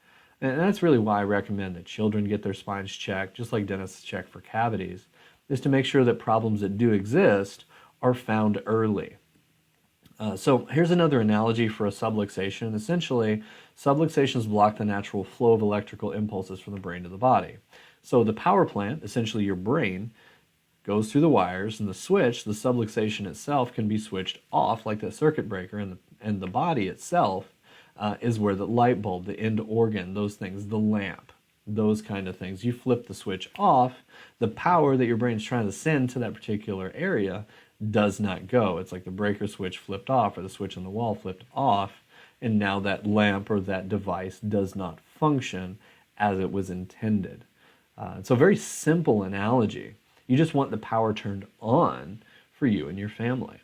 And that's really why I recommend that children get their spines checked, just like dentists check for cavities, is to make sure that problems that do exist are found early. So here's another analogy for a subluxation. Essentially, subluxations block the natural flow of electrical impulses from the brain to the body. So the power plant, essentially your brain, goes through the wires, and the switch, the subluxation itself, can be switched off like that circuit breaker, and the body itself is where the light bulb, the end organ, those things, the lamp, those kind of things. You flip the switch off, the power that your brain's trying to send to that particular area does not go. It's like the breaker switch flipped off or the switch on the wall flipped off, and now that lamp or that device does not function as it was intended. It's a very simple analogy. You just want the power turned on for you and your family.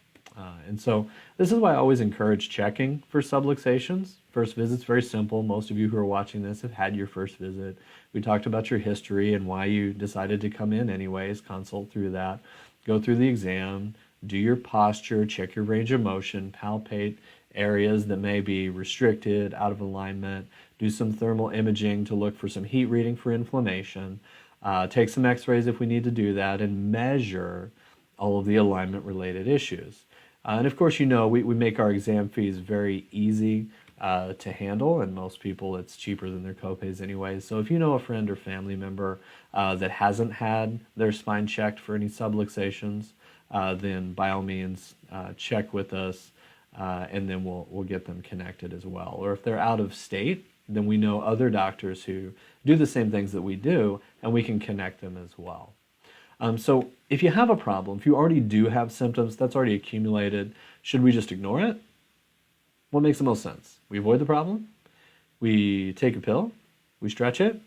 And so this is why I always encourage checking for subluxations. First visit's very simple. Most of you who are watching this have had your first visit. We talked about your history and why you decided to come in anyways. Consult through that. Go through the exam. Do your posture. Check your range of motion. Palpate areas that may be restricted, out of alignment. Do some thermal imaging to look for some heat reading for inflammation. Take some x-rays if we need to do that, and measure all of the alignment-related issues. And of course, you know, we make our exam fees very easy to handle, and most people, it's cheaper than their copays anyway. So if you know a friend or family member that hasn't had their spine checked for any subluxations, then by all means, check with us, and then we'll get them connected as well. Or if they're out of state, then we know other doctors who do the same things that we do, and we can connect them as well. So if you have a problem, if you already do have symptoms, that's already accumulated, should we just ignore it? What makes the most sense? We avoid the problem, we take a pill, we stretch it.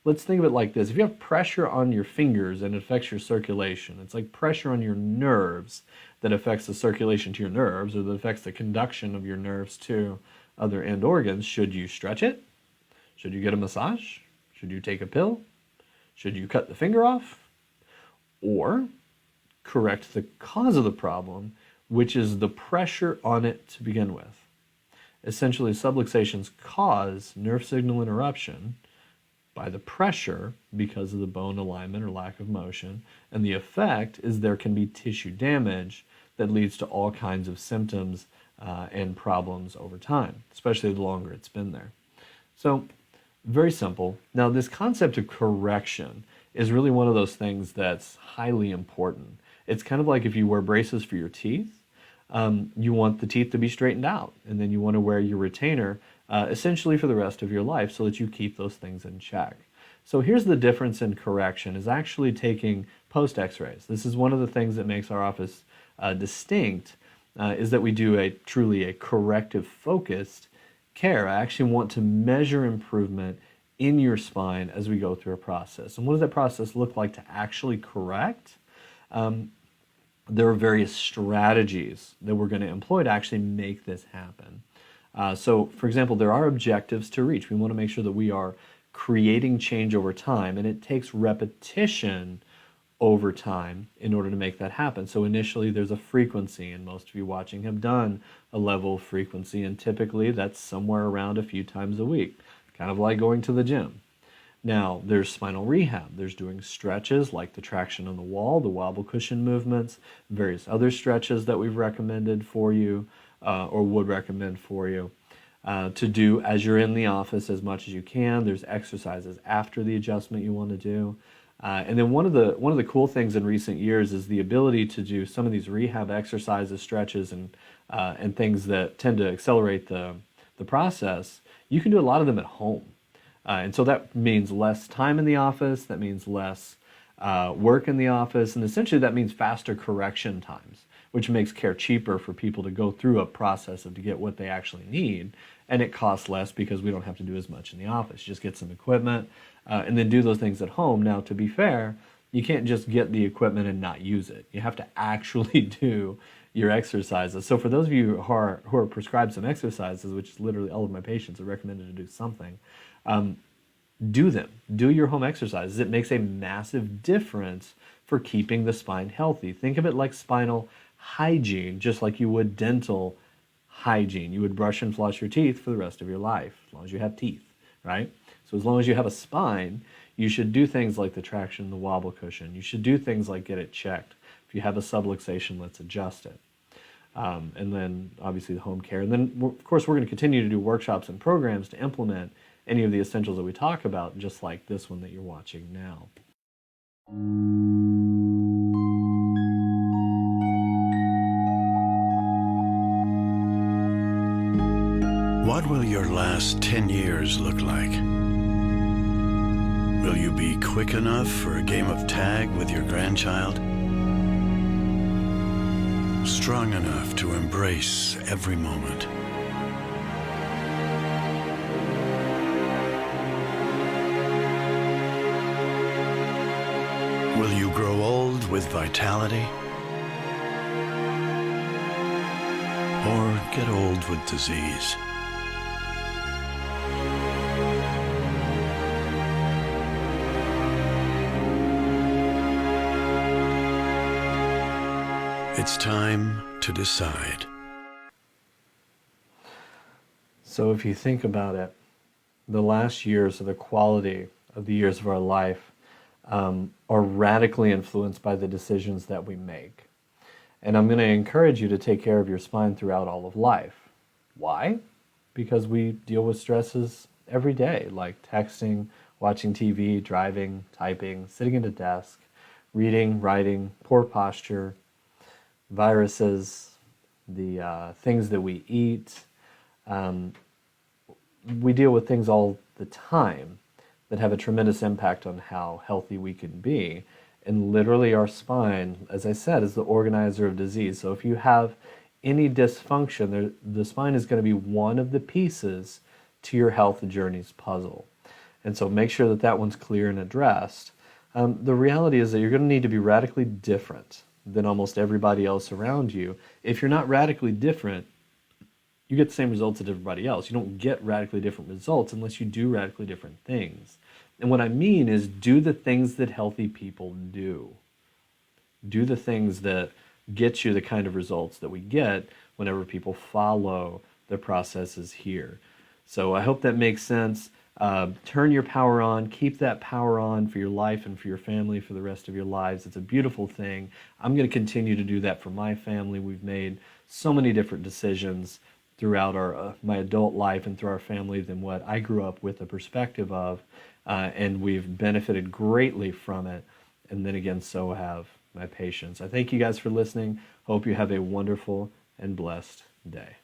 Let's think of it like this. If you have pressure on your fingers and it affects your circulation, it's like pressure on your nerves that affects the circulation to your nerves, or that affects the conduction of your nerves to other end organs. Should you stretch it? Should you get a massage? Should you take a pill? Should you cut the finger off? Or correct the cause of the problem, which is the pressure on it to begin with. Essentially, subluxations cause nerve signal interruption by the pressure because of the bone alignment or lack of motion, and the effect is there can be tissue damage that leads to all kinds of symptoms and problems over time, especially the longer it's been there. So, very simple. Now, this concept of correction is really one of those things that's highly important. It's kind of like if you wear braces for your teeth, you want the teeth to be straightened out, and then you want to wear your retainer essentially for the rest of your life so that you keep those things in check. So here's the difference in correction, is actually taking post x-rays. This is one of the things that makes our office distinct, is that we do truly a corrective focused care. I actually want to measure improvement in your spine as we go through a process. And what does that process look like to actually correct? There are various strategies that we're going to employ to actually make this happen. So, for example, there are objectives to reach. We want to make sure that we are creating change over time, and it takes repetition over time in order to make that happen. So initially there's a frequency, and most of you watching have done a level of frequency, and typically that's somewhere around a few times a week, kind of like going to the gym. Now, there's spinal rehab. There's doing stretches like the traction on the wall, the wobble cushion movements, various other stretches that we've recommended for you or would recommend for you to do as you're in the office as much as you can. There's exercises after the adjustment you want to do. And then one of the cool things in recent years is the ability to do some of these rehab exercises, stretches, and things that tend to accelerate the process. You can do a lot of them at home. And so that means less time in the office, that means less work in the office, and essentially that means faster correction times, which makes care cheaper for people to go through a process to get what they actually need, and it costs less because we don't have to do as much in the office. Just get some equipment and then do those things at home. Now, to be fair, you can't just get the equipment and not use it. You have to actually do your exercises. So for those of you who are prescribed some exercises, which is literally all of my patients are recommended to do something, do them. Do your home exercises. It makes a massive difference for keeping the spine healthy. Think of it like spinal hygiene, just like you would dental hygiene. You would brush and floss your teeth for the rest of your life, as long as you have teeth, right? So as long as you have a spine, you should do things like the traction, the wobble cushion. You should do things like get it checked. If you have a subluxation, let's adjust it. And then obviously the home care. And then, of course, we're going to continue to do workshops and programs to implement any of the essentials that we talk about, just like this one that you're watching now. What will your last 10 years look like? Will you be quick enough for a game of tag with your grandchild? Strong enough to embrace every moment? Will you grow old with vitality? Or get old with disease? It's time to decide. So if you think about it, the last years, or the quality of the years of our life, are radically influenced by the decisions that we make. And I'm going to encourage you to take care of your spine throughout all of life. Why? Because we deal with stresses every day, like texting, watching TV, driving, typing, sitting at a desk, reading, writing, poor posture, viruses, the things that we eat, we deal with things all the time that have a tremendous impact on how healthy we can be. And literally our spine, as I said, is the organizer of disease. So if you have any dysfunction, the spine is going to be one of the pieces to your health journey's puzzle. And so make sure that that one's clear and addressed. The reality is that you're going to need to be radically different than almost everybody else around you. If you're not radically different, you get the same results as everybody else. You don't get radically different results unless you do radically different things. And what I mean is do the things that healthy people do. Do the things that get you the kind of results that we get whenever people follow the processes here. So I hope that makes sense. Turn your power on. Keep that power on for your life and for your family for the rest of your lives. It's a beautiful thing. I'm going to continue to do that for my family. We've made so many different decisions throughout my adult life and through our family than what I grew up with a perspective of, and we've benefited greatly from it. And then again, so have my patients. I thank you guys for listening. Hope you have a wonderful and blessed day.